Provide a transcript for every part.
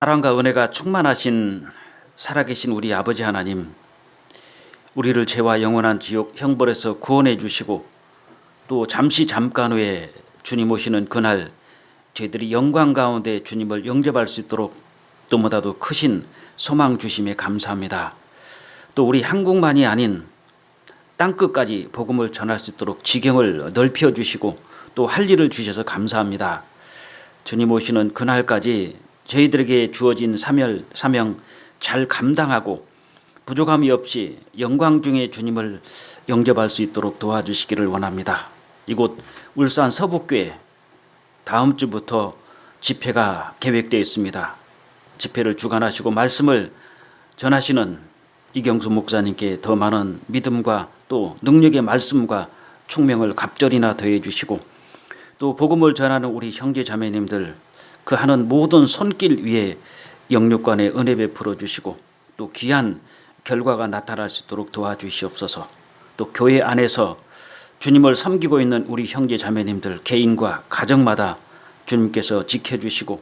사랑과 은혜가 충만하신 살아계신 우리 아버지 하나님, 우리를 죄와 영원한 지옥 형벌에서 구원해 주시고 또 잠깐 후에 주님 오시는 그날 저희들이 영광 가운데 주님을 영접할 수 있도록 또보다도 크신 소망 주심에 감사합니다. 또 우리 한국만이 아닌 땅끝까지 복음을 전할 수 있도록 지경을 넓혀 주시고 또 할 일을 주셔서 감사합니다. 주님 오시는 그날까지 저희들에게 주어진 사명 잘 감당하고 부족함이 없이 영광 중에 주님을 영접할 수 있도록 도와주시기를 원합니다. 이곳 울산 서북교회 다음 주부터 집회가 계획되어 있습니다. 집회를 주관하시고 말씀을 전하시는 이경수 목사님께 더 많은 믿음과 또 능력의 말씀과 총명을 갑절이나 더해 주시고 또 복음을 전하는 우리 형제 자매님들 그 하는 모든 손길 위에 영육간의 은혜 베풀어 주시고 또 귀한 결과가 나타날 수 있도록 도와주시옵소서. 또 교회 안에서 주님을 섬기고 있는 우리 형제 자매님들 개인과 가정마다 주님께서 지켜주시고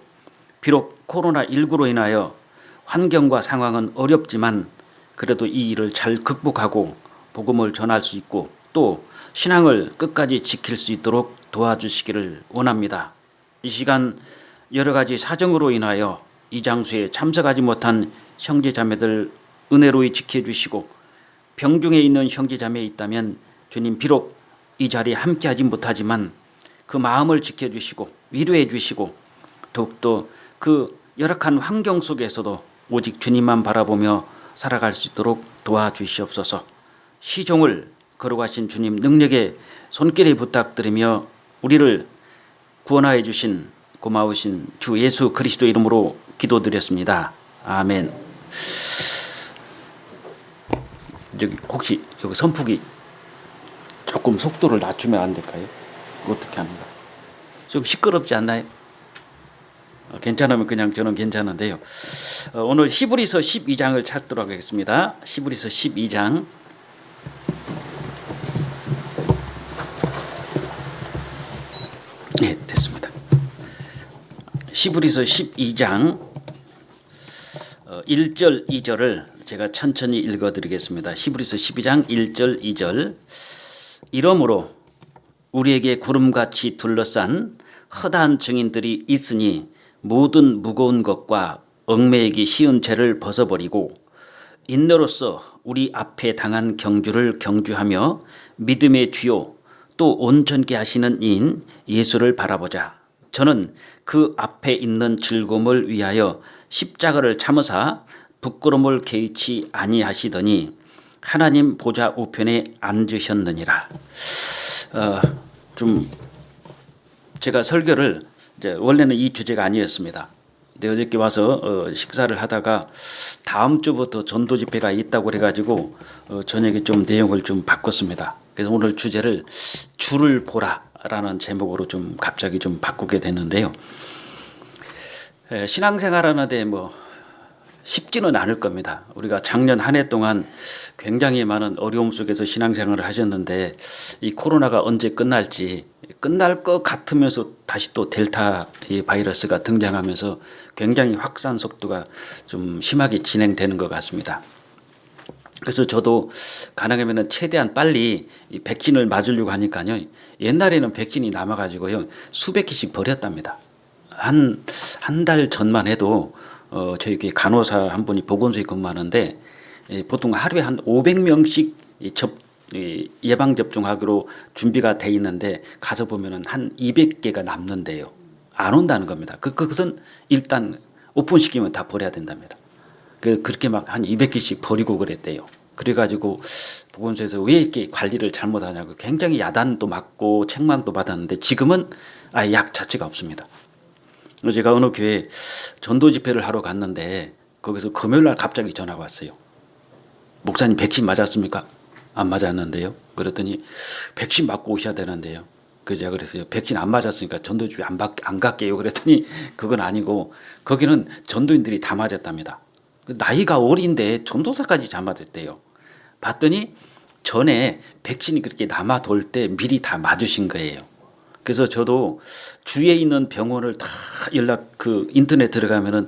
비록 코로나19로 인하여 환경과 상황은 어렵지만 그래도 이 일을 잘 극복하고 복음을 전할 수 있고 또 신앙을 끝까지 지킬 수 있도록 도와주시기를 원합니다. 이 시간 여러 가지 사정으로 인하여 이 장소에 참석하지 못한 형제 자매들 은혜로이 지켜주시고 병중에 있는 형제 자매 있다면 주님 비록 이 자리에 함께하지 못하지만 그 마음을 지켜주시고 위로해 주시고 더욱더 그 열악한 환경 속에서도 오직 주님만 바라보며 살아갈 수 있도록 도와주시옵소서. 시종을 걸어가신 주님 능력의 손길에 부탁드리며 우리를 구원하여 주신 고마우신 주 예수 그리스도 이름으로 기도드렸습니다. 아멘. 혹시 여기 선풍기 조금 속도를 낮추면 안 될까요? 어떻게 하는가? 좀 시끄럽지 않나요? 괜찮으면 그냥 저는 괜찮은데요. 오늘 히브리서 12장을 찾도록 하겠습니다. 히브리서 12장. 네, 됐습니다. 히브리서 12장 1절 2절을 제가 천천히 읽어드리겠습니다. 히브리서 12장 1절 2절. 이러므로 우리에게 구름같이 둘러싼 허다한 증인들이 있으니 모든 무거운 것과 얽매이기 쉬운 죄를 벗어버리고 인내로서 우리 앞에 당한 경주를 경주하며 믿음의 주요 또 온전케 하시는 이인 예수를 바라보자. 저는 그 앞에 있는 즐거움을 위하여 십자가를 참으사 부끄러움을 개의치 아니하시더니 하나님 보좌 우편에 앉으셨느니라. 좀 제가 설교를 이제 원래는 이 주제가 아니었습니다. 근데 어저께 와서 식사를 하다가 다음 주부터 전도 집회가 있다고 그래가지고 저녁에 좀 내용을 좀 바꿨습니다. 그래서 오늘 주제를 주를 보라라는 제목으로 좀 갑자기 좀 바꾸게 됐는데요. 신앙생활하는데 쉽지는 않을 겁니다. 우리가 작년 한 해 동안 굉장히 많은 어려움 속에서 신앙생활을 하셨는데 이 코로나가 언제 끝날지 끝날 것 같으면서 다시 또 델타 바이러스가 등장하면서 굉장히 확산 속도가 좀 심하게 진행되는 것 같습니다. 그래서 저도 가능하면 최대한 빨리 이 백신을 맞으려고 하니까요. 옛날에는 백신이 남아가지고요 수백 개씩 버렸답니다. 한 달 전만 해도 저희 간호사 한 분이 보건소에 근무하는데 보통 하루에 한 500명씩 예방 접종하기로 준비가 돼 있는데 가서 보면은 한 200개가 남는데요. 안 온다는 겁니다. 그것은 일단 오픈시키면 다 버려야 된답니다. 그렇게 막 한 200개씩 버리고 그랬대요. 그래가지고 보건소에서 왜 이렇게 관리를 잘못하냐고 굉장히 야단도 맞고 책망도 받았는데 지금은 아예 약 자체가 없습니다. 제가 어느 교회 전도 집회를 하러 갔는데 거기서 금요일날 갑자기 전화가 왔어요. 목사님 백신 맞았습니까? 안 맞았는데요. 그랬더니 백신 맞고 오셔야 되는데요. 그래서 제가 그랬어요. 백신 안 맞았으니까 전도 집회 안 갈게요. 그랬더니 그건 아니고 거기는 전도인들이 다 맞았답니다. 나이가 어린데 전도사까지 다 맞았대요. 봤더니 전에 백신이 그렇게 남아 돌 때 미리 다 맞으신 거예요. 그래서 저도 주위에 있는 병원을 다 인터넷 들어가면은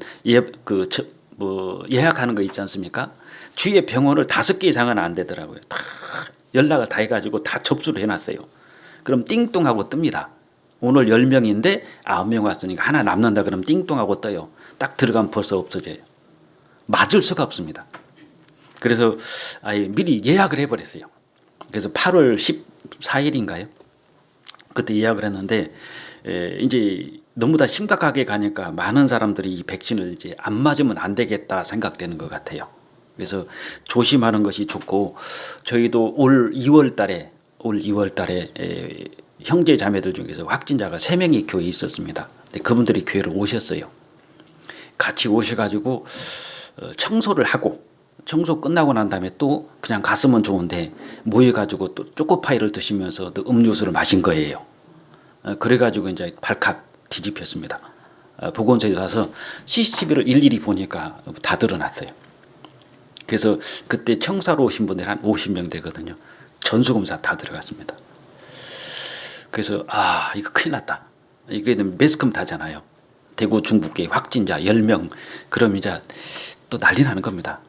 예약하는 거 있지 않습니까? 주위에 병원을 5개 이상은 안 되더라고요. 다 연락을 다 해가지고 다 접수를 해놨어요. 그럼 띵동하고 뜹니다. 오늘 10명인데 9명 왔으니까 하나 남는다 그러면 띵동하고 떠요. 딱 들어가면 벌써 없어져요. 맞을 수가 없습니다. 그래서 아예 미리 예약을 해버렸어요. 그래서 8월 14일인가요? 그때 예약을 했는데 이제 너무 다 심각하게 가니까 많은 사람들이 이 백신을 이제 안 맞으면 안 되겠다 생각되는 것 같아요. 그래서 조심하는 것이 좋고 저희도 올 2월 달에 형제 자매들 중에서 확진자가 3명이 교회에 있었습니다. 근데 그분들이 교회를 오셨어요. 같이 오셔가지고 청소를 하고 청소 끝나고 난 다음에 또 그냥 갔으면 좋은데 모여가지고 또 초코파이를 드시면서 또 음료수를 마신 거예요. 그래가지고 이제 발칵 뒤집혔습니다. 보건소에 가서 CCTV를 일일이 보니까 다 드러났어요. 그래서 그때 청사로 오신 분들이 한 50명 되거든요. 전수검사 다 들어갔습니다. 그래서 이거 큰일 났다. 그래도 매스컴 타잖아요. 대구 중북계 확진자 10명 그럼 이제 또 난리 나는 겁니다.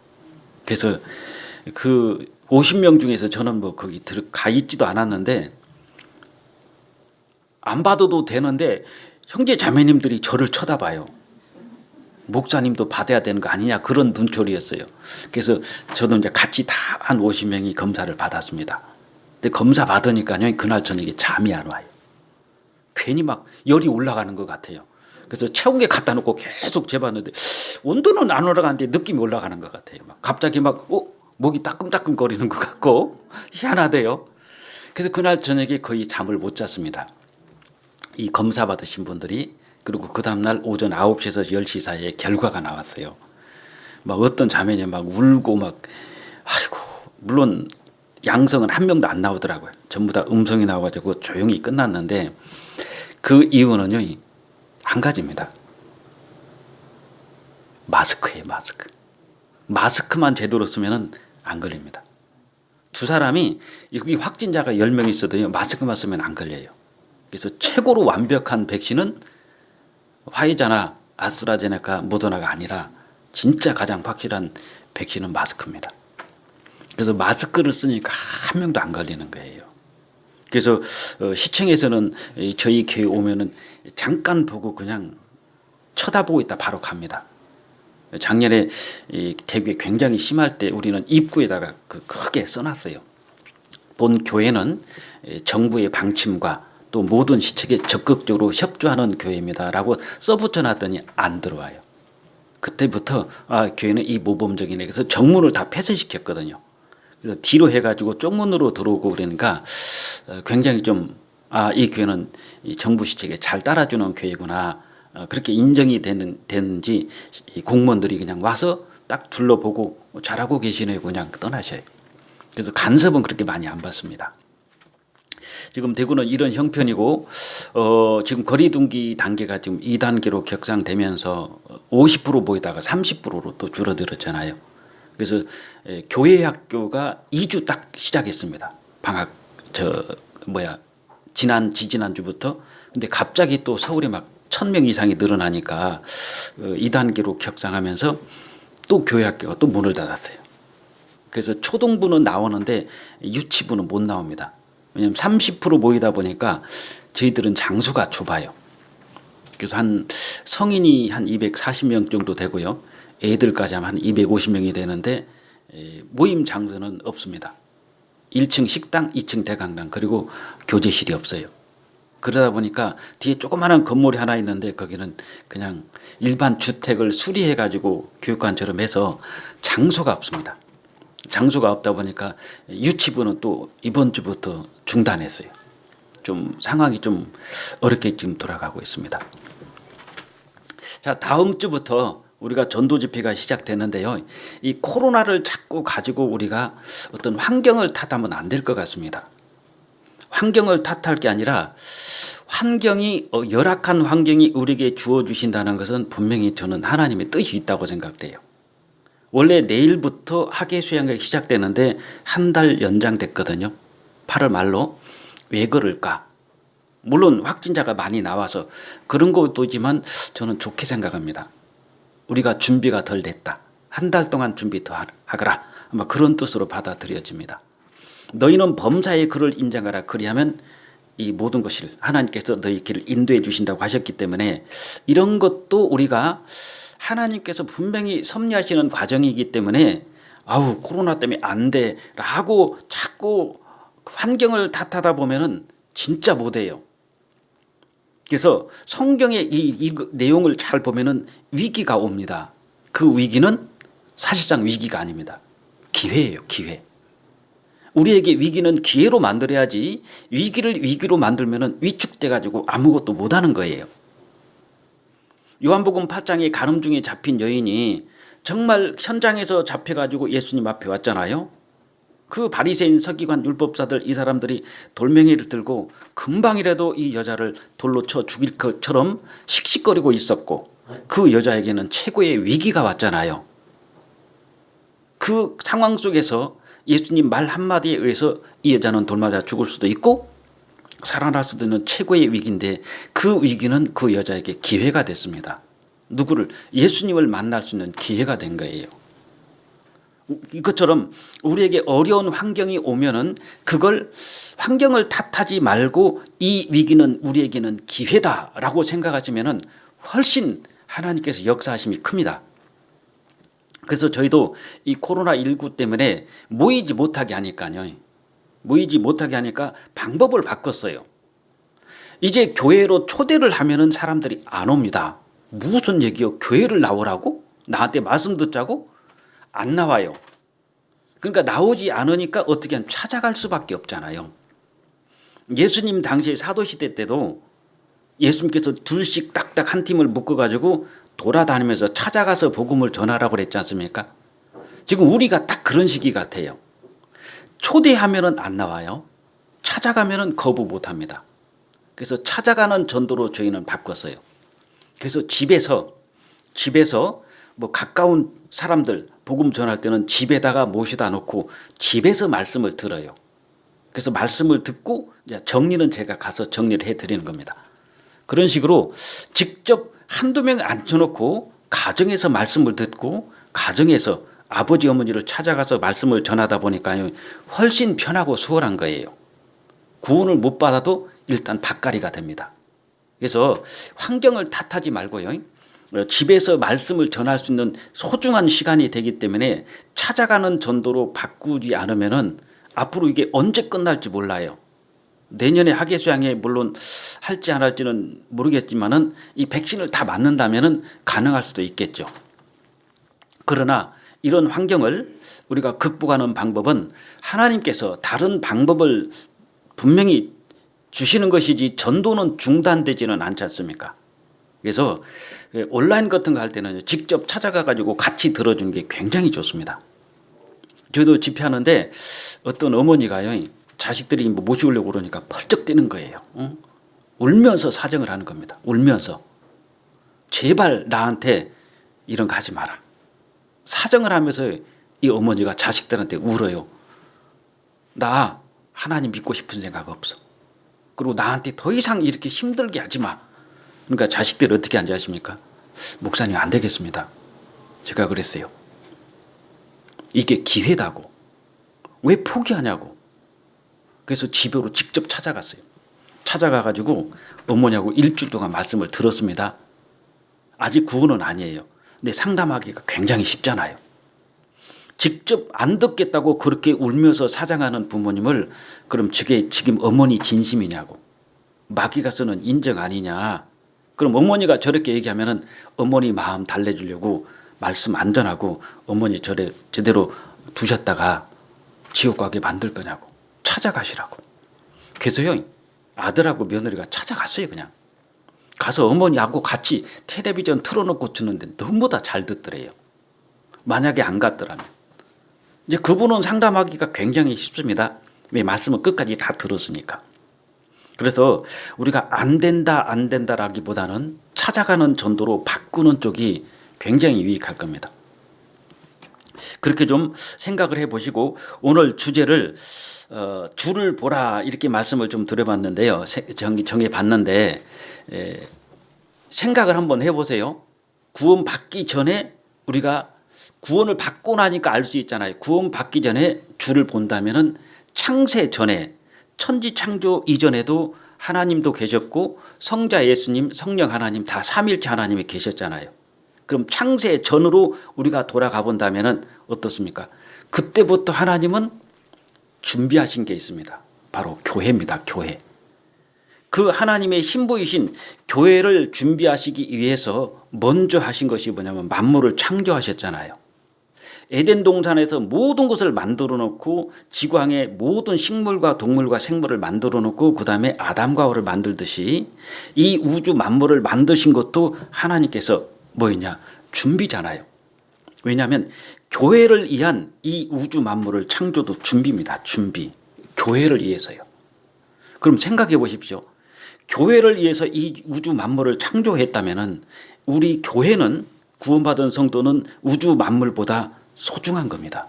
그래서 그 50명 중에서 저는 뭐 거기 들어가 있지도 않았는데 안 받아도 되는데 형제 자매님들이 저를 쳐다봐요. 목사님도 받아야 되는 거 아니냐 그런 눈초리였어요. 그래서 저도 이제 같이 다 한 50명이 검사를 받았습니다. 근데 검사 받으니까요 그날 저녁에 잠이 안 와요. 괜히 막 열이 올라가는 것 같아요. 그래서 체온계 갖다 놓고 계속 재봤는데 온도는 안 올라가는데 느낌이 올라가는 것 같아요. 막 갑자기 목이 따끔따끔 거리는 것 같고 희한하대요. 그래서 그날 저녁에 거의 잠을 못 잤습니다. 이 검사 받으신 분들이 그리고 그 다음날 오전 9시에서 10시 사이에 결과가 나왔어요. 막 어떤 자매냐 막 울고 물론 양성은 한 명도 안 나오더라고요. 전부 다 음성이 나와가지고 조용히 끝났는데 그 이유는요 한 가지입니다. 마스크예요. 마스크만 제대로 쓰면 안 걸립니다. 두 사람이 여기 확진자가 10명 있어도요 마스크만 쓰면 안 걸려요. 그래서 최고로 완벽한 백신은 화이자나 아스트라제네카, 모더나가 아니라 진짜 가장 확실한 백신은 마스크입니다. 그래서 마스크를 쓰니까 한 명도 안 걸리는 거예요. 그래서 시청에서는 저희 교회 오면은 잠깐 보고 그냥 쳐다보고 있다 바로 갑니다. 작년에 대구에 굉장히 심할 때 우리는 입구에다가 크게 써놨어요. 본 교회는 정부의 방침과 또 모든 시책에 적극적으로 협조하는 교회입니다라고 써붙여놨더니 안 들어와요. 그때부터 교회는 이 모범적이네. 그래서 정문을 다 폐쇄시켰거든요. 그래서 뒤로 해가지고 쪽문으로 들어오고 그러니까 굉장히 이 교회는 이 정부 시책에 잘 따라주는 교회구나. 그렇게 인정이 되는지 공무원들이 그냥 와서 딱 둘러보고 잘하고 계시네요. 그냥 떠나셔요. 그래서 간섭은 그렇게 많이 안 받습니다. 지금 대구는 이런 형편이고 지금 거리두기 단계가 지금 2단계로 격상되면서 50% 보이다가 30%로 또 줄어들었잖아요. 그래서 교회 학교가 2주 딱 시작했습니다. 방학 지지난 주부터. 근데 갑자기 또 서울에 막 1,000명 이상이 늘어나니까 2단계로 격상하면서 또 교회 학교가 또 문을 닫았어요. 그래서 초등부는 나오는데 유치부는 못 나옵니다. 왜냐하면 30% 모이다 보니까 저희들은 장소가 좁아요. 그래서 성인이 한 240명 정도 되고요. 애들까지 하면 한 250명이 되는데 모임 장소는 없습니다. 1층 식당, 2층 대강당 그리고 교재실이 없어요. 그러다 보니까 뒤에 조그마한 건물이 하나 있는데 거기는 그냥 일반 주택을 수리해가지고 교육관처럼 해서 장소가 없습니다. 장소가 없다 보니까 유치부는 또 이번 주부터 중단했어요. 상황이 어렵게 지금 돌아가고 있습니다. 자, 다음 주부터 우리가 전도 집회가 시작되는데요. 이 코로나를 자꾸 가지고 우리가 어떤 환경을 탓하면 안 될 것 같습니다. 환경을 탓할 게 아니라 열악한 환경이 우리에게 주어주신다는 것은 분명히 저는 하나님의 뜻이 있다고 생각돼요. 원래 내일부터 학예 수양회가 시작되는데 한 달 연장됐거든요. 8월 말로. 왜 그럴까? 물론 확진자가 많이 나와서 그런 것도지만 저는 좋게 생각합니다. 우리가 준비가 덜 됐다. 한 달 동안 준비 더 하거라. 아마 그런 뜻으로 받아들여집니다. 너희는 범사의 글을 인정하라. 그리하면 이 모든 것을 하나님께서 너희 길을 인도해 주신다고 하셨기 때문에 이런 것도 우리가 하나님께서 분명히 섭리하시는 과정이기 때문에 아우 코로나 때문에 안 돼라고 자꾸 환경을 탓하다 보면은 진짜 못해요. 그래서 성경의 이 내용을 잘 보면은 위기가 옵니다. 그 위기는 사실상 위기가 아닙니다. 기회예요, 기회. 우리에게 위기는 기회로 만들어야지 위기를 위기로 만들면은 위축돼 가지고 아무것도 못하는 거예요. 요한복음 8장에 가늠 중에 잡힌 여인이 정말 현장에서 잡혀가지고 예수님 앞에 왔잖아요. 그 바리새인 서기관 율법사들 이 사람들이 돌멩이를 들고 금방이라도 이 여자를 돌로 쳐 죽일 것처럼 씩씩거리고 있었고 그 여자에게는 최고의 위기가 왔잖아요. 그 상황 속에서 예수님 말 한마디에 의해서 이 여자는 돌 맞아 죽을 수도 있고 살아날 수도 있는 최고의 위기인데 그 위기는 그 여자에게 기회가 됐습니다. 누구를? 예수님을 만날 수 있는 기회가 된 거예요. 이것처럼 우리에게 어려운 환경이 오면은 그걸 환경을 탓하지 말고 이 위기는 우리에게는 기회다라고 생각하시면은 훨씬 하나님께서 역사하심이 큽니다. 그래서 저희도 이 코로나19 때문에 모이지 못하게 하니까요. 모이지 못하게 하니까 방법을 바꿨어요. 이제 교회로 초대를 하면은 사람들이 안 옵니다. 무슨 얘기요? 교회를 나오라고? 나한테 말씀 듣자고? 안 나와요. 그러니까 나오지 않으니까 어떻게 하면 찾아갈 수밖에 없잖아요. 예수님 당시에 사도시대 때도 예수님께서 둘씩 딱딱 한 팀을 묶어가지고 돌아다니면서 찾아가서 복음을 전하라고 그랬지 않습니까? 지금 우리가 딱 그런 시기 같아요. 초대하면은 안 나와요. 찾아가면은 거부 못합니다. 그래서 찾아가는 전도로 저희는 바꿨어요. 그래서 집에서 뭐 가까운 사람들 복음 전할 때는 집에다가 모셔다 놓고 집에서 말씀을 들어요. 그래서 말씀을 듣고 정리는 제가 가서 정리를 해드리는 겁니다. 그런 식으로 직접 한두 명 앉혀놓고 가정에서 말씀을 듣고 가정에서 아버지 어머니를 찾아가서 말씀을 전하다 보니까 훨씬 편하고 수월한 거예요. 구원을 못 받아도 일단 밭갈이가 됩니다. 그래서 환경을 탓하지 말고요. 집에서 말씀을 전할 수 있는 소중한 시간이 되기 때문에 찾아가는 전도로 바꾸지 않으면은 앞으로 이게 언제 끝날지 몰라요. 내년에 학예수양에 물론 할지 안 할지는 모르겠지만은 이 백신을 다 맞는다면은 가능할 수도 있겠죠. 그러나 이런 환경을 우리가 극복하는 방법은 하나님께서 다른 방법을 분명히 주시는 것이지 전도는 중단되지는 않지 않습니까? 그래서 온라인 같은 거 할 때는 직접 찾아가 가지고 같이 들어주는 게 굉장히 좋습니다. 저도 집회하는데 어떤 어머니가요, 자식들이 모시려고 그러니까 펄쩍 뛰는 거예요. 울면서 사정을 하는 겁니다. 울면서 제발 나한테 이런 거 하지 마라. 사정을 하면서 이 어머니가 자식들한테 울어요. 나 하나님 믿고 싶은 생각 없어. 그리고 나한테 더 이상 이렇게 힘들게 하지 마. 그러니까 자식들이 어떻게 하는지 아십니까? 목사님 안 되겠습니다. 제가 그랬어요. 이게 기회다고. 왜 포기하냐고. 그래서 집으로 직접 찾아갔어요. 찾아가가지고 어머니하고 일주일 동안 말씀을 들었습니다. 아직 구원은 아니에요. 근데 상담하기가 굉장히 쉽잖아요. 직접 안 듣겠다고 그렇게 울면서 사장하는 부모님을 그럼 저게 지금 어머니 진심이냐고. 마귀가 쓰는 인정 아니냐. 그럼 어머니가 저렇게 얘기하면은 어머니 마음 달래주려고 말씀 안 전하고 어머니 제대로 두셨다가 지옥 가게 만들 거냐고. 찾아가시라고. 그래서요, 아들하고 며느리가 찾아갔어요. 그냥 가서 어머니하고 같이 텔레비전 틀어놓고 듣는데 너무 다 잘 듣더래요. 만약에 안 갔더라면 이제 그분은 상담하기가 굉장히 쉽습니다. 왜? 말씀을 끝까지 다 들었으니까. 그래서 우리가 안 된다라기보다는 찾아가는 전도로 바꾸는 쪽이 굉장히 유익할 겁니다. 그렇게 좀 생각을 해보시고 오늘 주제를 주를 보라 이렇게 말씀을 좀 드려봤는데요. 정해봤는데 생각을 한번 해보세요. 구원 받기 전에 우리가 구원을 받고 나니까 알 수 있잖아요. 구원 받기 전에 주를 본다면은 창세 전에 천지 창조 이전에도 하나님도 계셨고 성자 예수님, 성령 하나님 다 삼일체 하나님이 계셨잖아요. 그럼 창세 전으로 우리가 돌아가 본다면은 어떻습니까? 그때부터 하나님은 준비하신 게 있습니다. 바로 교회입니다. 교회. 그 하나님의 신부이신 교회를 준비하시기 위해서 먼저 하신 것이 뭐냐면 만물을 창조하셨잖아요. 에덴 동산에서 모든 것을 만들어 놓고 지구상의 모든 식물과 동물과 생물을 만들어 놓고 그 다음에 아담과 하와를 만들듯이 이 우주 만물을 만드신 것도 하나님께서 뭐였냐? 준비잖아요. 왜냐하면 교회를 위한 이 우주 만물을 창조도 준비입니다. 준비. 교회를 위해서요. 그럼 생각해 보십시오. 교회를 위해서 이 우주 만물을 창조했다면 우리 교회는 구원받은 성도는 우주 만물보다 소중한 겁니다.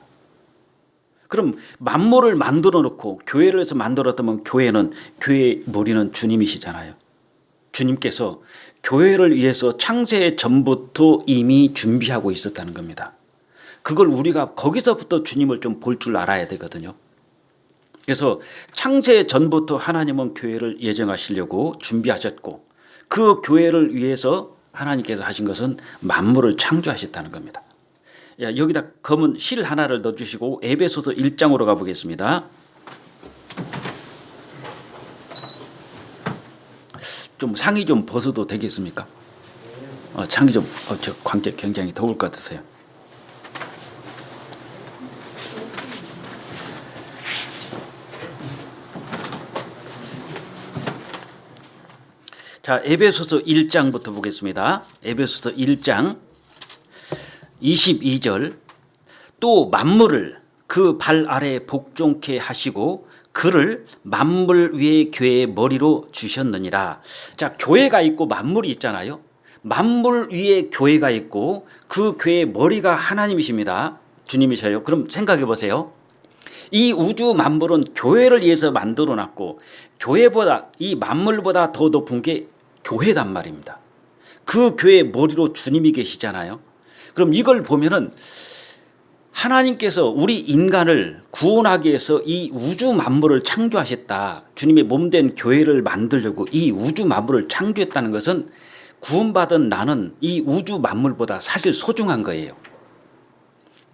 그럼 만물을 만들어 놓고 교회를 해서 만들었다면 교회는 교회의 머리는 주님이시잖아요. 주님께서 교회를 위해서 창세 전부터 이미 준비하고 있었다는 겁니다. 그걸 우리가 거기서부터 주님을 좀 볼 줄 알아야 되거든요. 그래서 창세 전부터 하나님은 교회를 예정하시려고 준비하셨고 그 교회를 위해서 하나님께서 하신 것은 만물을 창조하셨다는 겁니다. 여기다 검은 실 하나를 넣어주시고 에베소서 1장으로 가보겠습니다. 좀 상의 좀 벗어도 되겠습니까? 상의 좀 저 광재 굉장히 더울 것 같으세요. 자, 에베소서 1장부터 보겠습니다. 에베소서 1장 22절 또 만물을 그 발 아래에 복종케 하시고 그를 만물 위의 교회의 머리로 주셨느니라. 자, 교회가 있고 만물이 있잖아요. 만물 위에 교회가 있고 그 교회의 머리가 하나님이십니다. 주님이셔요. 그럼 생각해 보세요. 이 우주 만물은 교회를 위해서 만들어 놨고 교회보다 이 만물보다 더 높은 게 교회단 말입니다. 그 교회의 머리로 주님이 계시잖아요. 그럼 이걸 보면은 하나님께서 우리 인간을 구원하기 위해서 이 우주 만물을 창조하셨다. 주님의 몸된 교회를 만들려고 이 우주 만물을 창조했다는 것은 구원받은 나는 이 우주 만물보다 사실 소중한 거예요.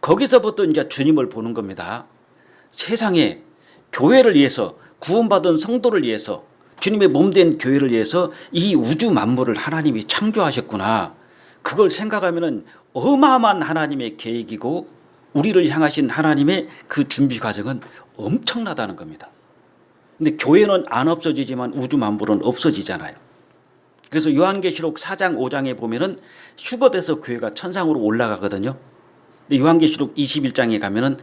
거기서부터 이제 주님을 보는 겁니다. 세상에 교회를 위해서 구원받은 성도를 위해서 주님의 몸된 교회를 위해서 이 우주 만물을 하나님이 창조하셨구나. 그걸 생각하면 어마어마한 하나님의 계획이고 우리를 향하신 하나님의 그 준비 과정은 엄청나다는 겁니다. 근데 교회는 안 없어지지만 우주 만물은 없어지잖아요. 그래서 요한계시록 4장 5장에 보면은 휴거돼서 교회가 천상으로 올라가거든요. 근데 요한계시록 21장에 가면은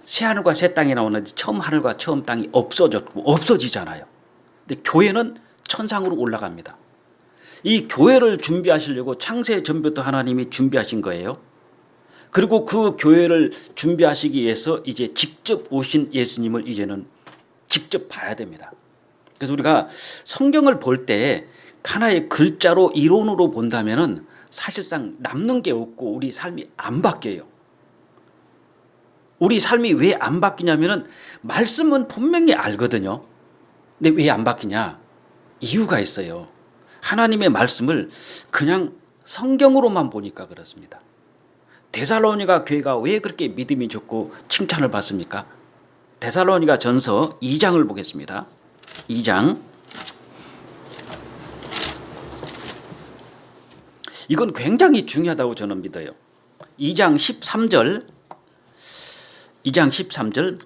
새 하늘과 새 땅이 나오는데 처음 하늘과 처음 땅이 없어지잖아요. 근데 교회는 천상으로 올라갑니다. 이 교회를 준비하시려고 창세 전부터 하나님이 준비하신 거예요. 그리고 그 교회를 준비하시기 위해서 이제 직접 오신 예수님을 이제는 직접 봐야 됩니다. 그래서 우리가 성경을 볼 때 하나의 글자로 이론으로 본다면은 사실상 남는 게 없고 우리 삶이 안 바뀌어요. 우리 삶이 왜 안 바뀌냐면은 말씀은 분명히 알거든요. 근데 왜 안 바뀌냐? 이유가 있어요. 하나님의 말씀을 그냥 성경으로만 보니까 그렇습니다. 데살로니가 교회가 왜 그렇게 믿음이 좋고 칭찬을 받습니까? 데살로니가 전서 2장을 보겠습니다. 2장. 이건 굉장히 중요하다고 저는 믿어요. 2장 13절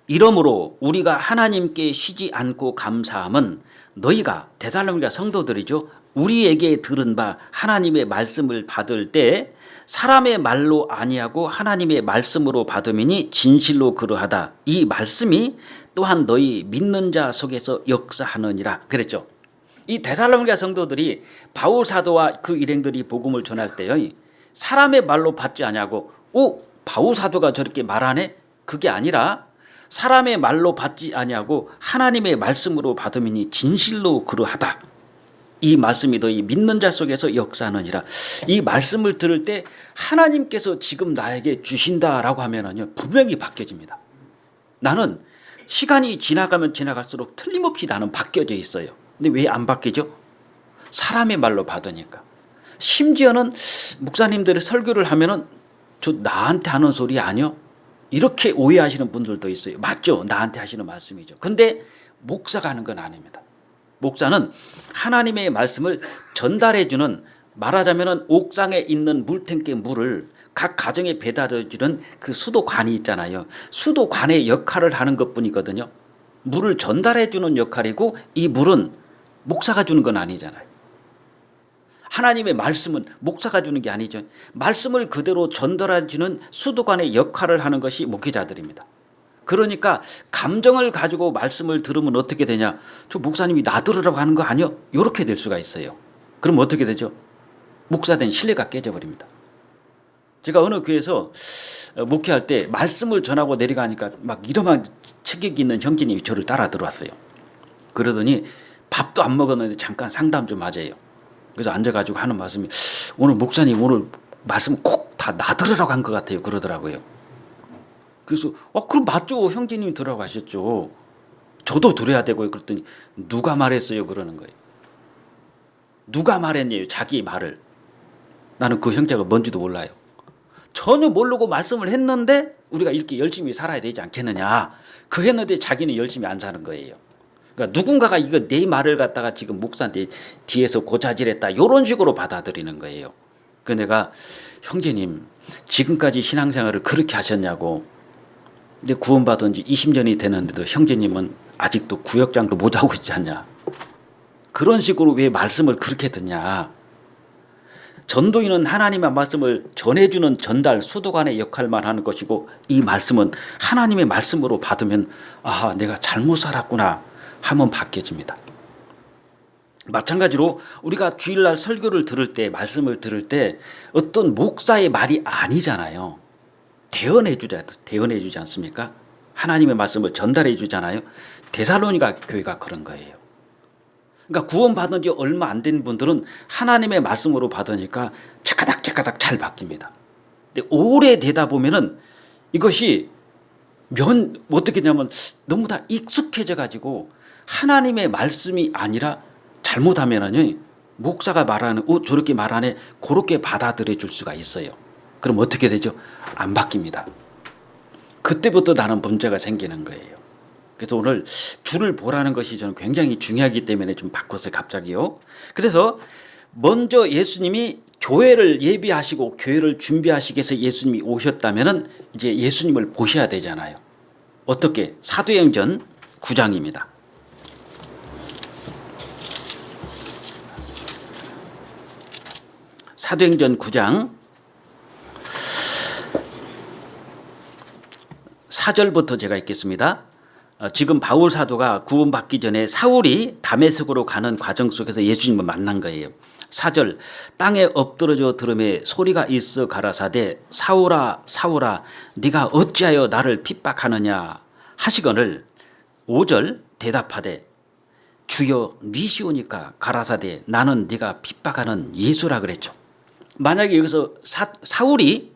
이러므로 우리가 하나님께 쉬지 않고 감사함은 너희가 데살로니가 성도들이죠. 우리에게 들은 바 하나님의 말씀을 받을 때 사람의 말로 아니하고 하나님의 말씀으로 받음이니 진실로 그러하다. 이 말씀이 또한 너희 믿는 자 속에서 역사하느니라 그랬죠. 이 데살로니가 성도들이 바울 사도와 그 일행들이 복음을 전할 때요, 사람의 말로 받지 않냐고 바울 사도가 저렇게 말하네? 그게 아니라 사람의 말로 받지 아니하고 하나님의 말씀으로 받음이니 진실로 그러하다. 이 말씀이 너희 믿는 자 속에서 역사하느니라. 이 말씀을 들을 때 하나님께서 지금 나에게 주신다라고 하면은요, 분명히 바뀌어집니다. 나는 시간이 지나가면 지나갈수록 틀림없이 나는 바뀌어져 있어요. 근데 왜 안 바뀌죠? 사람의 말로 받으니까. 심지어는 목사님들의 설교를 하면은 저 나한테 하는 소리 아니요? 이렇게 오해하시는 분들도 있어요. 맞죠? 나한테 하시는 말씀이죠. 근데 목사가 하는 건 아닙니다. 목사는 하나님의 말씀을 전달해 주는, 말하자면 옥상에 있는 물탱크의 물을 각 가정에 배달해 주는 그 수도관이 있잖아요. 수도관의 역할을 하는 것뿐이거든요. 물을 전달해 주는 역할이고 이 물은 목사가 주는 건 아니잖아요. 하나님의 말씀은 목사가 주는 게 아니죠. 말씀을 그대로 전달해 주는 수도관의 역할을 하는 것이 목회자들입니다. 그러니까 감정을 가지고 말씀을 들으면 어떻게 되냐? 저 목사님이 나 들으라고 하는 거 아니요? 이렇게 될 수가 있어요. 그럼 어떻게 되죠? 목사된 신뢰가 깨져버립니다. 제가 어느 교회에서 목회할 때 말씀을 전하고 내려가니까 막 이러한 체격이 있는 형제님이 저를 따라 들어왔어요. 그러더니 밥도 안 먹었는데 잠깐 상담 좀 하재요. 그래서 앉아가지고 하는 말씀이, 오늘 목사님 오늘 말씀 꼭 다 나 들으라고 한 것 같아요. 그러더라고요. 그래서 그럼 맞죠. 형제님이 들으라고 하셨죠. 저도 들어야 되고요. 그랬더니 누가 말했어요? 그러는 거예요. 누가 말했냐요? 자기 말을. 나는 그 형제가 뭔지도 몰라요. 전혀 모르고 말씀을 했는데 우리가 이렇게 열심히 살아야 되지 않겠느냐. 그 했는데 자기는 열심히 안 사는 거예요. 그러니까 누군가가 이거 내 말을 갖다가 지금 목사한테 뒤에서 고자질했다 이런 식으로 받아들이는 거예요. 그 내가 형제님 지금까지 신앙생활을 그렇게 하셨냐고. 근데 구원받은 지 20년이 되는데도 형제님은 아직도 구역장도 못 하고 있지 않냐. 그런 식으로 왜 말씀을 그렇게 듣냐. 전도인은 하나님의 말씀을 전해주는 전달 수도관의 역할만 하는 것이고 이 말씀은 하나님의 말씀으로 받으면 아 내가 잘못 살았구나 하면 바뀌어집니다. 마찬가지로 우리가 주일날 설교를 들을 때 말씀을 들을 때 어떤 목사의 말이 아니잖아요. 대언해 주지 않습니까? 하나님의 말씀을 전달해 주잖아요. 데살로니가 교회가 그런 거예요. 그러니까 구원받은 지 얼마 안 된 분들은 하나님의 말씀으로 받으니까 차가닥 잘 바뀝니다. 근데 오래 되다 보면은 이것이 어떻게 되냐면 너무 다 익숙해져 가지고 하나님의 말씀이 아니라 잘못하면은 목사가 말하는 저렇게 말하네 그렇게 받아들여 줄 수가 있어요. 그럼 어떻게 되죠? 안 바뀝니다. 그때부터 나는 문제가 생기는 거예요. 그래서 오늘 주를 보라는 것이 저는 굉장히 중요하기 때문에 좀 바꿨어요. 갑자기요. 그래서 먼저 예수님이 교회를 예비하시고 교회를 준비하시기 위해서 예수님이 오셨다면은 이제 예수님을 보셔야 되잖아요. 어떻게? 사도행전 9장입니다. 사도행전 9장 4절부터 제가 읽겠습니다. 지금 바울 사도가 구원받기 전에 사울이 다메섹으로 가는 과정 속에서 예수님을 만난 거예요. 4절 땅에 엎드러져 들음에 소리가 있어 가라사대 사울아 사울아 네가 어찌하여 나를 핍박하느냐 하시거늘 5절 대답하되 주여 니시오니까 가라사대 나는 네가 핍박하는 예수라 그랬죠. 만약에 여기서 사울이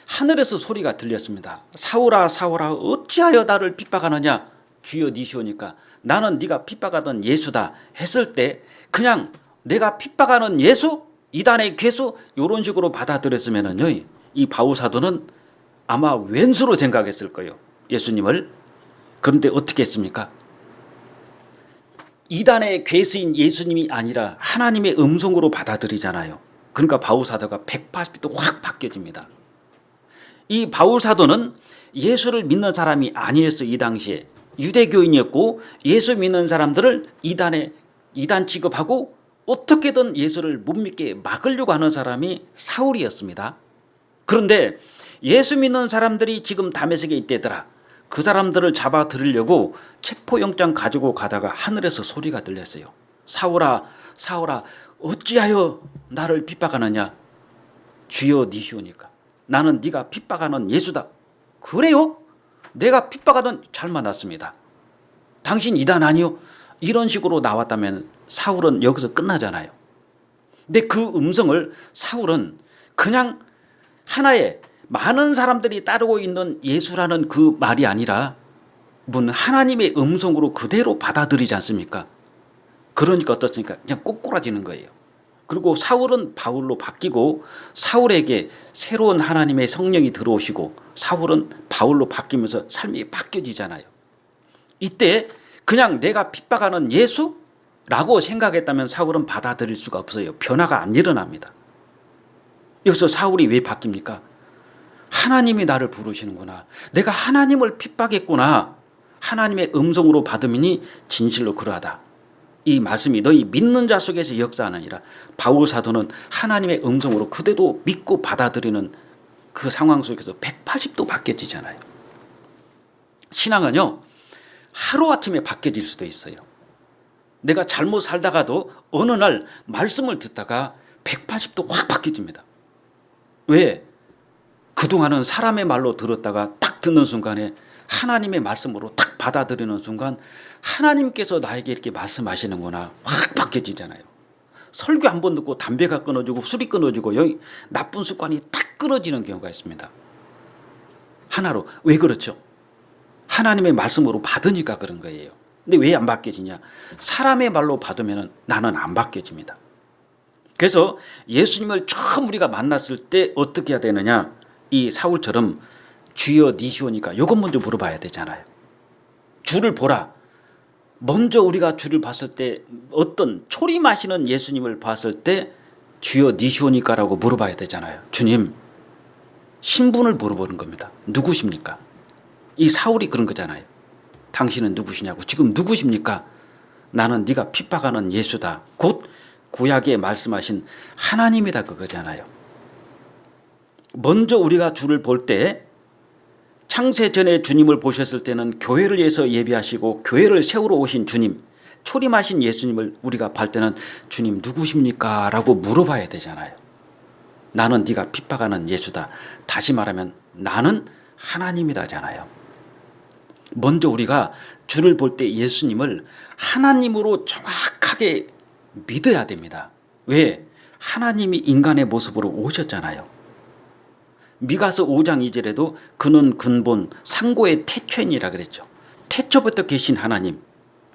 하늘에서 소리가 들렸습니다. 사울아 사울아 어찌하여 나를 핍박하느냐 주여 니시오니까 나는 네가 핍박하던 예수다 했을 때 그냥 내가 핍박하는 예수 이단의 괴수 이런 식으로 받아들였으면은요 이 바울 사도는 아마 왼수로 생각했을 거예요. 예수님을. 그런데 어떻게 했습니까? 이단의 괴수인 예수님이 아니라 하나님의 음성으로 받아들이잖아요. 그러니까 바울 사도가 180도 확 바뀌어집니다. 이 바울 사도는 예수를 믿는 사람이 아니었어요. 이 당시에 유대교인이었고 예수 믿는 사람들을 이단 취급하고 어떻게든 예수를 못 믿게 막으려고 하는 사람이 사울이었습니다. 그런데 예수 믿는 사람들이 지금 다메섹에 있대더라. 그 사람들을 잡아 들으려고 체포영장 가지고 가다가 하늘에서 소리가 들렸어요. 사울아 사울아 어찌하여 나를 핍박하느냐 주여 니시오니까 나는 네가 핍박하는 예수다. 그래요? 내가 핍박하던 잘 만났습니다. 당신 이단 아니요? 이런 식으로 나왔다면 사울은 여기서 끝나잖아요. 근데 그 음성을 사울은 그냥 하나의 많은 사람들이 따르고 있는 예수라는 그 말이 아니라 하나님의 음성으로 그대로 받아들이지 않습니까? 그러니까 어떻습니까? 그냥 꼬꾸라지는 거예요. 그리고 사울은 바울로 바뀌고 사울에게 새로운 하나님의 성령이 들어오시고 사울은 바울로 바뀌면서 삶이 바뀌어지잖아요. 이때 그냥 내가 핍박하는 예수라고 생각했다면 사울은 받아들일 수가 없어요. 변화가 안 일어납니다. 여기서 사울이 왜 바뀝니까? 하나님이 나를 부르시는구나. 내가 하나님을 핍박했구나. 하나님의 음성으로 받으니 진실로 그러하다. 이 말씀이 너희 믿는 자 속에서 역사하느니라. 바울 사도는 하나님의 음성으로 그대로 믿고 받아들이는 그 상황 속에서 180도 바뀌어지잖아요. 신앙은요, 하루아침에 바뀌어질 수도 있어요. 내가 잘못 살다가도 어느 날 말씀을 듣다가 180도 확 바뀌어집니다. 왜? 그동안은 사람의 말로 들었다가 딱 듣는 순간에 하나님의 말씀으로 딱 받아들이는 순간 하나님께서 나에게 이렇게 말씀하시는구나 확 바뀌어지잖아요. 설교 한 번 듣고 담배가 끊어지고 술이 끊어지고 여기 나쁜 습관이 딱 끊어지는 경우가 있습니다. 하나로. 왜 그렇죠? 하나님의 말씀으로 받으니까 그런 거예요. 근데 왜 안 바뀌어지냐? 사람의 말로 받으면 나는 안 바뀌어집니다. 그래서 예수님을 처음 우리가 만났을 때 어떻게 해야 되느냐? 이 사울처럼 주여 니시오니까 요것 먼저 물어봐야 되잖아요. 주를 보라. 먼저 우리가 주를 봤을 때 어떤 초리 마시는 예수님을 봤을 때 주여 니시오니까라고 물어봐야 되잖아요. 주님, 신분을 물어보는 겁니다. 누구십니까? 이 사울이 그런 거잖아요. 당신은 누구시냐고. 지금 누구십니까? 나는 네가 핍박하는 예수다. 곧 구약에 말씀하신 하나님이다 그거잖아요. 먼저 우리가 주를 볼 때 창세 전에 주님을 보셨을 때는 교회를 위해서 예비하시고 교회를 세우러 오신 주님, 초림하신 예수님을 우리가 볼 때는 주님 누구십니까? 라고 물어봐야 되잖아요. 나는 네가 핍박하는 예수다. 다시 말하면 나는 하나님이다잖아요. 먼저 우리가 주를 볼 때 예수님을 하나님으로 정확하게 믿어야 됩니다. 왜? 하나님이 인간의 모습으로 오셨잖아요. 미가서 5장 2절에도 그는 근본 상고의 태초이라 그랬죠. 태초부터 계신 하나님.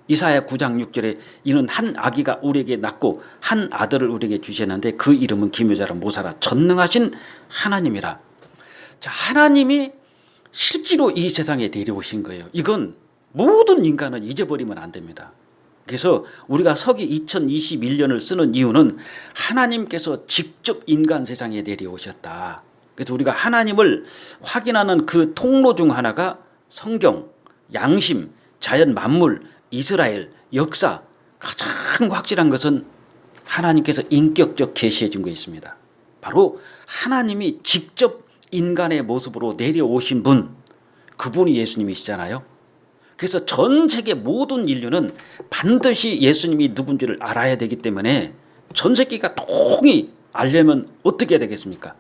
이사야 9장 6절에 이는 한 아기가 우리에게 낳고 한 아들을 우리에게 주셨는데 그 이름은 기묘자라 모사라 전능하신 하나님이라. 자, 하나님이 실제로 이 세상에 내려오신 거예요. 이건 모든 인간은 잊어버리면 안 됩니다. 그래서 우리가 서기 2021년을 쓰는 이유는 하나님께서 직접 인간 세상에 내려오셨다. 그래서 우리가 하나님을 확인하는 그 통로 중 하나가 성경, 양심, 자연 만물, 이스라엘, 역사. 가장 확실한 것은 하나님께서 인격적 계시해 준 게 있습니다. 바로 하나님이 직접 인간의 모습으로 내려오신 분, 그분이 예수님이시잖아요. 그래서 전 세계 모든 인류는 반드시 예수님이 누군지를 알아야 되기 때문에 전 세계가 통이 알려면 어떻게 해야 되겠습니까?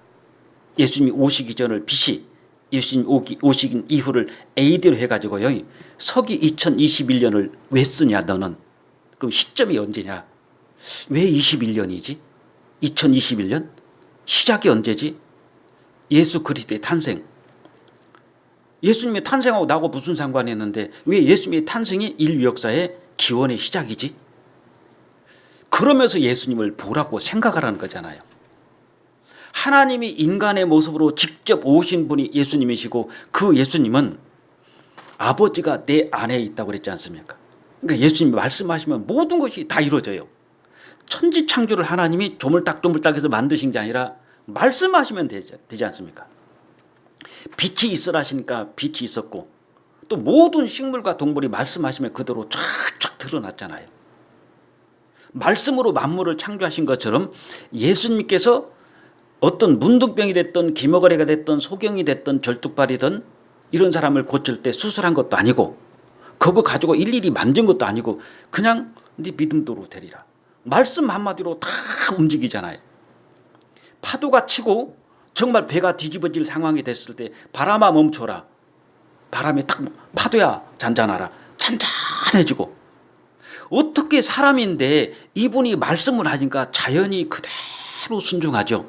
예수님이 오시기 전을 BC, 예수님 오시긴 이후를 AD로 해가지고요. 서기 2021년을 왜 쓰냐 너는? 그럼 시점이 언제냐? 왜 21년이지? 2021년? 시작이 언제지? 예수 그리스도의 탄생. 예수님의 탄생하고 나하고 무슨 상관이 있는데 왜 예수님의 탄생이 인류 역사의 기원의 시작이지? 그러면서 예수님을 보라고 생각하라는 거잖아요. 하나님이 인간의 모습으로 직접 오신 분이 예수님이시고 그 예수님은 아버지가 내 안에 있다고 그랬지 않습니까? 그러니까 예수님이 말씀하시면 모든 것이 다 이루어져요. 천지창조를 하나님이 조물딱조물딱해서 만드신 게 아니라 말씀하시면 되지 않습니까? 빛이 있으라 하시니까 빛이 있었고 또 모든 식물과 동물이 말씀하시면 그대로 쫙쫙 드러났잖아요. 말씀으로 만물을 창조하신 것처럼 예수님께서 어떤 문둥병이 됐든 기머거리가 됐든 소경이 됐든 절뚝발이든 이런 사람을 고칠 때 수술한 것도 아니고 그거 가지고 일일이 만진 것도 아니고 그냥 네 믿음대로 되리라. 말씀 한마디로 다 움직이잖아요. 파도가 치고 정말 배가 뒤집어질 상황이 됐을 때 바람아 멈춰라. 바람이 딱 파도야 잔잔하라. 잔잔해지고. 어떻게 사람인데 이분이 말씀을 하니까 자연이 그대로 순종하죠.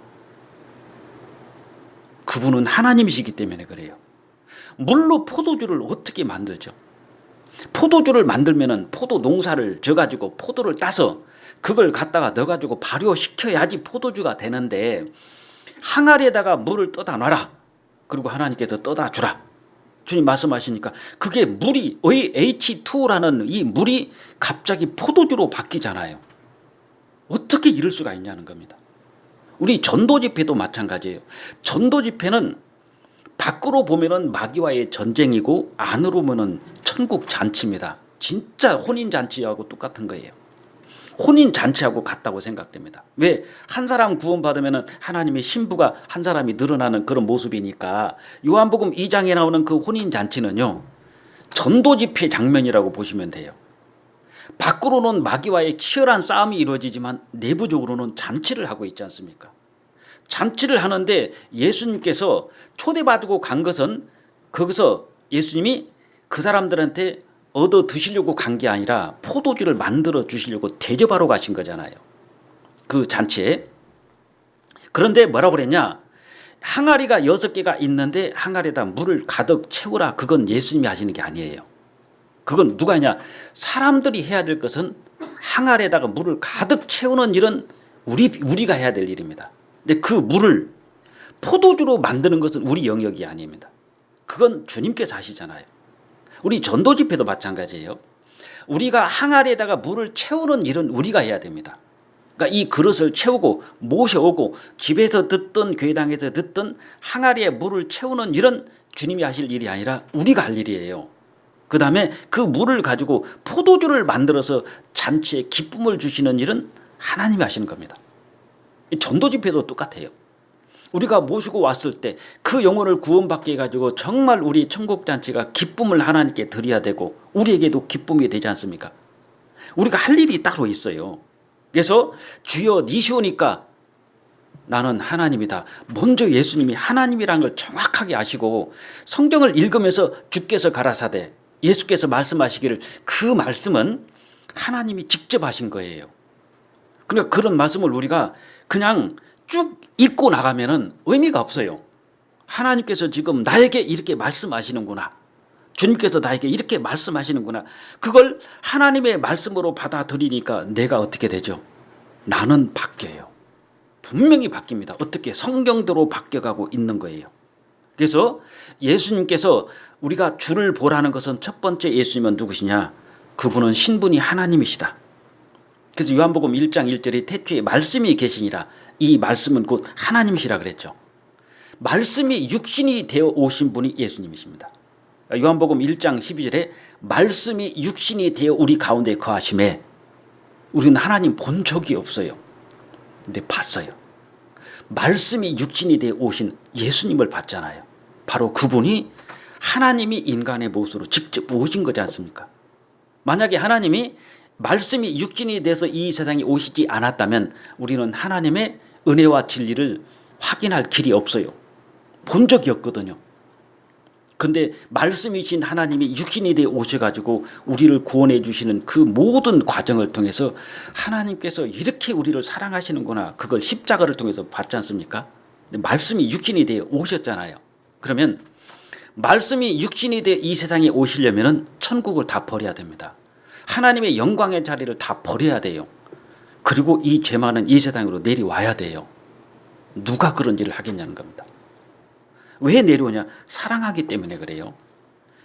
그분은 하나님이시기 때문에 그래요. 물로 포도주를 어떻게 만들죠? 포도주를 만들면은 포도 농사를 져가지고 포도를 따서 그걸 갖다가 넣어가지고 발효시켜야지 포도주가 되는데 항아리에다가 물을 떠다 놔라. 그리고 하나님께서 떠다 주라. 주님 말씀하시니까 그게 물이 H2라는 이 물이 갑자기 포도주로 바뀌잖아요. 어떻게 이럴 수가 있냐는 겁니다. 우리 전도 집회도 마찬가지예요. 전도 집회는 밖으로 보면은 마귀와의 전쟁이고 안으로 보면은 천국 잔치입니다. 진짜 혼인 잔치하고 똑같은 거예요. 혼인 잔치하고 같다고 생각됩니다. 왜? 한 사람 구원받으면 하나님의 신부가 한 사람이 늘어나는 그런 모습이니까 요한복음 2장에 나오는 그 혼인 잔치는요. 전도 집회 장면이라고 보시면 돼요. 밖으로는 마귀와의 치열한 싸움이 이루어지지만 내부적으로는 잔치를 하고 있지 않습니까? 잔치를 하는데 예수님께서 초대받고 간 것은 거기서 예수님이 그 사람들한테 얻어 드시려고 간 게 아니라 포도주를 만들어 주시려고 대접하러 가신 거잖아요. 그 잔치에. 그런데 뭐라고 그랬냐? 항아리가 6개가 있는데 항아리에다 물을 가득 채우라. 그건 예수님이 하시는 게 아니에요. 그건 누가 하냐? 사람들이 해야 될 것은 항아리에다가 물을 가득 채우는 일은 우리가 해야 될 일입니다. 근데 그 물을 포도주로 만드는 것은 우리 영역이 아닙니다. 그건 주님께서 하시잖아요. 우리 전도 집회도 마찬가지예요. 우리가 항아리에다가 물을 채우는 일은 우리가 해야 됩니다. 그러니까 이 그릇을 채우고 모셔오고 집에서 듣든 교회당에서 듣든 항아리에 물을 채우는 일은 주님이 하실 일이 아니라 우리가 할 일이에요. 그 다음에 그 물을 가지고 포도주를 만들어서 잔치에 기쁨을 주시는 일은 하나님이 하시는 겁니다. 전도 집회도 똑같아요. 우리가 모시고 왔을 때 그 영혼을 구원받게 해가지고 정말 우리 천국잔치가 기쁨을 하나님께 드려야 되고 우리에게도 기쁨이 되지 않습니까? 우리가 할 일이 따로 있어요. 그래서 주여 니시오니까 나는 하나님이다. 먼저 예수님이 하나님이라는 걸 정확하게 아시고 성경을 읽으면서 주께서 가라사대 예수께서 말씀하시기를 그 말씀은 하나님이 직접 하신 거예요. 그러니까 그런 말씀을 우리가 그냥 쭉 읽고 나가면은 의미가 없어요. 하나님께서 지금 나에게 이렇게 말씀하시는구나. 주님께서 나에게 이렇게 말씀하시는구나. 그걸 하나님의 말씀으로 받아들이니까 내가 어떻게 되죠? 나는 바뀌어요. 분명히 바뀝니다. 어떻게? 성경대로 바뀌어가고 있는 거예요. 그래서 예수님께서 우리가 주를 보라는 것은 첫 번째 예수님은 누구시냐? 그분은 신분이 하나님이시다. 그래서 요한복음 1장 1절에 태초에 말씀이 계시니라. 이 말씀은 곧 하나님이시라 그랬죠. 말씀이 육신이 되어 오신 분이 예수님이십니다. 요한복음 1장 12절에 말씀이 육신이 되어 우리 가운데 거하심에 우리는 하나님 본 적이 없어요. 근데 봤어요. 말씀이 육신이 되어 오신 예수님을 봤잖아요. 바로 그분이 하나님이 인간의 모습으로 직접 오신 거지 않습니까? 만약에 하나님이 말씀이 육신이 돼서 이 세상에 오시지 않았다면 우리는 하나님의 은혜와 진리를 확인할 길이 없어요. 본 적이 없거든요. 그런데 말씀이신 하나님이 육신이 되어 오셔가지고 우리를 구원해 주시는 그 모든 과정을 통해서 하나님께서 이렇게 우리를 사랑하시는구나. 그걸 십자가를 통해서 봤지 않습니까? 근데 말씀이 육신이 되어 오셨잖아요. 그러면 말씀이 육신이 되어 이 세상에 오시려면 천국을 다 버려야 됩니다. 하나님의 영광의 자리를 다 버려야 돼요. 그리고 이 죄 많은 이 세상으로 내려와야 돼요. 누가 그런 일을 하겠냐는 겁니다. 왜 내려오냐? 사랑하기 때문에 그래요.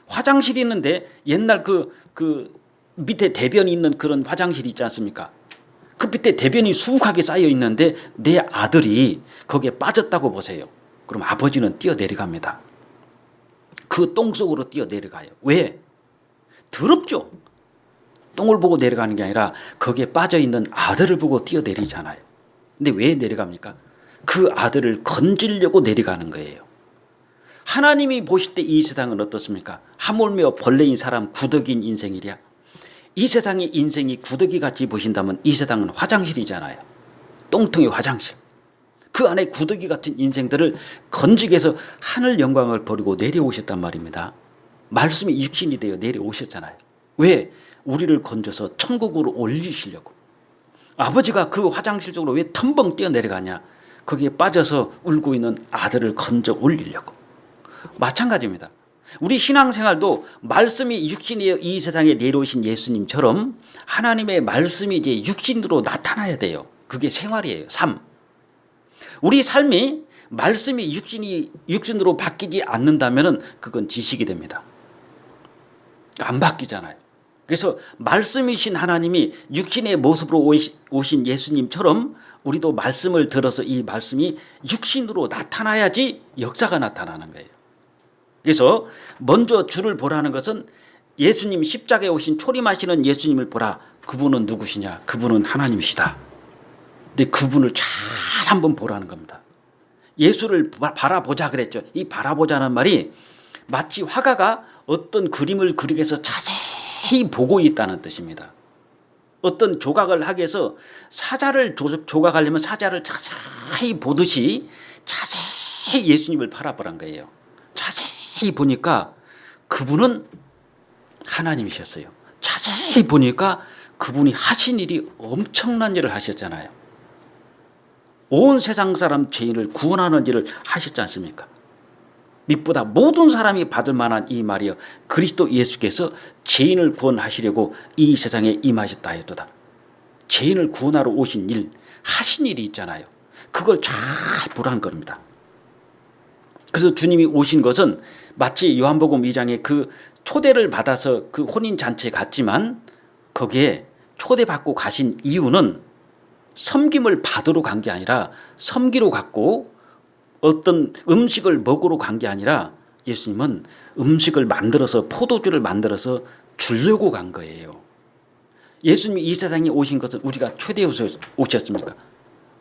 화장실이 있는데 옛날 그 밑에 대변이 있는 그런 화장실이 있지 않습니까? 그 밑에 대변이 수북하게 쌓여 있는데 내 아들이 거기에 빠졌다고 보세요. 그럼 아버지는 뛰어내려갑니다. 그 똥 속으로 뛰어내려가요. 왜? 더럽죠. 똥을 보고 내려가는 게 아니라 거기에 빠져있는 아들을 보고 뛰어내리잖아요. 근데 왜 내려갑니까? 그 아들을 건지려고 내려가는 거예요. 하나님이 보실 때 이 세상은 어떻습니까? 하물며 벌레인 사람 구더기인 인생이랴. 이 세상의 인생이 구더기같이 보신다면 이 세상은 화장실이잖아요. 똥통의 화장실. 그 안에 구더기 같은 인생들을 건지게 해서 하늘 영광을 버리고 내려오셨단 말입니다. 말씀이 육신이 되어 내려오셨잖아요. 왜? 우리를 건져서 천국으로 올리시려고. 아버지가 그 화장실 쪽으로 왜 텀벙 뛰어내려가냐? 거기에 빠져서 울고 있는 아들을 건져 올리려고. 마찬가지입니다. 우리 신앙생활도 말씀이 육신이여 이 세상에 내려오신 예수님처럼 하나님의 말씀이 이제 육신으로 나타나야 돼요. 그게 생활이에요. 삶. 우리 삶이 말씀이 육신으로 바뀌지 않는다면 그건 지식이 됩니다. 안 바뀌잖아요. 그래서 말씀이신 하나님이 육신의 모습으로 오신 예수님처럼 우리도 말씀을 들어서 이 말씀이 육신으로 나타나야지 역사가 나타나는 거예요. 그래서 먼저 주를 보라는 것은 예수님 십자가에 오신 초림하시는 예수님을 보라. 그분은 누구시냐? 그분은 하나님이시다. 근데 그분을 잘 한번 보라는 겁니다. 예수를 바라보자 그랬죠. 이 바라보자는 말이 마치 화가가 어떤 그림을 그리기 위해서 자세히 보고 있다는 뜻입니다. 어떤 조각을 하기 위해서 사자를 조각하려면 사자를 자세히 보듯이 자세히 예수님을 바라보란 거예요. 자세히 보니까 그분은 하나님이셨어요. 자세히 보니까 그분이 하신 일이 엄청난 일을 하셨잖아요. 온 세상 사람 죄인을 구원하는 일을 하셨지 않습니까? 밑보다 모든 사람이 받을 만한 이 말이요. 그리스도 예수께서 죄인을 구원하시려고 이 세상에 임하셨다 했도다. 죄인을 구원하러 오신 일, 하신 일이 있잖아요. 그걸 잘 보라는 겁니다. 그래서 주님이 오신 것은 마치 요한복음 2장에 그 초대를 받아서 그 혼인잔치에 갔지만 거기에 초대받고 가신 이유는 섬김을 받으러 간 게 아니라 섬기러 갔고 어떤 음식을 먹으러 간 게 아니라 예수님은 음식을 만들어서 포도주를 만들어서 주려고 간 거예요. 예수님이 이 세상에 오신 것은 우리가 초대해 오셨습니까?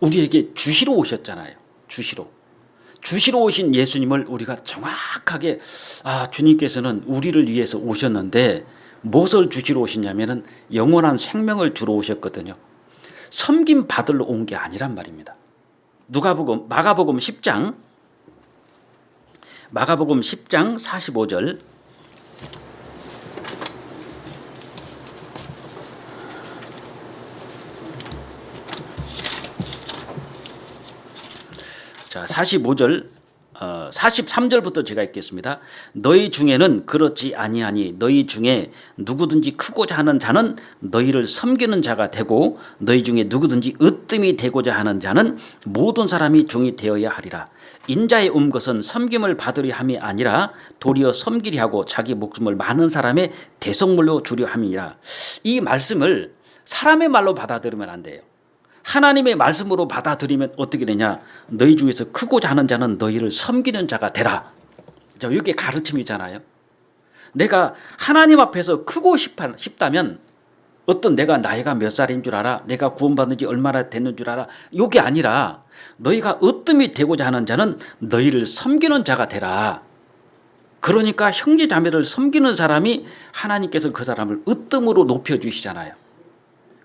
우리에게 주시러 오셨잖아요. 주시러 오신 예수님을 우리가 정확하게 주님께서는 우리를 위해서 오셨는데 무엇을 주시러 오셨냐면은 영원한 생명을 주러 오셨거든요. 섬김 받으러 온 게 아니란 말입니다. 마가복음 10장 45절 자 45절 43절부터 제가 읽겠습니다. 너희 중에는 그렇지 아니하니 너희 중에 누구든지 크고자 하는 자는 너희를 섬기는 자가 되고 너희 중에 누구든지 으뜸이 되고자 하는 자는 모든 사람이 종이 되어야 하리라. 인자에 온 것은 섬김을 받으려 함이 아니라 도리어 섬기려 하고 자기 목숨을 많은 사람의 대속물로 주려 함이라. 이 말씀을 사람의 말로 받아들이면 안 돼요. 하나님의 말씀으로 받아들이면 어떻게 되냐? 너희 중에서 크고자 하는 자는 너희를 섬기는 자가 되라. 이게 가르침이잖아요. 내가 하나님 앞에서 크고 싶다면 어떤 내가 나이가 몇 살인 줄 알아? 내가 구원받은 지 얼마나 됐는 줄 알아? 이게 아니라 너희가 으뜸이 되고자 하는 자는 너희를 섬기는 자가 되라. 그러니까 형제 자매를 섬기는 사람이 하나님께서 그 사람을 으뜸으로 높여주시잖아요.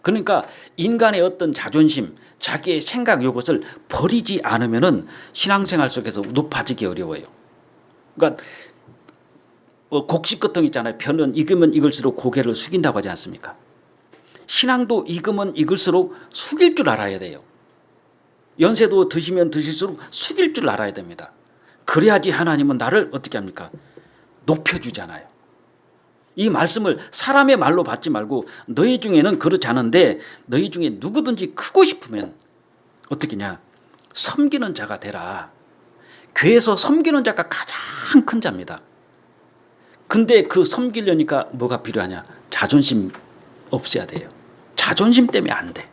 그러니까 인간의 어떤 자존심, 자기의 생각 이것을 버리지 않으면은 신앙생활 속에서 높아지기 어려워요. 그러니까 곡식거통 있잖아요. 변은 익으면 익을수록 고개를 숙인다고 하지 않습니까? 신앙도 익으면 익을수록 숙일 줄 알아야 돼요. 연세도 드시면 드실수록 숙일 줄 알아야 됩니다. 그래야지 하나님은 나를 어떻게 합니까? 높여주잖아요. 이 말씀을 사람의 말로 받지 말고 너희 중에는 그렇지 않은데 너희 중에 누구든지 크고 싶으면 어떻게냐? 섬기는 자가 되라. 교회에서 섬기는 자가 가장 큰 자입니다. 근데 그 섬기려니까 뭐가 필요하냐? 자존심 없애야 돼요. 자존심 때문에 안 돼.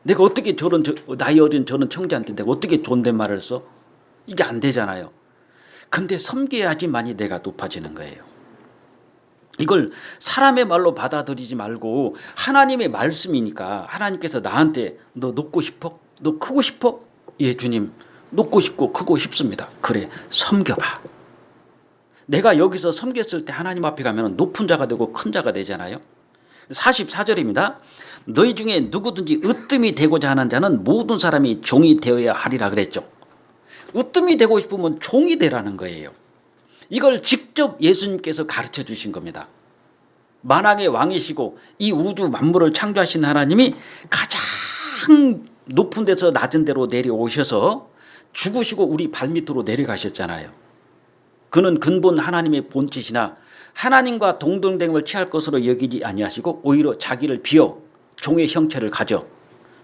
내가 어떻게 나이 어린 저런 청지한테 내가 어떻게 존댓말을 써? 이게 안 되잖아요. 근데 섬겨야지만이 내가 높아지는 거예요. 이걸 사람의 말로 받아들이지 말고 하나님의 말씀이니까 하나님께서 나한테 너 높고 싶어? 너 크고 싶어? 예 주님 높고 싶고 크고 싶습니다. 그래 섬겨봐. 내가 여기서 섬겼을 때 하나님 앞에 가면 높은 자가 되고 큰 자가 되잖아요. 44절입니다. 너희 중에 누구든지 으뜸이 되고자 하는 자는 모든 사람이 종이 되어야 하리라 그랬죠. 으뜸이 되고 싶으면 종이 되라는 거예요. 이걸 직접 예수님께서 가르쳐 주신 겁니다. 만왕의 왕이시고 이 우주 만물을 창조하신 하나님이 가장 높은 데서 낮은 데로 내려오셔서 죽으시고 우리 발밑으로 내려가셨잖아요. 그는 근본 하나님의 본짓이나 하나님과 동등됨을 취할 것으로 여기지 아니하시고 오히려 자기를 비어 종의 형체를 가져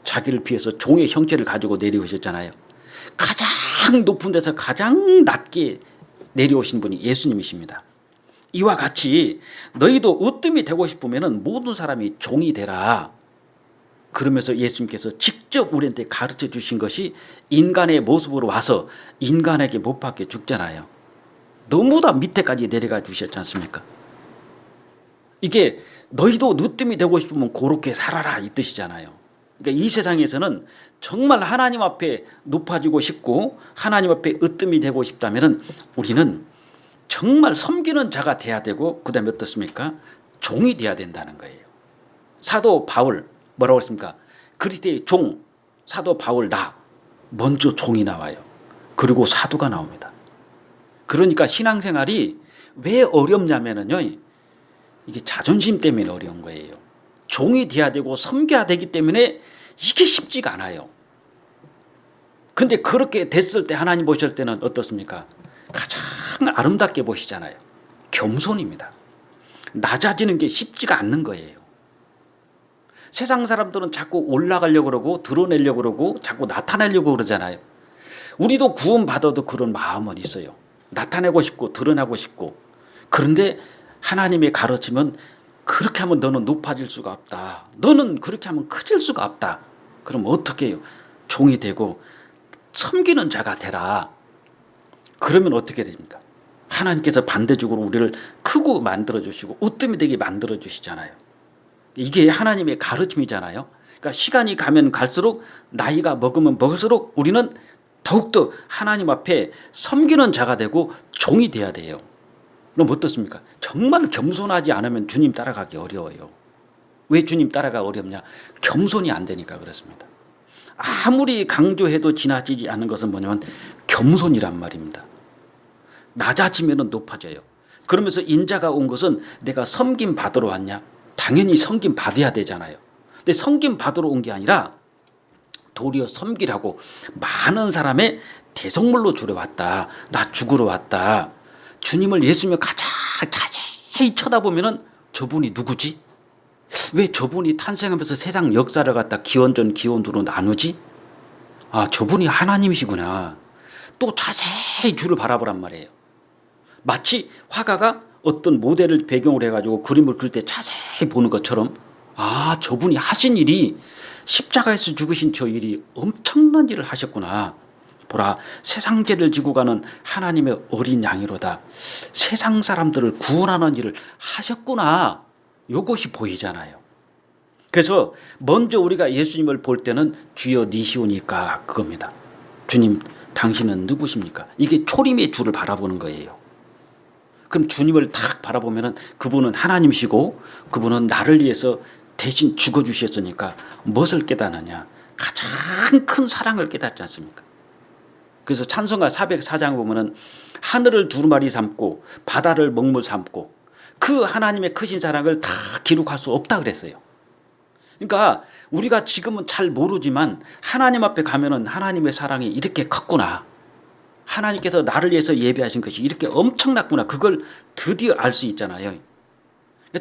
자기를 비해서 종의 형체를 가지고 내려오셨잖아요. 가장 높은 데서 가장 낮게 내려오신 분이 예수님이십니다. 이와 같이 너희도 으뜸이 되고 싶으면 모든 사람이 종이 되라. 그러면서 예수님께서 직접 우리한테 가르쳐 주신 것이 인간의 모습으로 와서 인간에게 못 박혀 죽잖아요. 너무 다 밑에까지 내려가 주셨지 않습니까? 이게 너희도 으뜸이 되고 싶으면 그렇게 살아라 이 뜻이잖아요. 그러니까 이 세상에서는 정말 하나님 앞에 높아지고 싶고 하나님 앞에 으뜸이 되고 싶다면 우리는 정말 섬기는 자가 돼야 되고 그다음에 어떻습니까? 종이 돼야 된다는 거예요. 사도 바울 뭐라고 했습니까? 그리스도의 종 사도 바울 나 먼저 종이 나와요. 그리고 사도가 나옵니다. 그러니까 신앙생활이 왜 어렵냐면요. 이게 자존심 때문에 어려운 거예요. 종이 돼야 되고 섬겨야 되기 때문에 이게 쉽지가 않아요. 근데 그렇게 됐을 때 하나님 보실 때는 어떻습니까? 가장 아름답게 보시잖아요. 겸손입니다. 낮아지는 게 쉽지가 않는 거예요. 세상 사람들은 자꾸 올라가려고 그러고 드러내려고 그러고 자꾸 나타내려고 그러잖아요. 우리도 구원받아도 그런 마음은 있어요. 나타내고 싶고 드러나고 싶고. 그런데 하나님의 가르침은 그렇게 하면 너는 높아질 수가 없다. 너는 그렇게 하면 커질 수가 없다. 그럼 어떻게 해요? 종이 되고 섬기는 자가 되라. 그러면 어떻게 됩니까? 하나님께서 반대적으로 우리를 크고 만들어주시고 으뜸이 되게 만들어주시잖아요. 이게 하나님의 가르침이잖아요. 그러니까 시간이 가면 갈수록 나이가 먹으면 먹을수록 우리는 더욱더 하나님 앞에 섬기는 자가 되고 종이 돼야 돼요. 그럼 어떻습니까? 정말 겸손하지 않으면 주님 따라가기 어려워요. 왜 주님 따라가 어렵냐? 겸손이 안 되니까 그렇습니다. 아무리 강조해도 지나치지 않는 것은 뭐냐면 겸손이란 말입니다. 낮아지면 높아져요. 그러면서 인자가 온 것은 내가 섬김 받으러 왔냐? 당연히 섬김 받아야 되잖아요. 근데 섬김 받으러 온 게 아니라 도리어 섬기라고 많은 사람의 대속물로 주러 왔다. 나 죽으러 왔다. 주님을 예수님을 가장 자세히 쳐다보면 저분이 누구지? 왜 저분이 탄생하면서 세상 역사를 갖다 기원전 기원두로 나누지? 아, 저분이 하나님이시구나. 또 자세히 주를 바라보란 말이에요. 마치 화가가 어떤 모델을 배경으로 해가지고 그림을 그릴 때 자세히 보는 것처럼 아, 저분이 하신 일이 십자가에서 죽으신 저 일이 엄청난 일을 하셨구나. 보라, 세상 죄를 지고 가는 하나님의 어린 양이로다. 세상 사람들을 구원하는 일을 하셨구나. 이것이 보이잖아요. 그래서 먼저 우리가 예수님을 볼 때는 주여 니시오니까 그겁니다. 주님 당신은 누구십니까? 이게 초림의 주를 바라보는 거예요. 그럼 주님을 딱 바라보면 그분은 하나님이시고 그분은 나를 위해서 대신 죽어주셨으니까 무엇을 깨닫느냐? 가장 큰 사랑을 깨닫지 않습니까? 그래서 찬송가 404장 보면 하늘을 두루마리 삼고 바다를 먹물 삼고 그 하나님의 크신 사랑을 다 기록할 수 없다 그랬어요. 그러니까 우리가 지금은 잘 모르지만 하나님 앞에 가면은 하나님의 사랑이 이렇게 컸구나. 하나님께서 나를 위해서 예배하신 것이 이렇게 엄청났구나. 그걸 드디어 알 수 있잖아요.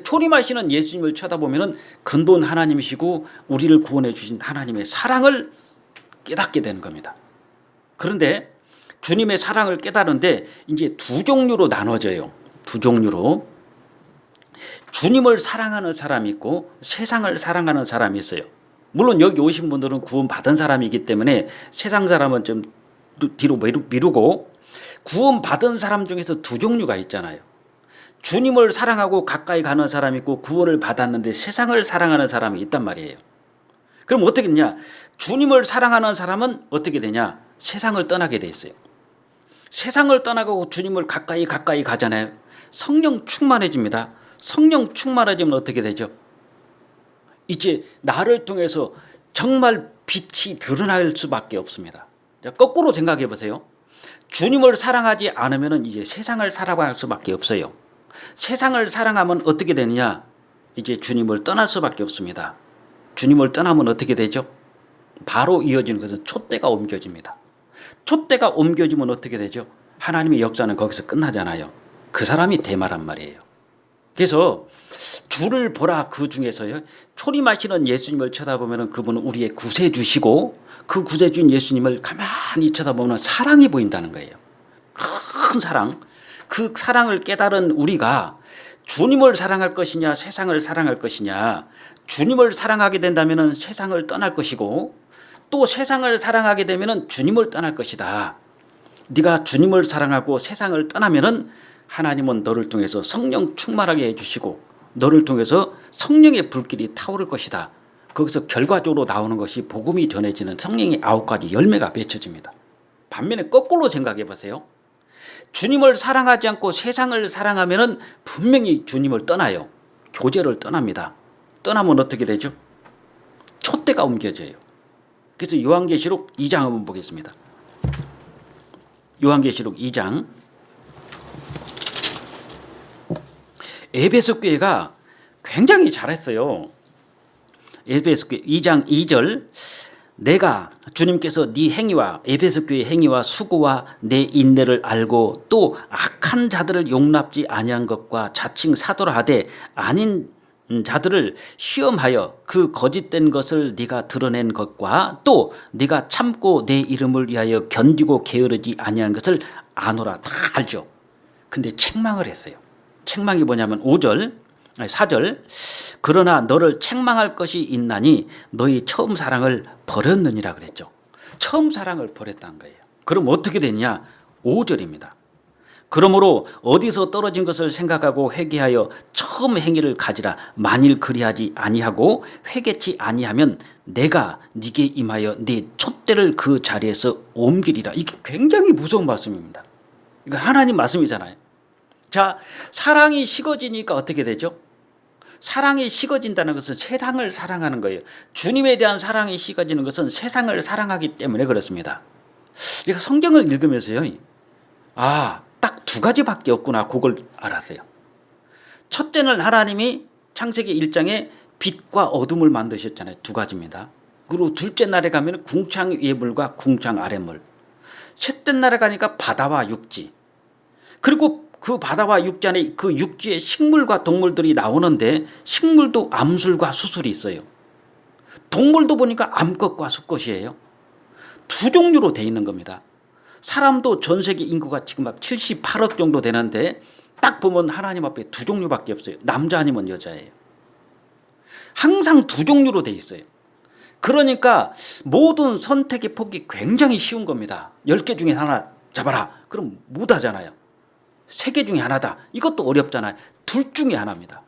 초림하시는 예수님을 쳐다보면 근본 하나님이시고 우리를 구원해 주신 하나님의 사랑을 깨닫게 되는 겁니다. 그런데 주님의 사랑을 깨달은데 이제 두 종류로 나눠져요. 두 종류로. 주님을 사랑하는 사람이 있고 세상을 사랑하는 사람이 있어요. 물론 여기 오신 분들은 구원받은 사람이기 때문에 세상 사람은 좀 뒤로 미루고 구원받은 사람 중에서 두 종류가 있잖아요. 주님을 사랑하고 가까이 가는 사람이 있고 구원을 받았는데 세상을 사랑하는 사람이 있단 말이에요. 그럼 어떻게 되냐? 주님을 사랑하는 사람은 어떻게 되냐? 세상을 떠나게 돼 있어요. 세상을 떠나고 주님을 가까이 가잖아요. 성령 충만해집니다. 성령 충만해지면 어떻게 되죠? 이제 나를 통해서 정말 빛이 드러날 수밖에 없습니다. 거꾸로 생각해 보세요. 주님을 사랑하지 않으면 이제 세상을 살아갈 수밖에 없어요. 세상을 사랑하면 어떻게 되느냐? 이제 주님을 떠날 수밖에 없습니다. 주님을 떠나면 어떻게 되죠? 바로 이어지는 것은 촛대가 옮겨집니다. 촛대가 옮겨지면 어떻게 되죠? 하나님의 역사는 거기서 끝나잖아요. 그 사람이 대마란 말이에요. 그래서 주를 보라 그 중에서요. 초림하시는 예수님을 쳐다보면 그분은 우리의 구세주시고 그 구세주인 예수님을 가만히 쳐다보면 사랑이 보인다는 거예요. 큰 사랑. 그 사랑을 깨달은 우리가 주님을 사랑할 것이냐 세상을 사랑할 것이냐. 주님을 사랑하게 된다면 세상을 떠날 것이고 또 세상을 사랑하게 되면 주님을 떠날 것이다. 네가 주님을 사랑하고 세상을 떠나면 하나님은 너를 통해서 성령 충만하게 해주시고 너를 통해서 성령의 불길이 타오를 것이다. 거기서 결과적으로 나오는 것이 복음이 전해지는 성령의 9가지 열매가 맺혀집니다. 반면에 거꾸로 생각해 보세요. 주님을 사랑하지 않고 세상을 사랑하면 분명히 주님을 떠나요. 교제를 떠납니다. 떠나면 어떻게 되죠? 촛대가 옮겨져요. 그래서 요한계시록 2장 한번 보겠습니다. 요한계시록 2장. 에베소 교회가 굉장히 잘했어요. 에베소 교회 2장 2절. 내가 주님께서 네 행위와 에베소 교회 행위와 수고와 내 인내를 알고 또 악한 자들을 용납지 아니한 것과 자칭 사도라 하되 아닌 자들을 시험하여 그 거짓된 것을 네가 드러낸 것과 또 네가 참고 내 이름을 위하여 견디고 게으르지 아니한 것을 아노라. 다 알죠. 근데 책망을 했어요. 책망이 뭐냐면 4절. 그러나 너를 책망할 것이 있나니 너희 처음 사랑을 버렸느니라 그랬죠. 처음 사랑을 버렸다는 거예요. 그럼 어떻게 되냐? 5절입니다. 그러므로 어디서 떨어진 것을 생각하고 회개하여 처음 행위를 가지라. 만일 그리하지 아니하고 회개치 아니하면 내가 네게 임하여 네 촛대를 그 자리에서 옮기리라. 이게 굉장히 무서운 말씀입니다. 이거 하나님 말씀이잖아요. 자, 사랑이 식어지니까 어떻게 되죠? 사랑이 식어진다는 것은 세상을 사랑하는 거예요. 주님에 대한 사랑이 식어지는 것은 세상을 사랑하기 때문에 그렇습니다. 그러니까 성경을 읽으면서요. 딱 2가지밖에 없구나. 그걸 알았어요. 첫째는 하나님이 창세기 1장에 빛과 어둠을 만드셨잖아요. 2가지입니다. 그리고 둘째 날에 가면 궁창 위의 물과 궁창 아래 물. 셋째 날에 가니까 바다와 육지. 그리고 그 바다와 육지 안에 그 육지에 식물과 동물들이 나오는데 식물도 암술과 수술이 있어요. 동물도 보니까 암컷과 수컷이에요. 2종류로 돼 있는 겁니다. 사람도 전 세계 인구가 지금 막 78억 정도 되는데 딱 보면 하나님 앞에 2종류밖에 없어요. 남자 아니면 여자예요. 항상 2종류로 돼 있어요. 그러니까 모든 선택의 폭이 굉장히 쉬운 겁니다. 10개 중에 하나 잡아라. 그럼 못 하잖아요. 3개 중에 하나다. 이것도 어렵잖아요. 둘 중에 하나입니다.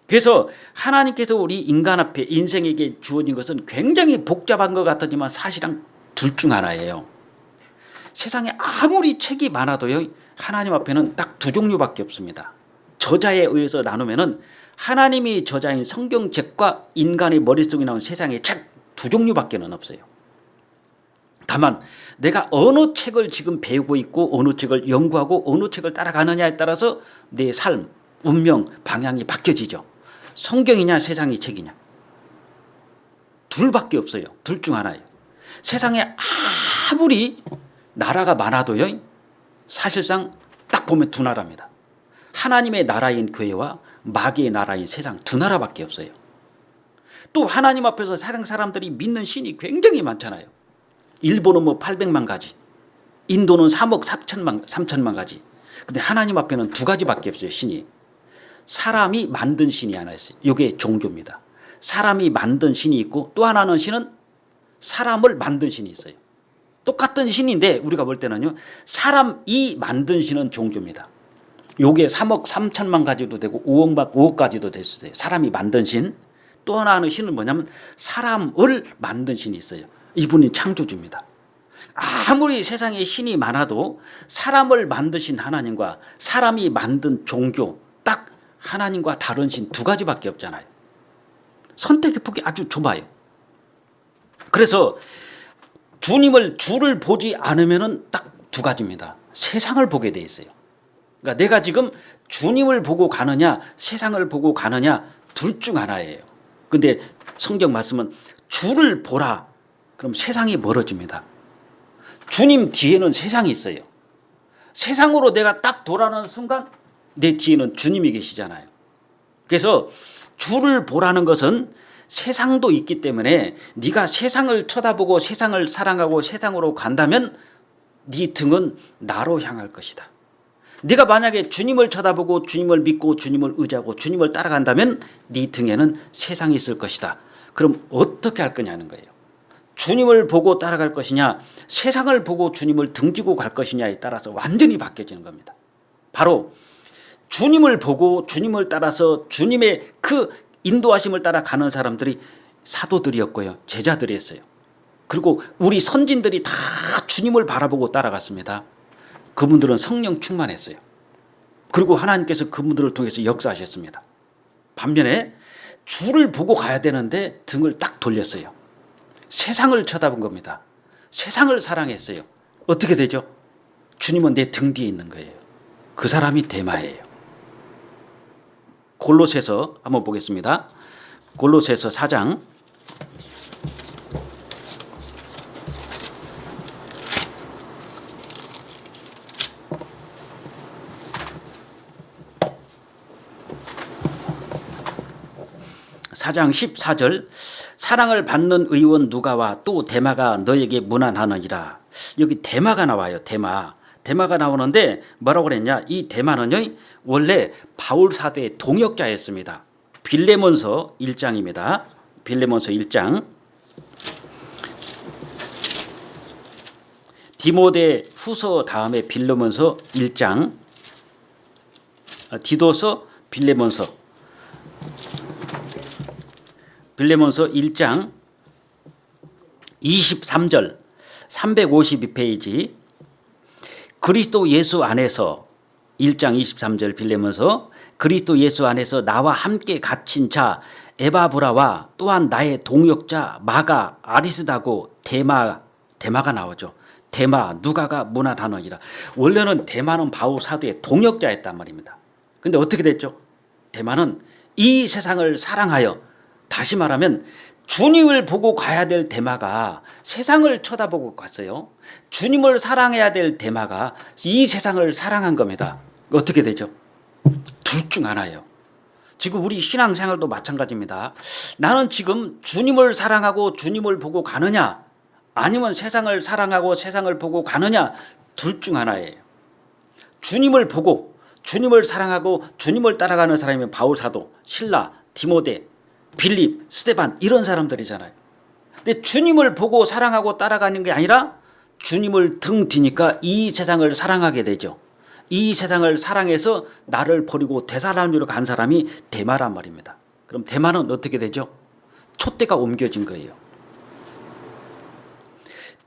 그래서 하나님께서 우리 인간 앞에 인생에게 주어진 것은 굉장히 복잡한 것 같지만 사실은 둘 중 하나예요. 세상에 아무리 책이 많아도요. 하나님 앞에는 딱 2종류밖에 없습니다. 저자에 의해서 나누면은 하나님이 저자인 성경책과 인간의 머릿속에 나온 세상의 책 2종류밖에는 없어요. 다만 내가 어느 책을 지금 배우고 있고 어느 책을 연구하고 어느 책을 따라가느냐에 따라서 내 삶, 운명, 방향이 바뀌어지죠. 성경이냐 세상의 책이냐. 둘밖에 없어요. 둘 중 하나예요. 세상에 아무리 나라가 많아도요. 사실상 딱 보면 2나라입니다. 하나님의 나라인 교회와 마귀의 나라인 세상 2나라밖에 없어요. 또 하나님 앞에서 사람들이 믿는 신이 굉장히 많잖아요. 일본은 800만 가지, 인도는 3억 3천만 가지. 근데 하나님 앞에는 2가지밖에 없어요. 신이. 사람이 만든 신이 하나 있어요. 이게 종교입니다. 사람이 만든 신이 있고 또 하나는 신은 사람을 만든 신이 있어요. 똑같은 신인데 우리가 볼 때는요. 사람이 만든 신은 종교입니다. 요게 3억 3천만 가지도 되고 5억 가지도 될 수 있어요. 사람이 만든 신. 또 하나는 신은 뭐냐면 사람을 만든 신이 있어요. 이분이 창조주입니다. 아무리 세상에 신이 많아도 사람을 만드신 하나님과 사람이 만든 종교 딱 하나님과 다른 신 2가지밖에 없잖아요. 선택의 폭이 아주 좁아요. 그래서 주를 보지 않으면 딱 두 가지입니다. 세상을 보게 돼 있어요. 그러니까 내가 지금 주님을 보고 가느냐 세상을 보고 가느냐 둘 중 하나예요. 근데 성경 말씀은 주를 보라. 그럼 세상이 멀어집니다. 주님 뒤에는 세상이 있어요. 세상으로 내가 딱 돌아가는 순간 내 뒤에는 주님이 계시잖아요. 그래서 주를 보라는 것은 세상도 있기 때문에 네가 세상을 쳐다보고 세상을 사랑하고 세상으로 간다면 네 등은 나로 향할 것이다. 네가 만약에 주님을 쳐다보고 주님을 믿고 주님을 의지하고 주님을 따라간다면 네 등에는 세상이 있을 것이다. 그럼 어떻게 할 거냐는 거예요. 주님을 보고 따라갈 것이냐 세상을 보고 주님을 등지고 갈 것이냐에 따라서 완전히 바뀌어지는 겁니다. 바로 주님을 보고 주님을 따라서 주님의 그 인도하심을 따라 가는 사람들이 사도들이었고요. 제자들이었어요. 그리고 우리 선진들이 다 주님을 바라보고 따라갔습니다. 그분들은 성령 충만했어요. 그리고 하나님께서 그분들을 통해서 역사하셨습니다. 반면에 주를 보고 가야 되는데 등을 딱 돌렸어요. 세상을 쳐다본 겁니다. 세상을 사랑했어요. 어떻게 되죠? 주님은 내 등 뒤에 있는 거예요. 그 사람이 데마예요. 골로새서 한번 보겠습니다. 골로새서 4장 4장 14절 사랑을 받는 의원 누가와 또 데마가 너에게 문안하느니라. 여기 데마가 나와요. 데마가 나오는데 뭐라고 그랬냐. 이 데마는요 원래 바울 사도의 동역자였습니다. 빌레몬서 1장입니다. 빌레몬서 1장 디모데 후서 다음에 빌레몬서 1장 디도서 빌레몬서 1장 23절 352페이지 그리스도 예수 안에서 1장 23절 빌레몬서 그리스도 예수 안에서 나와 함께 갇힌 자 에바브라와 또한 나의 동역자 마가 아리스다고 데마가 나오죠. 데마 누가가 문안하느니라. 원래는 데마는 바울 사도의 동역자였단 말입니다. 근데 어떻게 됐죠? 데마는 이 세상을 사랑하여 다시 말하면 주님을 보고 가야 될 데마가 세상을 쳐다보고 갔어요. 주님을 사랑해야 될 데마가 이 세상을 사랑한 겁니다. 어떻게 되죠? 둘 중 하나예요. 지금 우리 신앙생활도 마찬가지입니다. 나는 지금 주님을 사랑하고 주님을 보고 가느냐 아니면 세상을 사랑하고 세상을 보고 가느냐 둘 중 하나예요. 주님을 보고 주님을 사랑하고 주님을 따라가는 사람이면 바울 사도, 신라, 디모데, 빌립, 스데반 이런 사람들이잖아요. 근데 주님을 보고 사랑하고 따라가는 게 아니라 주님을 등 뒤니까 이 세상을 사랑하게 되죠. 이 세상을 사랑해서 나를 버리고 대사람으로 간 사람이 데마란 말입니다. 그럼 데마는 어떻게 되죠? 촛대가 옮겨진 거예요.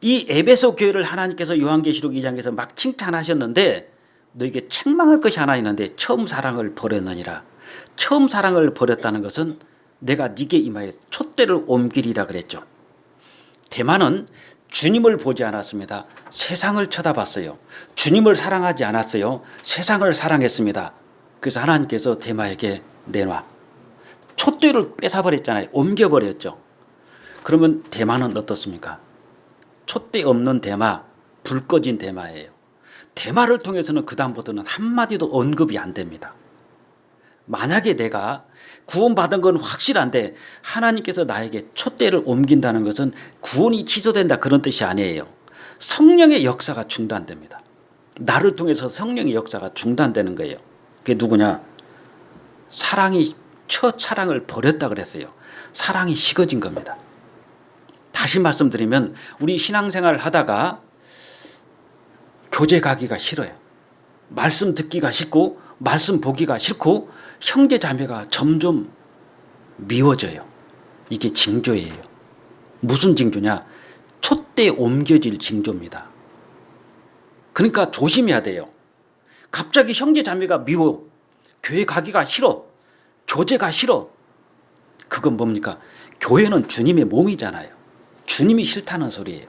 이 에베소 교회를 하나님께서 요한계시록 2장에서 막 칭찬하셨는데 너에게 책망할 것이 하나 있는데 처음 사랑을 버렸느니라. 처음 사랑을 버렸다는 것은 내가 네게 임하여 촛대를 옮기리라 그랬죠. 데마는 주님을 보지 않았습니다. 세상을 쳐다봤어요. 주님을 사랑하지 않았어요. 세상을 사랑했습니다. 그래서 하나님께서 데마에게 내놔. 촛대를 뺏어버렸잖아요. 옮겨버렸죠. 그러면 데마는 어떻습니까? 촛대 없는 데마, 불 꺼진 데마예요. 데마를 통해서는 그 다음부터는 한마디도 언급이 안 됩니다. 만약에 내가 구원받은 건 확실한데 하나님께서 나에게 촛대를 옮긴다는 것은 구원이 취소된다 그런 뜻이 아니에요. 성령의 역사가 중단됩니다. 나를 통해서 성령의 역사가 중단되는 거예요. 그게 누구냐? 사랑이 첫 사랑을 버렸다 그랬어요. 사랑이 식어진 겁니다. 다시 말씀드리면 우리 신앙생활을 하다가 교제 가기가 싫어요. 말씀 듣기가 싫고 말씀 보기가 싫고 형제 자매가 점점 미워져요. 이게 징조예요. 무슨 징조냐? 촛대 옮겨질 징조입니다. 그러니까 조심해야 돼요. 갑자기 형제 자매가 미워, 교회 가기가 싫어, 교제가 싫어. 그건 뭡니까? 교회는 주님의 몸이잖아요. 주님이 싫다는 소리예요.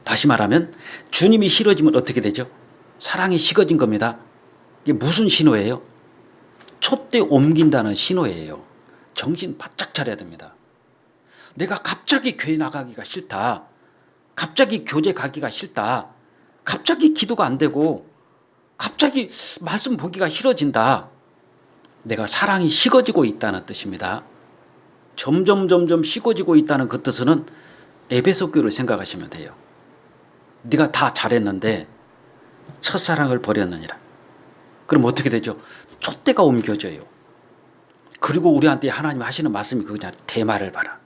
다시 말하면 주님이 싫어지면 어떻게 되죠? 사랑이 식어진 겁니다. 이게 무슨 신호예요? 촛대 옮긴다는 신호예요. 정신 바짝 차려야 됩니다. 내가 갑자기 교회 나가기가 싫다. 갑자기 교제 가기가 싫다. 갑자기 기도가 안 되고 갑자기 말씀 보기가 싫어진다. 내가 사랑이 식어지고 있다는 뜻입니다. 점점 식어지고 있다는 그 뜻은 에베소 교회를 생각하시면 돼요. 네가 다 잘했는데 첫사랑을 버렸느니라. 그럼 어떻게 되죠? 촛대가 옮겨져요. 그리고 우리한테 하나님 하시는 말씀이 그거잖아요. 대마를 봐라.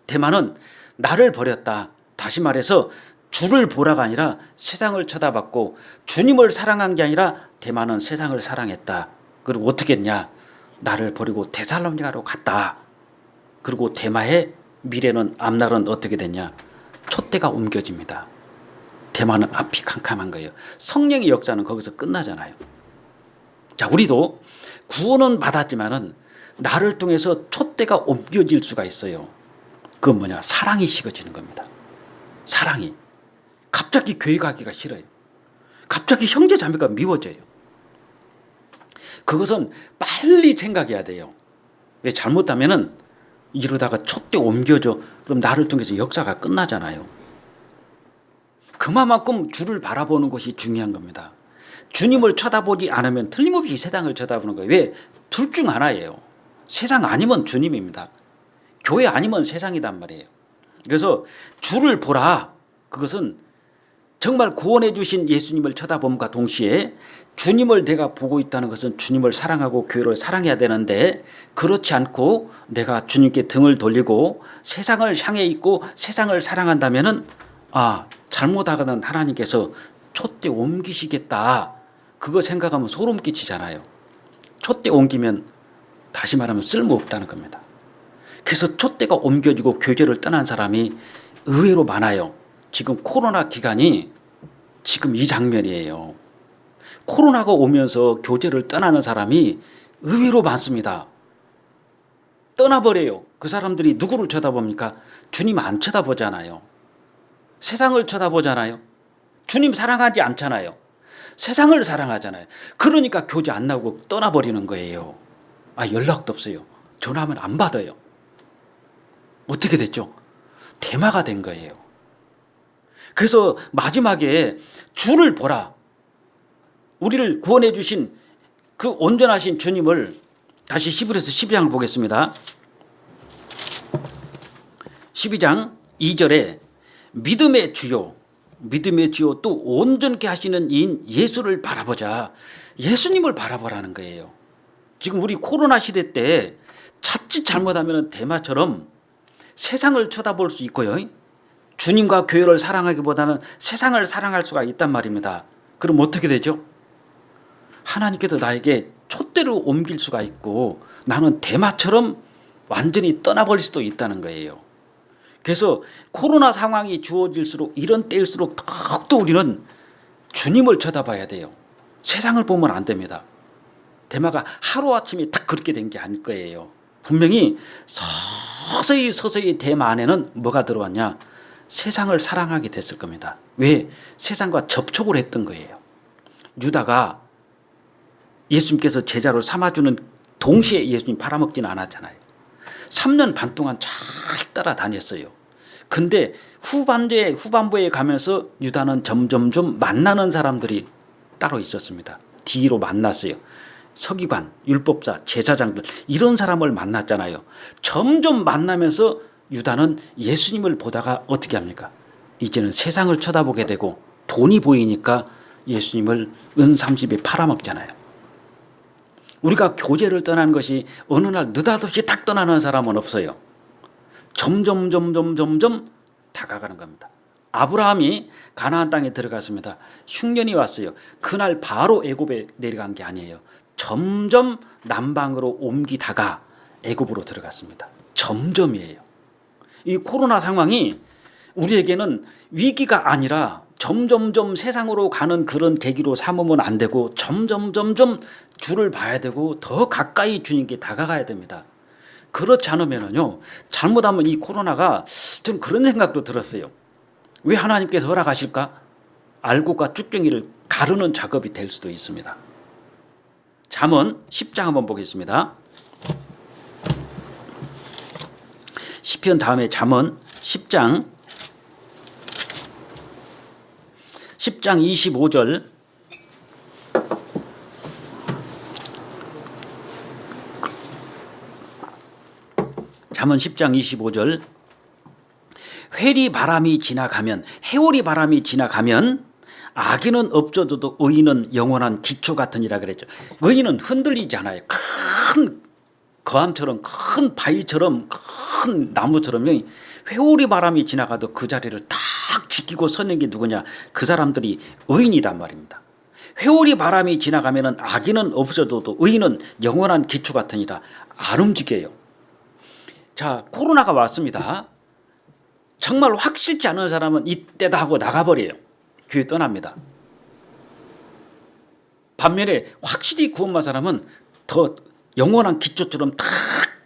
대마는 나를 버렸다. 다시 말해서 주를 보라가 아니라 세상을 쳐다봤고 주님을 사랑한 게 아니라 대마는 세상을 사랑했다. 그리고 어떻게 했냐? 나를 버리고 데살로니가로 갔다. 그리고 대마의 미래는 앞날은 어떻게 됐냐? 촛대가 옮겨집니다. 대마는 앞이 캄캄한 거예요. 성령의 역사는 거기서 끝나잖아요. 자, 우리도 구원은 받았지만은 나를 통해서 촛대가 옮겨질 수가 있어요. 그건 뭐냐? 사랑이 식어지는 겁니다. 사랑이. 갑자기 교회 가기가 싫어요. 갑자기 형제 자매가 미워져요. 그것은 빨리 생각해야 돼요. 왜 잘못하면은 이러다가 촛대 옮겨져. 그럼 나를 통해서 역사가 끝나잖아요. 그만큼 주를 바라보는 것이 중요한 겁니다. 주님을 쳐다보지 않으면 틀림없이 세상을 쳐다보는 거예요. 왜? 둘 중 하나예요. 세상 아니면 주님입니다. 교회 아니면 세상이단 말이에요. 그래서 주를 보라. 그것은 정말 구원해 주신 예수님을 쳐다봄과 동시에 주님을 내가 보고 있다는 것은 주님을 사랑하고 교회를 사랑해야 되는데 그렇지 않고 내가 주님께 등을 돌리고 세상을 향해 있고 세상을 사랑한다면은 잘못하거든 하나님께서 촛대 옮기시겠다. 그거 생각하면 소름 끼치잖아요. 촛대 옮기면 다시 말하면 쓸모없다는 겁니다. 그래서 촛대가 옮겨지고 교제를 떠난 사람이 의외로 많아요. 지금 코로나 기간이 지금 이 장면이에요. 코로나가 오면서 교제를 떠나는 사람이 의외로 많습니다. 떠나버려요. 그 사람들이 누구를 쳐다봅니까? 주님 안 쳐다보잖아요. 세상을 쳐다보잖아요. 주님 사랑하지 않잖아요. 세상을 사랑하잖아요. 그러니까 교제 안 나오고 떠나버리는 거예요. 연락도 없어요. 전화하면 안 받아요. 어떻게 됐죠? 대마가 된 거예요. 그래서 마지막에 주를 보라. 우리를 구원해 주신 그 온전하신 주님을 다시 히브리서 12장을 보겠습니다. 12장 2절에 믿음의 주요 또 온전케 하시는 이인 예수를 바라보자. 예수님을 바라보라는 거예요. 지금 우리 코로나 시대 때 자칫 잘못하면 대마처럼 세상을 쳐다볼 수 있고요. 주님과 교회를 사랑하기보다는 세상을 사랑할 수가 있단 말입니다. 그럼 어떻게 되죠? 하나님께서 나에게 촛대를 옮길 수가 있고 나는 대마처럼 완전히 떠나버릴 수도 있다는 거예요. 그래서 코로나 상황이 주어질수록 이런 때일수록 더욱더 우리는 주님을 쳐다봐야 돼요. 세상을 보면 안 됩니다. 대마가 하루아침에 딱 그렇게 된 게 아닐 거예요. 분명히 서서히 대마 안에는 뭐가 들어왔냐? 세상을 사랑하게 됐을 겁니다. 왜? 세상과 접촉을 했던 거예요. 유다가 예수님께서 제자로 삼아주는 동시에 예수님 팔아먹지는 않았잖아요. 3년 반 동안 잘 따라다녔어요. 근데 후반부에 가면서 유다는 점점점 만나는 사람들이 따로 있었습니다. 뒤로 만났어요. 서기관, 율법사, 제사장들 이런 사람을 만났잖아요. 점점 만나면서 유다는 예수님을 보다가 어떻게 합니까? 이제는 세상을 쳐다보게 되고 돈이 보이니까 예수님을 은 30에 팔아먹잖아요. 우리가 교제를 떠나는 것이 어느 날 느닷없이 딱 떠나는 사람은 없어요. 점점 다가가는 겁니다. 아브라함이 가나안 땅에 들어갔습니다. 흉년이 왔어요. 그날 바로 애굽에 내려간 게 아니에요. 점점 남방으로 옮기다가 애굽으로 들어갔습니다. 점점이에요. 이 코로나 상황이 우리에게는 위기가 아니라 점점점 세상으로 가는 그런 계기로 삼으면 안 되고 점점점 주를 봐야 되고 더 가까이 주님께 다가가야 됩니다. 그렇지 않으면요 잘못하면 이 코로나가 좀 그런 생각도 들었어요. 왜 하나님께서 허락하실까? 알곡과 쭉정이를 가르는 작업이 될 수도 있습니다. 잠언 10장 한번 보겠습니다. 시편 다음에 잠언 10장 25절 잠언 10장 25절 회리 바람이 지나가면 해오리 바람이 지나가면 악인은 없어져도 의인은 영원한 기초 같으니라 그랬죠. 의인은 흔들리지 않아요. 큰 거함처럼 큰 바위처럼 큰 나무처럼 회오리 바람이 지나가도 그 자리를 딱 지키고 서는 게 누구냐? 그 사람들이 의인이란 말입니다. 회오리 바람이 지나가면 악인은 없어져도 의인은 영원한 기초 같으니라. 안 움직여요. 자, 코로나가 왔습니다. 정말 확실치 않은 사람은 이때다 하고 나가버려요. 교회 떠납니다. 반면에 확실히 구원받은 사람은 더 영원한 기초처럼 딱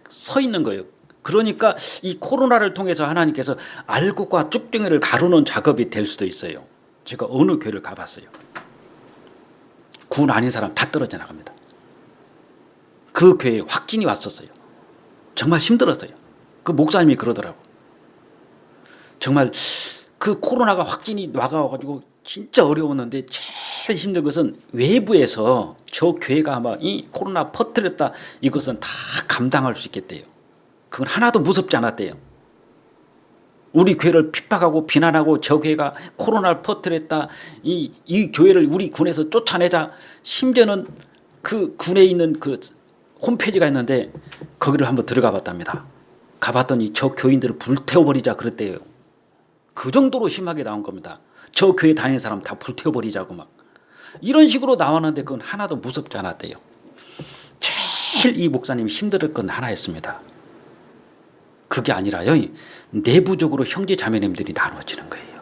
서 있는 거예요. 그러니까 이 코로나를 통해서 하나님께서 알곡과 쭉정이를 가르는 작업이 될 수도 있어요. 제가 어느 교회를 가봤어요. 구원 아닌 사람 다 떨어져 나갑니다. 그 교회에 확진이 왔었어요. 정말 힘들었어요. 그 목사님이 그러더라고. 정말 그 코로나가 확진이 와가지고 진짜 어려웠는데 제일 힘든 것은 외부에서 저 교회가 아마 이 코로나 퍼뜨렸다 이것은 다 감당할 수 있겠대요. 그건 하나도 무섭지 않았대요. 우리 교회를 핍박하고 비난하고 저 교회가 코로나를 퍼뜨렸다 이 교회를 우리 군에서 쫓아내자. 심지어는 그 군에 있는 그 홈페이지가 있는데 거기를 한번 들어가 봤답니다. 가봤더니 저 교인들을 불태워버리자 그랬대요. 그 정도로 심하게 나온 겁니다. 저 교회 다니는 사람 다 불태워버리자고 막 이런 식으로 나왔는데 그건 하나도 무섭지 않았대요. 제일 이 목사님이 힘들었던 건 하나였습니다. 그게 아니라요, 내부적으로 형제 자매님들이 나눠지는 거예요.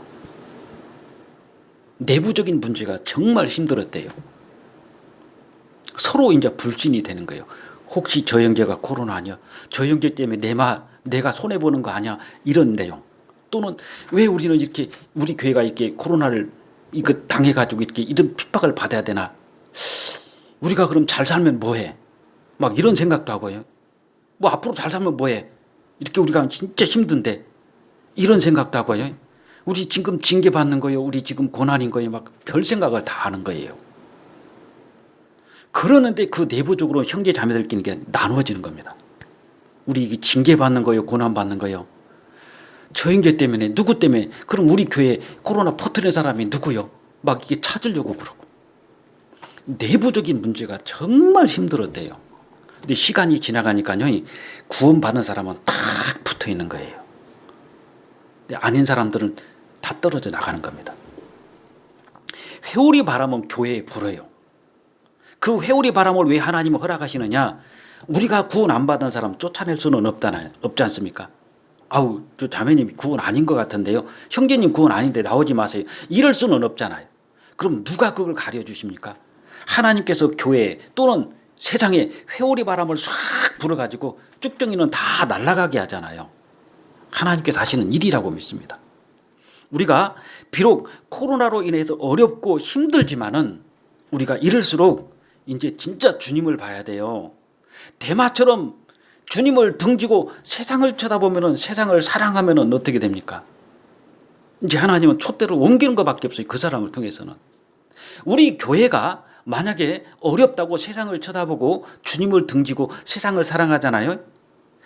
내부적인 문제가 정말 힘들었대요. 서로 이제 불신이 되는 거예요. 혹시 저 형제가 코로나 아니야? 저 형제 때문에 내가 손해보는 거 아니야? 이런 내용. 또는 왜 우리는 이렇게 우리 교회가 이렇게 코로나를 이거 당해가지고 이렇게 이런 핍박을 받아야 되나? 우리가 그럼 잘 살면 뭐해? 막 이런 생각도 하고요. 뭐 앞으로 잘 살면 뭐해? 이렇게 우리가 진짜 힘든데 이런 생각도 하고요. 우리 지금 징계받는 거예요. 우리 지금 고난인 거예요. 막 별 생각을 다 하는 거예요. 그러는데 그 내부적으로 형제 자매들끼리 이게 나누어지는 겁니다. 우리 이게 징계받는 거예요. 고난받는 거예요. 저 형제 때문에 누구 때문에 그럼 우리 교회에 코로나 퍼뜨린 사람이 누구요? 막 이게 찾으려고 그러고 내부적인 문제가 정말 힘들었대요. 근데 시간이 지나가니까요 구원받은 사람은 딱 붙어 있는 거예요. 근데 아닌 사람들은 다 떨어져 나가는 겁니다. 회오리 바람은 교회에 불어요. 그 회오리 바람을 왜 하나님은 허락하시느냐? 우리가 구원 안 받은 사람 쫓아낼 수는 없지 않습니까? 아우 저 자매님이 구원 아닌 것 같은데요. 형제님 구원 아닌데 나오지 마세요. 이럴 수는 없잖아요. 그럼 누가 그걸 가려주십니까? 하나님께서 교회 또는 세상에 회오리 바람을 싹 불어가지고 쭉정이는 다 날아가게 하잖아요. 하나님께서 하시는 일이라고 믿습니다. 우리가 비록 코로나로 인해서 어렵고 힘들지만은 우리가 이럴수록 이제 진짜 주님을 봐야 돼요. 대마처럼 주님을 등지고 세상을 쳐다보면은 세상을 사랑하면은 어떻게 됩니까? 이제 하나님은 촛대를 옮기는 것밖에 없어요. 그 사람을 통해서는. 우리 교회가 만약에 어렵다고 세상을 쳐다보고 주님을 등지고 세상을 사랑하잖아요.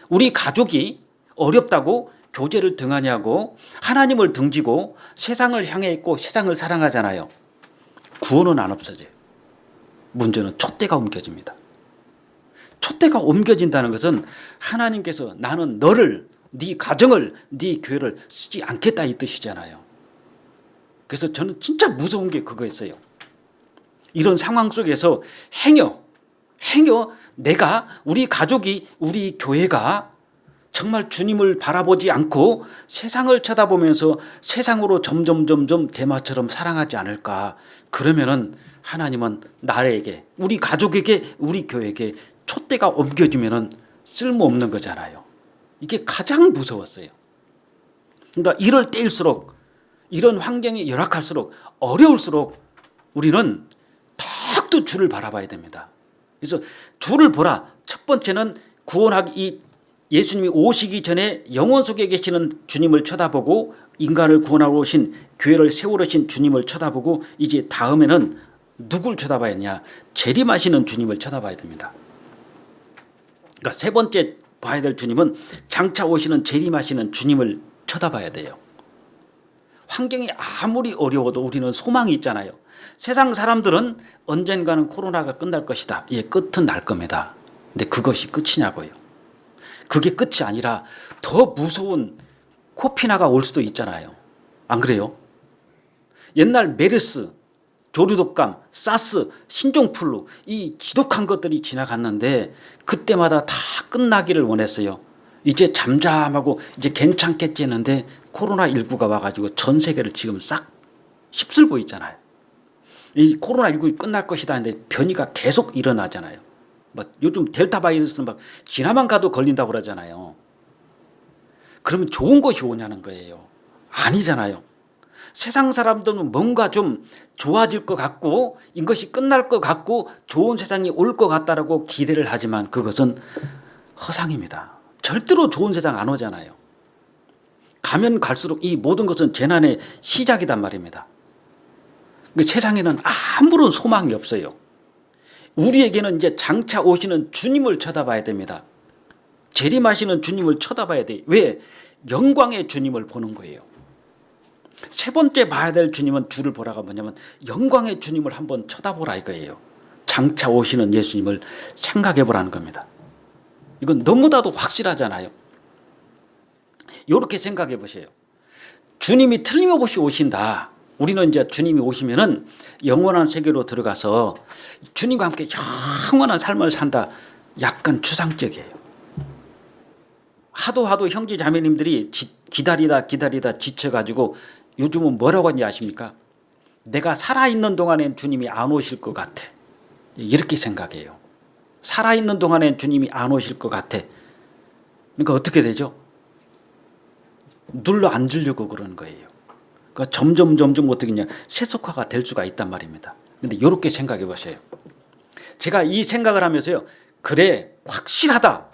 우리 가족이 어렵다고 교제를 등하냐고 하나님을 등지고 세상을 향해 있고 세상을 사랑하잖아요. 구원은 안 없어져요. 문제는 촛대가 옮겨집니다. 촛대가 옮겨진다는 것은 하나님께서 나는 너를 네 가정을 네 교회를 쓰지 않겠다 이 뜻이잖아요. 그래서 저는 진짜 무서운 게 그거였어요. 이런 상황 속에서 행여 내가 우리 가족이 우리 교회가 정말 주님을 바라보지 않고 세상을 쳐다보면서 세상으로 점점 대마처럼 사랑하지 않을까. 그러면은 하나님은 나에게 우리 가족에게 우리 교회에게 촛대가 옮겨지면은 쓸모없는 거잖아요. 이게 가장 무서웠어요. 그러니까 이럴 때일수록 이런 환경이 열악할수록 어려울수록 우리는 더욱더 주를 바라봐야 됩니다. 그래서 주를 보라. 첫 번째는 구원하기 예수님이 오시기 전에 영원 속에 계시는 주님을 쳐다보고 인간을 구원하러 오신 교회를 세우러 오신 주님을 쳐다보고 이제 다음에는 누굴 쳐다봐야 하냐? 재림하시는 주님을 쳐다봐야 됩니다. 그러니까 세 번째 봐야 될 주님은 장차 오시는 재림하시는 주님을 쳐다봐야 돼요. 환경이 아무리 어려워도 우리는 소망이 있잖아요. 세상 사람들은 언젠가는 코로나가 끝날 것이다. 예, 끝은 날 겁니다. 근데 그것이 끝이냐고요. 그게 끝이 아니라 더 무서운 코피나가 올 수도 있잖아요. 안 그래요? 옛날 메르스, 조류독감, 사스, 신종플루 이 지독한 것들이 지나갔는데 그때마다 다 끝나기를 원했어요. 이제 잠잠하고 이제 괜찮겠지 했는데 코로나19가 와가지고 전 세계를 지금 싹 휩쓸고 있잖아요. 이 코로나19가 끝날 것이다 했는데 변이가 계속 일어나잖아요. 막 요즘 델타 바이러스는 막 지나만 가도 걸린다고 그러잖아요. 그러면 좋은 것이 오냐는 거예요. 아니잖아요. 세상 사람들은 뭔가 좀 좋아질 것 같고 이것이 끝날 것 같고 좋은 세상이 올 것 같다라고 기대를 하지만 그것은 허상입니다. 절대로 좋은 세상 안 오잖아요. 가면 갈수록 이 모든 것은 재난의 시작이단 말입니다. 세상에는 아무런 소망이 없어요. 우리에게는 이제 장차 오시는 주님을 쳐다봐야 됩니다. 재림하시는 주님을 쳐다봐야 돼요. 왜? 영광의 주님을 보는 거예요. 세 번째 봐야 될 주님은 주를 보라가 뭐냐면 영광의 주님을 한번 쳐다보라 이거예요. 장차 오시는 예수님을 생각해 보라는 겁니다. 이건 너무나도 확실하잖아요. 이렇게 생각해 보세요. 주님이 틀림없이 오신다. 우리는 이제 주님이 오시면은 영원한 세계로 들어가서 주님과 함께 영원한 삶을 산다. 약간 추상적이에요. 하도 형제 자매님들이 기다리다 지쳐가지고 요즘은 뭐라고 하는지 아십니까? 내가 살아있는 동안엔 주님이 안 오실 것 같아. 이렇게 생각해요. 살아있는 동안엔 주님이 안 오실 것 같아. 그러니까 어떻게 되죠? 눌러 앉으려고 그러는 거예요. 그러니까 점점 어떻게 냐 세속화가 될 수가 있단 말입니다. 그런데 이렇게 생각해 보세요. 제가 이 생각을 하면서요. 그래 확실하다.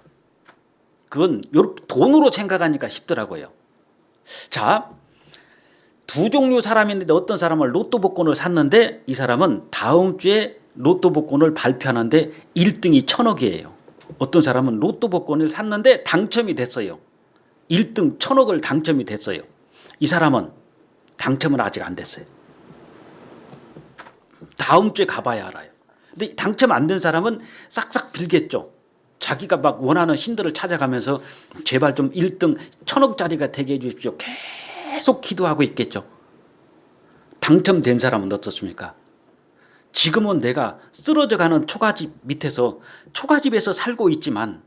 그건 돈으로 생각하니까 쉽더라고요. 자, 두 종류 사람인데 어떤 사람은 로또 복권을 샀는데 이 사람은 다음 주에 로또 복권을 발표하는데 1등이 1,000억이에요. 어떤 사람은 로또 복권을 샀는데 당첨이 됐어요. 1등 1,000억을 당첨이 됐어요. 이 사람은 당첨은 아직 안 됐어요. 다음 주에 가봐야 알아요. 근데 당첨 안 된 사람은 싹싹 빌겠죠. 자기가 막 원하는 신들을 찾아가면서 제발 좀 1등 1,000억짜리가 되게 해주십시오. 계속 기도하고 있겠죠. 당첨된 사람은 어떻습니까? 지금은 내가 쓰러져가는 초가집 밑에서 초가집에서 살고 있지만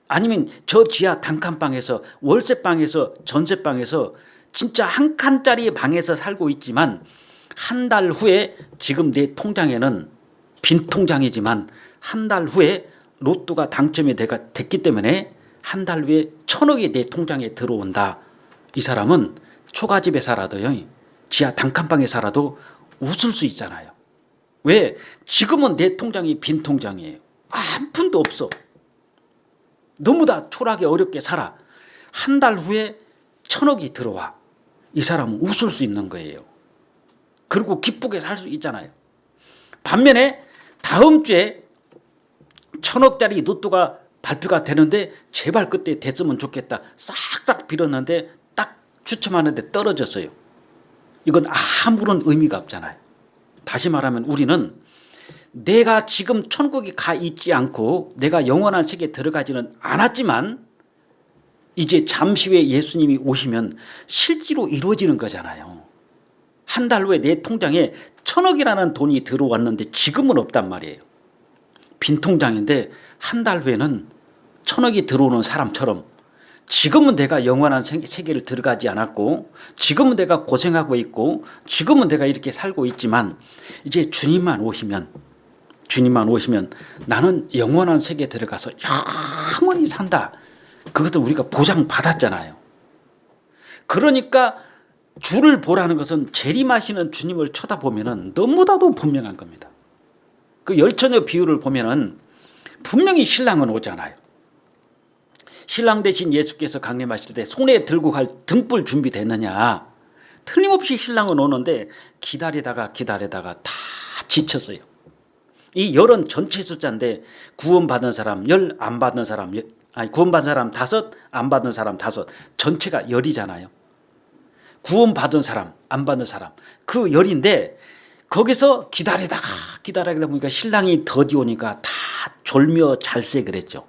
아니면 저 지하 단칸방에서 월세방에서 전세방에서 진짜 한 칸짜리 방에서 살고 있지만 한 달 후에 지금 내 통장에는 빈 통장이지만 한 달 후에 로또가 당첨이 됐기 때문에 한 달 후에 1,000억이 내 통장에 들어온다. 이 사람은 초가집에 살아도요. 지하 단칸방에 살아도 웃을 수 있잖아요. 왜? 지금은 내 통장이 빈 통장이에요. 한 푼도 없어. 너무 다 초라하게 어렵게 살아. 한 달 후에 1,000억이 들어와. 이 사람은 웃을 수 있는 거예요. 그리고 기쁘게 살 수 있잖아요. 반면에 다음 주에 1,000억짜리 로또가 발표가 되는데 제발 그때 됐으면 좋겠다. 싹싹 빌었는데 딱 추첨하는데 떨어졌어요. 이건 아무런 의미가 없잖아요. 다시 말하면 우리는 내가 지금 천국에 가 있지 않고 내가 영원한 세계에 들어가지는 않았지만 이제 잠시 후에 예수님이 오시면 실제로 이루어지는 거잖아요. 한 달 후에 내 통장에 1,000억이라는 돈이 들어왔는데 지금은 없단 말이에요. 빈 통장인데 한 달 후에는 1,000억이 들어오는 사람처럼 지금은 내가 영원한 세계를 들어가지 않았고 지금은 내가 고생하고 있고 지금은 내가 이렇게 살고 있지만 이제 주님만 오시면 나는 영원한 세계에 들어가서 영원히 산다. 그것도 우리가 보장받았잖아요. 그러니까 주를 보라는 것은 재림하시는 주님을 쳐다보면 너무나도 분명한 겁니다. 그 열처녀 비유를 보면 분명히 신랑은 오잖아요. 신랑 대신 예수께서 강림하실 때 손에 들고 갈 등불 준비됐느냐. 틀림없이 신랑은 오는데 기다리다가 다 지쳤어요. 이 열은 전체 숫자인데 구원받은 사람 열, 안 받은 사람 구원받은 사람 5, 안 받은 사람 5, 전체가 열이잖아요. 구원받은 사람, 안 받은 사람 그 열인데 거기서 기다리다가 보니까 신랑이 더디 오니까 다 졸며 잘세 그랬죠.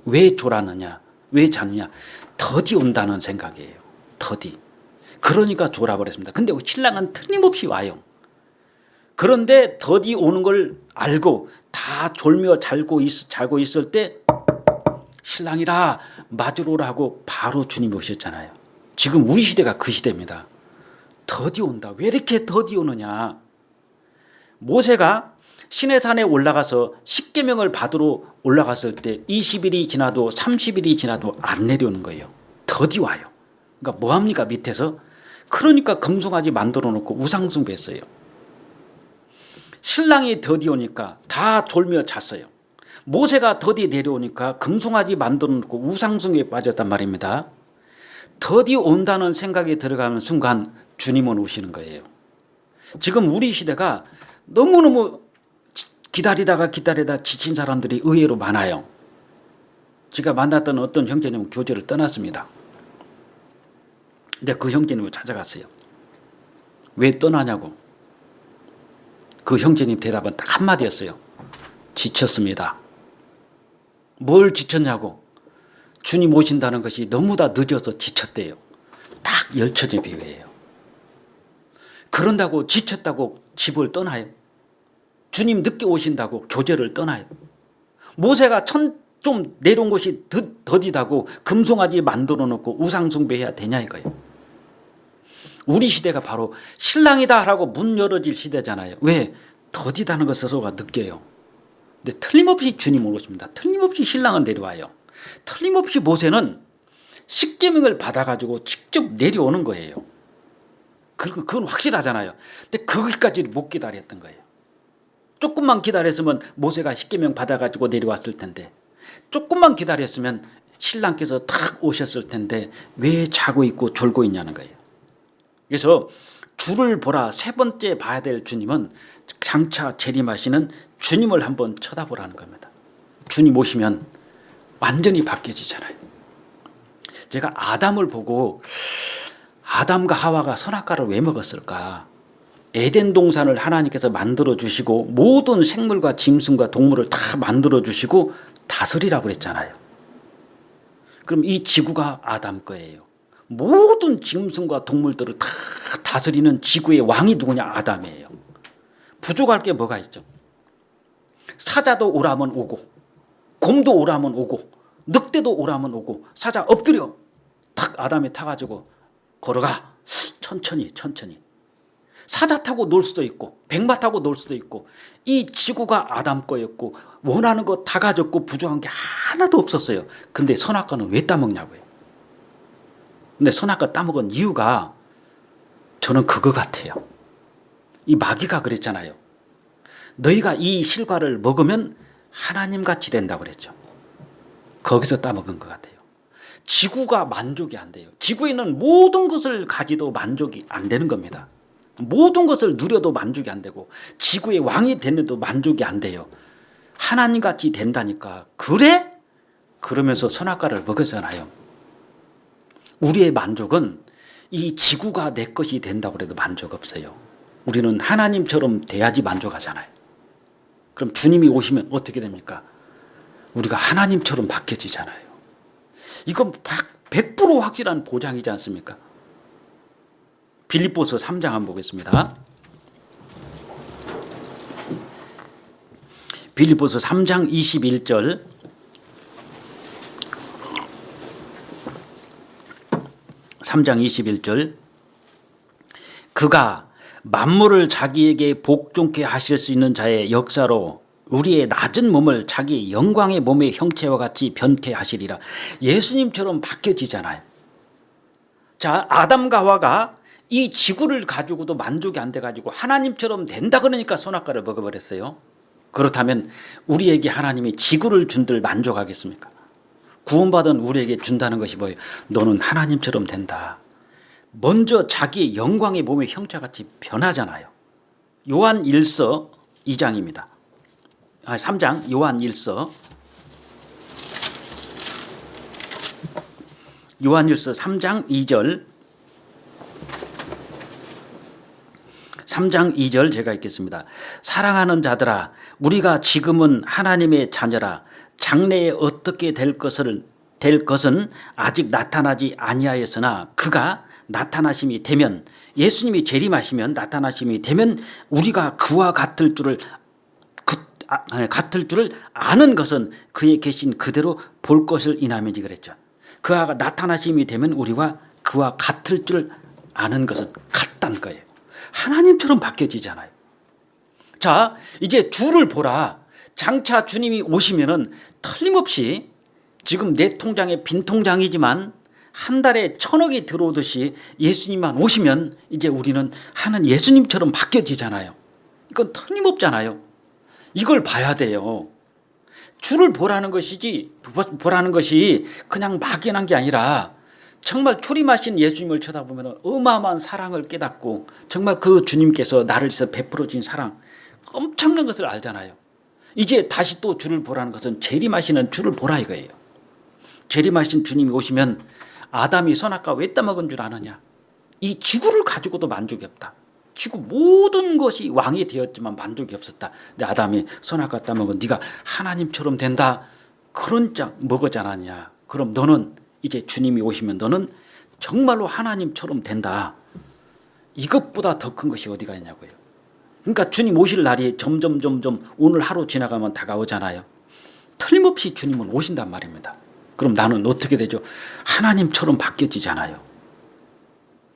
왜 졸았느냐, 왜 자느냐, 더디 온다는 생각이에요. 더디. 그러니까 졸아버렸습니다. 근데 신랑은 틀림없이 와요. 그런데 더디 오는 걸 알고 다 졸며 자고 있을 때 신랑이라 맞으러 오라고 바로 주님이 오셨잖아요. 지금 우리 시대가 그 시대입니다. 더디 온다. 왜 이렇게 더디 오느냐. 모세가 시내산에 올라가서 십계명을 받으러 올라갔을 때 20일이 지나도 30일이 지나도 안 내려오는 거예요. 더디 와요. 그러니까 뭐합니까 밑에서? 그러니까 금송아지 만들어 놓고 우상숭배했어요. 신랑이 더디 오니까 다 졸며 잤어요. 모세가 더디 내려오니까 금송아지 만들어 놓고 우상숭배에 빠졌단 말입니다. 더디 온다는 생각이 들어가는 순간 주님은 오시는 거예요. 지금 우리 시대가 너무너무 기다리다 지친 사람들이 의외로 많아요. 제가 만났던 어떤 형제님은 교제를 떠났습니다. 근데 그 형제님을 찾아갔어요. 왜 떠나냐고. 그 형제님 대답은 딱 한마디였어요. 지쳤습니다. 뭘 지쳤냐고. 주님 오신다는 것이 너무 다 늦어서 지쳤대요. 딱 열처녀 비유예요. 그런다고 지쳤다고 집을 떠나요. 주님 늦게 오신다고 교제를 떠나요. 모세가 좀 내려온 곳이 더디다고 금송아지 만들어 놓고 우상숭배해야 되냐 이거예요. 우리 시대가 바로 신랑이다 라고 문 열어질 시대잖아요. 왜? 더디다는 것 스스로가 느껴요. 근데 틀림없이 주님은 오십니다. 틀림없이 신랑은 내려와요. 틀림없이 모세는 십계명을 받아가지고 직접 내려오는 거예요. 그건 확실하잖아요. 근데 거기까지 못 기다렸던 거예요. 조금만 기다렸으면 모세가 십계명 받아가지고 내려왔을 텐데, 조금만 기다렸으면 신랑께서 탁 오셨을 텐데 왜 자고 있고 졸고 있냐는 거예요. 그래서 주를 보라, 세 번째 봐야 될 주님은 장차 재림하시는 주님을 한번 쳐다보라는 겁니다. 주님 오시면 완전히 바뀌어지잖아요. 제가 아담을 보고 아담과 하와가 선악과를 왜 먹었을까? 에덴 동산을 하나님께서 만들어 주시고 모든 생물과 짐승과 동물을 다 만들어 주시고 다스리라고 그랬잖아요. 그럼 이 지구가 아담 거예요. 모든 짐승과 동물들을 다 다스리는 지구의 왕이 누구냐? 아담이에요. 부족할 게 뭐가 있죠? 사자도 오라면 오고, 곰도 오라면 오고, 늑대도 오라면 오고, 사자 엎드려 탁 아담이 타가지고 걸어가. 천천히. 사자 타고 놀 수도 있고 백마 타고 놀 수도 있고, 이 지구가 아담 거였고 원하는 거 다 가졌고 부족한 게 하나도 없었어요. 근데 선악과는 왜 따먹냐고요. 근데 선악과 따먹은 이유가 저는 그거 같아요. 이 마귀가 그랬잖아요. 너희가 이 실과를 먹으면 하나님같이 된다고 그랬죠. 거기서 따먹은 것 같아요. 지구가 만족이 안 돼요. 지구에 있는 모든 것을 가지도 만족이 안 되는 겁니다. 모든 것을 누려도 만족이 안 되고 지구의 왕이 되는데도 만족이 안 돼요. 하나님같이 된다니까. 그래? 그러면서 선악과를 먹었잖아요. 우리의 만족은 이 지구가 내 것이 된다고 해도 만족 없어요. 우리는 하나님처럼 돼야지 만족하잖아요. 그럼 주님이 오시면 어떻게 됩니까? 우리가 하나님처럼 바뀌어지잖아요. 이건 100% 확실한 보장이지 않습니까? 빌립보서 3장 한번 보겠습니다. 빌립보서 3장 21절. 그가 만물을 자기에게 복종케 하실 수 있는 자의 역사로 우리의 낮은 몸을 자기 영광의 몸의 형체와 같이 변케 하시리라. 예수님처럼 바뀌어지잖아요. 자, 아담과 하와가 이 지구를 가지고도 만족이 안 돼가지고 하나님처럼 된다 그러니까 선악과를 먹어버렸어요. 그렇다면 우리에게 하나님이 지구를 준들 만족하겠습니까? 구원받은 우리에게 준다는 것이 뭐예요? 너는 하나님처럼 된다. 먼저 자기의 영광의 몸의 형체같이 변하잖아요. 요한 1서 2장입니다. 3장 요한 1서 3장 2절 3장 2절 제가 읽겠습니다. 사랑하는 자들아 우리가 지금은 하나님의 자녀라 장래에 어떻게 될 것은 아직 나타나지 아니하였으나 그가 나타나심이 되면 예수님이 재림하시면 나타나심이 되면 우리가 그와 같을 줄을 아는 것은 그의 계신 그대로 볼 것을 인함이지 그랬죠. 그가 나타나심이 되면 우리가 그와 같을 줄 아는 것은 같다는 거예요. 하나님처럼 바뀌어지잖아요. 자, 이제 주를 보라. 장차 주님이 오시면은 틀림없이 지금 내 통장에 빈 통장이지만 한 달에 1,000억이 들어오듯이 예수님만 오시면 이제 우리는 하는 예수님처럼 바뀌어지잖아요. 이건 틀림없잖아요. 이걸 봐야 돼요. 주를 보라는 것이 그냥 막연한 게 아니라 정말 초림하신 예수님을 쳐다보면 어마어마한 사랑을 깨닫고 정말 그 주님께서 나를 위해서 베풀어 주신 사랑 엄청난 것을 알잖아요. 이제 다시 또 주를 보라는 것은 재림하시는 주를 보라 이거예요. 재림하신 주님이 오시면 아담이 선악과 왜 따먹은 줄 아느냐. 이 지구를 가지고도 만족이 없다. 지구 모든 것이 왕이 되었지만 만족이 없었다. 근데 아담이 선악과 따먹은 네가 하나님처럼 된다. 그런 짝 먹었지 않았냐. 그럼 너는 이제 주님이 오시면 너는 정말로 하나님처럼 된다. 이것보다 더 큰 것이 어디가 있냐고요. 그러니까 주님 오실 날이 점점 오늘 하루 지나가면 다가오잖아요. 틀림없이 주님은 오신단 말입니다. 그럼 나는 어떻게 되죠? 하나님처럼 바뀌어지잖아요.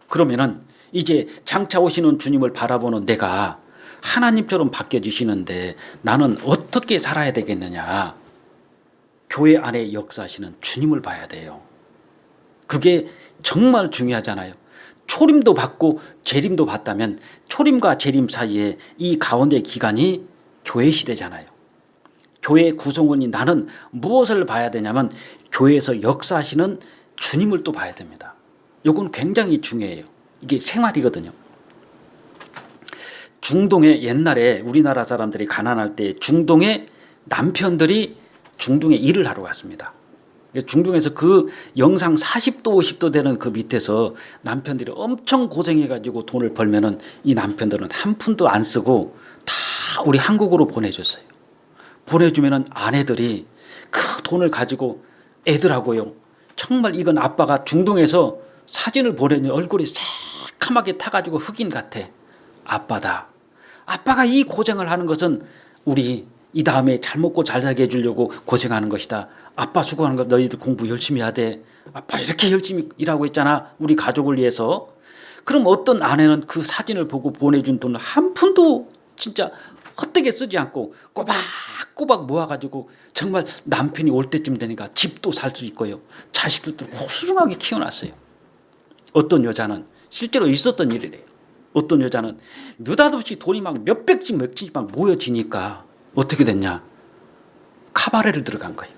그러면은 이제 장차 오시는 주님을 바라보는 내가 하나님처럼 바뀌어지시는데 나는 어떻게 살아야 되겠느냐. 교회 안에 역사하시는 주님을 봐야 돼요. 그게 정말 중요하잖아요. 초림도 받고 재림도 받다면 초림과 재림 사이에 이 가운데 기간이 교회 시대잖아요. 교회 구성원이 나는 무엇을 봐야 되냐면 교회에서 역사하시는 주님을 또 봐야 됩니다. 이건 굉장히 중요해요. 이게 생활이거든요. 중동에 옛날에 우리나라 사람들이 가난할 때 중동의 남편들이 중동에 일을 하러 갔습니다. 중동에서 그 영상 40도 50도 되는 그 밑에서 남편들이 엄청 고생해가지고 돈을 벌면은 이 남편들은 한 푼도 안 쓰고 다 우리 한국으로 보내줬어요. 보내주면은 아내들이 그 돈을 가지고 애들하고요. 정말 이건 아빠가 중동에서 사진을 보내니 얼굴이 새카맣게 타가지고 흑인 같아. 아빠다. 아빠가 이 고생을 하는 것은 우리 이 다음에 잘 먹고 잘 살게 해주려고 고생하는 것이다. 아빠 수고하는 거 너희들 공부 열심히 해야 돼. 아빠 이렇게 열심히 일하고 있잖아. 우리 가족을 위해서. 그럼 어떤 아내는 그 사진을 보고 보내준 돈을 한 푼도 진짜 헛되게 쓰지 않고 꼬박꼬박 모아가지고 정말 남편이 올 때쯤 되니까 집도 살 수 있고요. 자식들도 훌륭하게 키워놨어요. 어떤 여자는 실제로 있었던 일이래요. 어떤 여자는 느닷없이 돈이 막 몇백씩 몇천씩 막 모여지니까 어떻게 됐냐. 카바레를 들어간 거예요.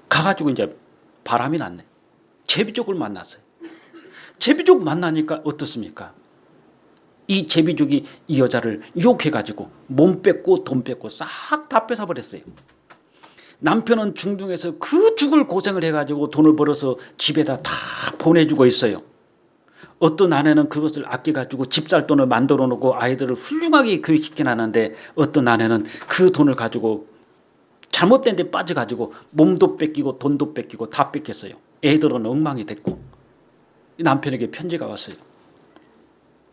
가가지고 이제 바람이 났네. 제비족을 만났어요. 제비족 만나니까 어떻습니까? 이 제비족이 이 여자를 유혹해가지고 몸 뺏고 돈 뺏고 싹 다 뺏어버렸어요. 남편은 중동에서 그 죽을 고생을 해가지고 돈을 벌어서 집에다 다 보내주고 있어요. 어떤 아내는 그것을 아껴가지고 집 살 돈을 만들어 놓고 아이들을 훌륭하게 교육시켜놨는데 어떤 아내는 그 돈을 가지고 잘못된 데 빠져가지고 몸도 뺏기고 돈도 뺏기고 다 뺏겼어요. 애들은 엉망이 됐고 남편에게 편지가 왔어요.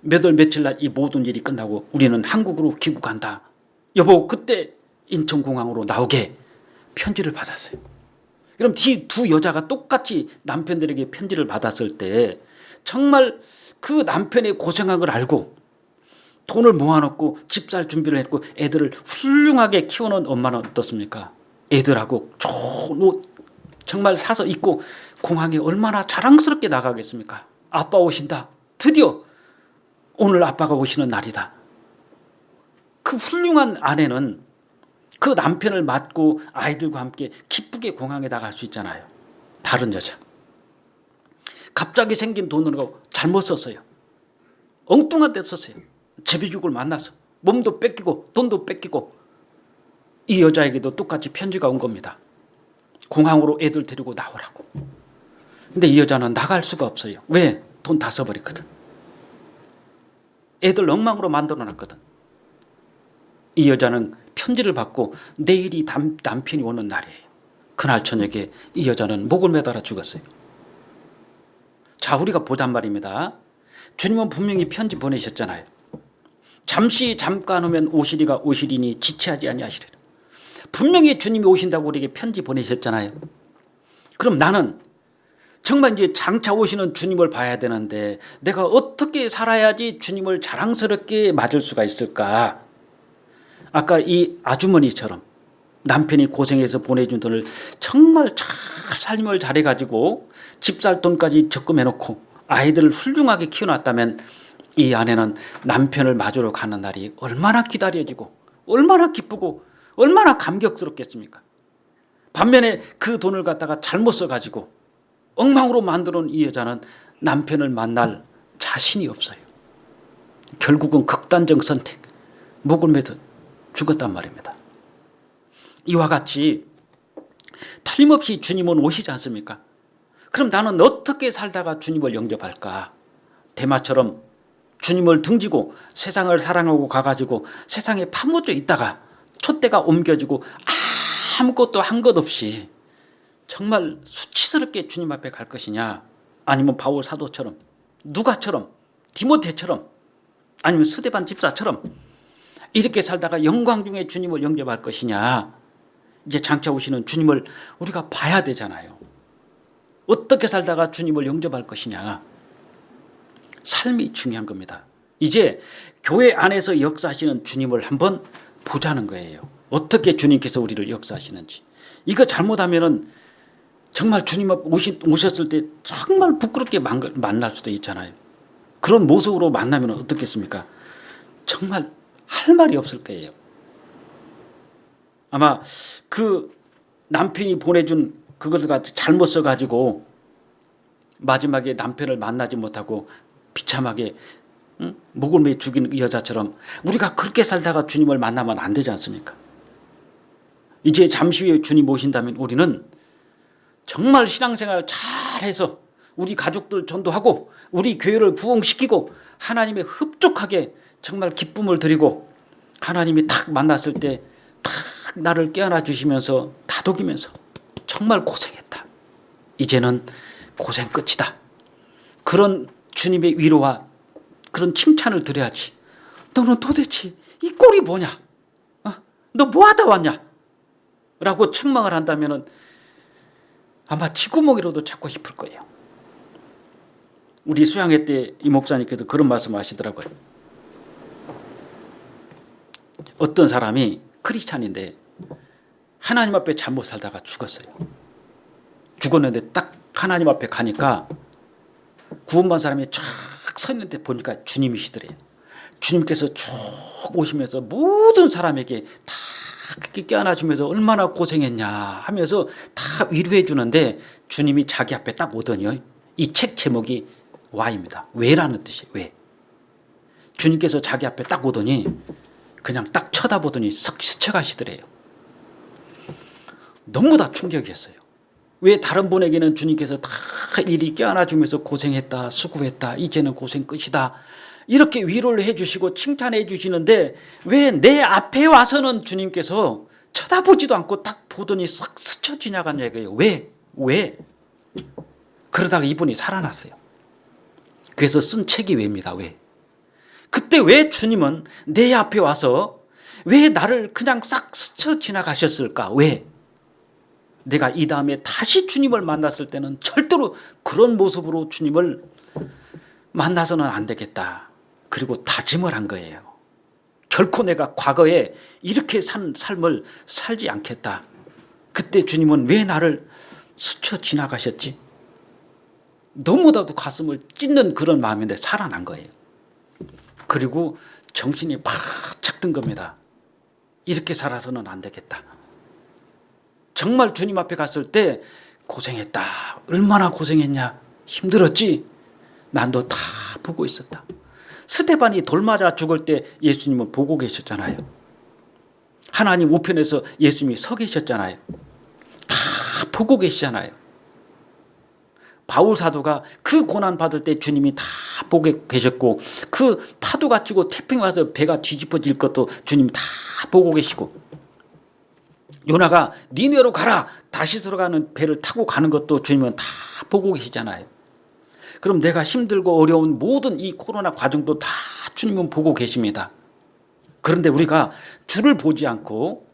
몇 월 며칠 날 이 모든 일이 끝나고 우리는 한국으로 귀국한다. 여보 그때 인천공항으로 나오게 편지를 받았어요. 그럼 이 두 여자가 똑같이 남편들에게 편지를 받았을 때 정말 그 남편의 고생한 걸 알고 돈을 모아놓고 집 살 준비를 했고 애들을 훌륭하게 키워놓은 엄마는 어떻습니까? 애들하고 좋은 옷 정말 사서 입고 공항에 얼마나 자랑스럽게 나가겠습니까? 아빠 오신다. 드디어 오늘 아빠가 오시는 날이다. 그 훌륭한 아내는 그 남편을 맞고 아이들과 함께 기쁘게 공항에 나갈 수 있잖아요. 다른 여자. 갑자기 생긴 돈으로 잘못 썼어요. 엉뚱한 데 썼어요. 제비죽을 만나서 몸도 뺏기고 돈도 뺏기고. 이 여자에게도 똑같이 편지가 온 겁니다. 공항으로 애들 데리고 나오라고. 근데 이 여자는 나갈 수가 없어요. 왜? 돈 다 써버렸거든. 애들 엉망으로 만들어놨거든. 이 여자는 편지를 받고 내일이 남편이 오는 날이에요. 그날 저녁에 이 여자는 목을 매달아 죽었어요. 자, 우리가 보단 말입니다. 주님은 분명히 편지 보내셨잖아요. 잠깐 오면 오시리니 지체하지 아니하시리라. 분명히 주님이 오신다고 우리에게 편지 보내셨잖아요. 그럼 나는 정말 이제 장차 오시는 주님을 봐야 되는데 내가 어떻게 살아야지 주님을 자랑스럽게 맞을 수가 있을까? 아까 이 아주머니처럼 남편이 고생해서 보내준 돈을 정말 잘 삶을 잘해가지고 집 살 돈까지 적금해놓고 아이들을 훌륭하게 키워놨다면 이 아내는 남편을 맞으러 가는 날이 얼마나 기다려지고 얼마나 기쁘고 얼마나 감격스럽겠습니까? 반면에 그 돈을 갖다가 잘못 써가지고 엉망으로 만들어 놓은 이 여자는 남편을 만날 자신이 없어요. 결국은 극단적 선택, 목을 매도 죽었단 말입니다. 이와 같이 틀림없이 주님은 오시지 않습니까? 그럼 나는 어떻게 살다가 주님을 영접할까? 대마처럼 주님을 등지고 세상을 사랑하고 가가지고 세상에 파묻혀 있다가 촛대가 옮겨지고 아무것도 한 것 없이 정말 수치스럽게 주님 앞에 갈 것이냐, 아니면 바울 사도처럼, 누가처럼, 디모데처럼, 아니면 스데반 집사처럼 이렇게 살다가 영광 중에 주님을 영접할 것이냐. 이제 장차 오시는 주님을 우리가 봐야 되잖아요. 어떻게 살다가 주님을 영접할 것이냐. 삶이 중요한 겁니다. 이제 교회 안에서 역사하시는 주님을 한번 보자는 거예요. 어떻게 주님께서 우리를 역사하시는지. 이거 잘못하면은 정말 주님 오셨을 때 정말 부끄럽게 만날 수도 있잖아요. 그런 모습으로 만나면 어떻겠습니까? 정말 할 말이 없을 거예요. 아마 그 남편이 보내준 그것을 잘못 써가지고 마지막에 남편을 만나지 못하고 비참하게 목을 매 죽인 여자처럼 우리가 그렇게 살다가 주님을 만나면 안 되지 않습니까? 이제 잠시 후에 주님 오신다면 우리는 정말 신앙생활 잘해서 우리 가족들 전도하고 우리 교회를 부흥시키고 하나님의 흡족하게 정말 기쁨을 드리고 하나님이 탁 만났을 때 탁 나를 깨어나 주시면서 다독이면서 정말 고생했다. 이제는 고생 끝이다. 그런 주님의 위로와 그런 칭찬을 드려야지. 너는 도대체 이 꼴이 뭐냐? 너 뭐하다 왔냐? 라고 책망을 한다면 아마 쥐구멍이라도 찾고 싶을 거예요. 우리 수양회 때 이 목사님께서 그런 말씀 하시더라고요. 어떤 사람이 크리스찬인데 하나님 앞에 잘못 살다가 죽었어요. 죽었는데 딱 하나님 앞에 가니까 구원받은 사람이 쫙 서 있는데 보니까 주님이시더래요. 주님께서 쭉 오시면서 모든 사람에게 다 그렇게 깨어나주면서 얼마나 고생했냐 하면서 다 위로해 주는데 주님이 자기 앞에 딱 오더니요. 이 책 제목이 와입니다. 왜라는 뜻이에요. 왜. 주님께서 자기 앞에 딱 오더니 그냥 딱 쳐다보더니 석 스쳐가시더래요. 너무 다 충격이었어요. 왜 다른 분에게는 주님께서 다 일이 깨어나주면서 고생했다, 수고했다, 이제는 고생 끝이다 이렇게 위로를 해주시고 칭찬해 주시는데 왜 내 앞에 와서는 주님께서 쳐다보지도 않고 딱 보더니 싹 스쳐 지나간 얘기예요. 왜? 그러다가 이분이 살아났어요. 그래서 쓴 책이 왜입니다. 왜? 그때 왜 주님은 내 앞에 와서 왜 나를 그냥 싹 스쳐 지나가셨을까? 왜? 내가 이 다음에 다시 주님을 만났을 때는 절대로 그런 모습으로 주님을 만나서는 안 되겠다. 그리고 다짐을 한 거예요. 결코 내가 과거에 이렇게 산 삶을 살지 않겠다. 그때 주님은 왜 나를 스쳐 지나가셨지? 너무나도 가슴을 찢는 그런 마음인데 살아난 거예요. 그리고 정신이 바짝 든 겁니다. 이렇게 살아서는 안 되겠다. 정말 주님 앞에 갔을 때 고생했다. 얼마나 고생했냐. 힘들었지. 난 너 다 보고 있었다. 스데반이 돌 맞아 죽을 때 예수님은 보고 계셨잖아요. 하나님 우편에서 예수님이 서 계셨잖아요. 다 보고 계시잖아요. 바울 사도가 그 고난 받을 때 주님이 다 보고 계셨고, 그 파도가 치고 태풍이 와서 배가 뒤집어질 것도 주님 다 보고 계시고, 요나가 니느웨로 가라 다시스로 가는 배를 타고 가는 것도 주님은 다 보고 계시잖아요. 그럼 내가 힘들고 어려운 모든 이 코로나 과정도 다 주님은 보고 계십니다. 그런데 우리가 주를 보지 않고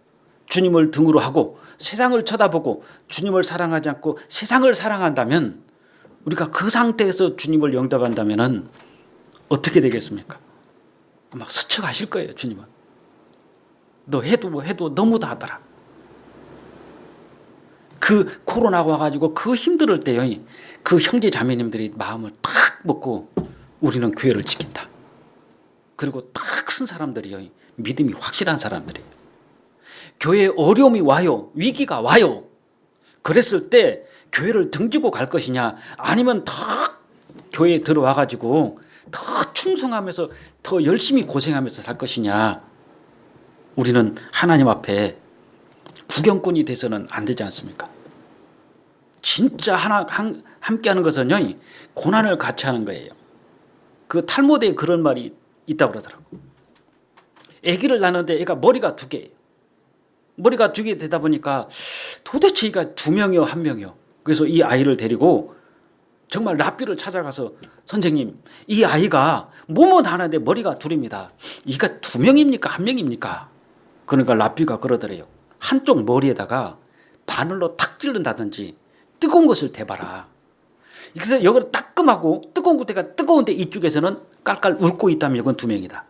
주님을 등으로 하고 세상을 쳐다보고 주님을 사랑하지 않고 세상을 사랑한다면, 우리가 그 상태에서 주님을 영접한다면 어떻게 되겠습니까? 아마 스쳐가실 거예요. 주님은 너 해도 너무 다 하더라. 그 코로나가 와가지고 그 힘들 때요, 그 형제 자매님들이 마음을 탁 먹고 우리는 교회를 지킨다. 그리고 딱 쓴 사람들이요, 믿음이 확실한 사람들이에요. 교회에 어려움이 와요, 위기가 와요. 그랬을 때 교회를 등지고 갈 것이냐, 아니면 더 교회에 들어와가지고 더 충성하면서 더 열심히 고생하면서 살 것이냐. 우리는 하나님 앞에 구경꾼이 돼서는 안 되지 않습니까? 진짜 함께하는 것은요, 고난을 같이 하는 거예요. 그 탈무드에 그런 말이 있다고 그러더라고요. 아기를 낳는데 애가 머리가 2개예요. 머리가 2개 되다 보니까 도대체 애가 2명이요, 1명이요. 그래서 이 아이를 데리고 정말 랍비를 찾아가서, 선생님, 이 아이가 몸은 하나인데 머리가 2입니다. 이가 2명입니까? 1명입니까? 그러니까 랍비가 그러더래요. 한쪽 머리에다가 바늘로 탁 찌른다든지 뜨거운 것을 대봐라. 그래서 여기를 따끔하고 뜨거운 데가 뜨거운데 이쪽에서는 깔깔 웃고 있다면 이건 2명이다.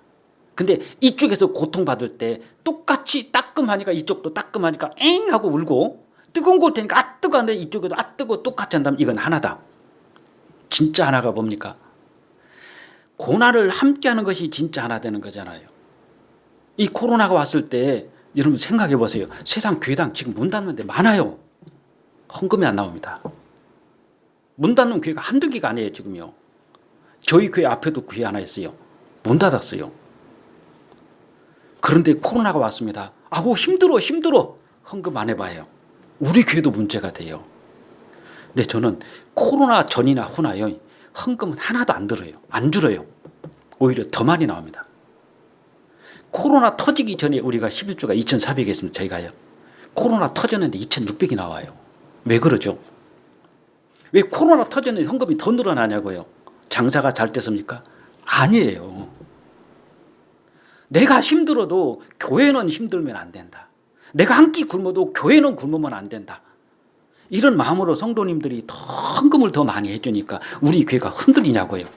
근데 이쪽에서 고통받을 때 똑같이 따끔하니까 이쪽도 따끔하니까 엥 하고 울고, 뜨거운 곳 되니까 아 뜨거운데 이쪽에도 아 뜨거 똑같이 한다면 이건 하나다. 진짜 하나가 뭡니까? 고난을 함께하는 것이 진짜 하나 되는 거잖아요. 이 코로나가 왔을 때 여러분 생각해 보세요. 세상 교회당 지금 문 닫는 데 많아요. 헌금이 안 나옵니다. 문 닫는 교회가 한두 개가 아니에요. 지금요. 저희 교회 앞에도 교회 하나 있어요. 문 닫았어요. 그런데 코로나가 왔습니다. 아고 힘들어 헌금 안 해봐요. 우리 교회도 문제가 돼요. 근데 저는 코로나 전이나 후나요, 헌금은 하나도 안 들어요. 안 줄어요. 오히려 더 많이 나옵니다. 코로나 터지기 전에 우리가 11조가 2,400이 있으면 저희가요, 코로나 터졌는데 2,600이 나와요. 왜 그러죠? 왜 코로나 터졌는데 헌금이 더 늘어나냐고요? 장사가 잘 됐습니까? 아니에요. 내가 힘들어도 교회는 힘들면 안 된다. 내가 한 끼 굶어도 교회는 굶으면 안 된다. 이런 마음으로 성도님들이 더 헌금을 더 많이 해주니까 우리 교회가 흔들리냐고요.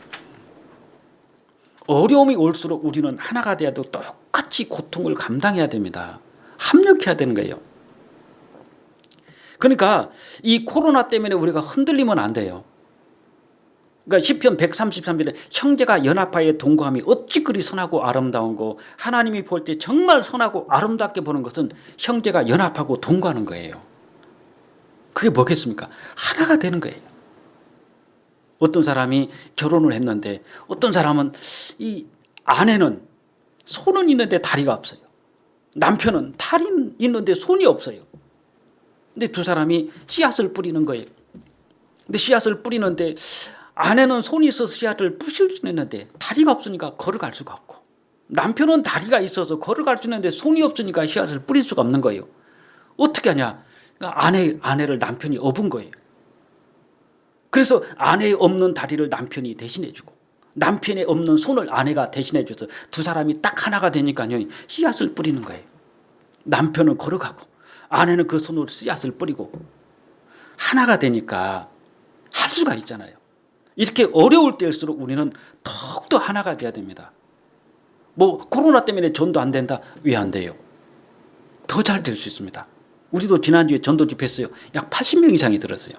어려움이 올수록 우리는 하나가 돼야도 똑같이 고통을 감당해야 됩니다. 합력해야 되는 거예요. 그러니까 이 코로나 때문에 우리가 흔들리면 안 돼요. 그러니까 시편 133편에 형제가 연합하여 동거함이 어찌 그리 선하고 아름다운 거, 하나님이 볼 때 정말 선하고 아름답게 보는 것은 형제가 연합하고 동거하는 거예요. 그게 뭐겠습니까? 하나가 되는 거예요. 어떤 사람이 결혼을 했는데 어떤 사람은 이 아내는 손은 있는데 다리가 없어요. 남편은 다리 있는데 손이 없어요. 근데 두 사람이 씨앗을 뿌리는 거예요. 근데 씨앗을 뿌리는데 아내는 손이 있어서 씨앗을 뿌실 수 있는데 다리가 없으니까 걸어갈 수가 없고, 남편은 다리가 있어서 걸어갈 수 있는데 손이 없으니까 씨앗을 뿌릴 수가 없는 거예요. 어떻게 하냐? 그러니까 아내를 남편이 업은 거예요. 그래서 아내의 없는 다리를 남편이 대신해주고, 남편의 없는 손을 아내가 대신해줘서 두 사람이 딱 하나가 되니까요, 씨앗을 뿌리는 거예요. 남편은 걸어가고 아내는 그 손으로 씨앗을 뿌리고 하나가 되니까 할 수가 있잖아요. 이렇게 어려울 때일수록 우리는 더욱더 하나가 돼야 됩니다. 뭐 코로나 때문에 전도 안 된다. 왜 안 돼요? 더 잘 될 수 있습니다. 우리도 지난주에 전도 집회했어요. 약 80명 이상이 들었어요.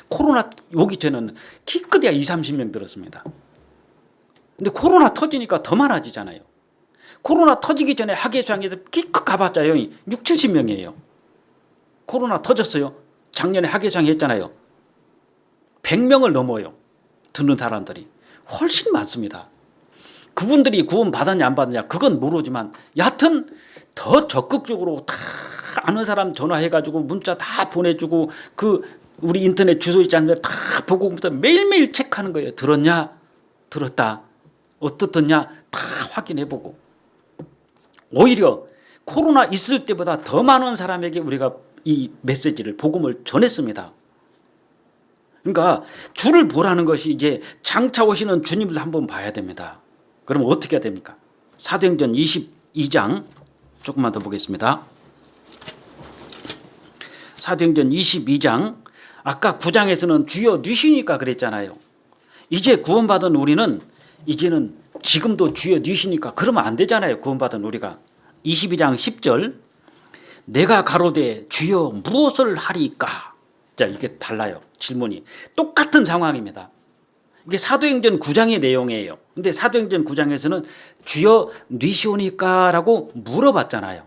코로나 오기 전에는 키크대야 20, 30명 들었습니다. 근데 코로나 터지니까 더 많아지잖아요. 코로나 터지기 전에 하계장에서 기껏 가봤자요 6, 70명이에요. 코로나 터졌어요. 작년에 하계장 했잖아요. 100명을 넘어요. 듣는 사람들이. 훨씬 많습니다. 그분들이 구원 받았냐 안 받았냐 그건 모르지만 여하튼 더 적극적으로 다 아는 사람 전화해가지고 문자 다 보내주고 그 우리 인터넷 주소 있지 않나요? 다 보고 매일매일 체크하는 거예요. 들었냐? 들었다. 어떻더냐? 다 확인해보고. 오히려 코로나 있을 때보다 더 많은 사람에게 우리가 이 메시지를 복음을 전했습니다. 그러니까 주를 보라는 것이 이제 장차 오시는 주님을 한번 봐야 됩니다. 그럼 어떻게 해야 됩니까? 사도행전 22장 조금만 더 보겠습니다. 사도행전 22장 아까 9장에서는 주여 뉘시니까 그랬잖아요. 이제 구원받은 우리는 이제는 지금도 주여 뉘시니까 그러면 안 되잖아요. 구원받은 우리가. 22장 10절 내가 가로되 주여 무엇을 하리까? 자, 이게 달라요. 질문이. 똑같은 상황입니다. 이게 사도행전 9장의 내용이에요. 근데 사도행전 9장에서는 주여 뉘시오니까 라고 물어봤잖아요.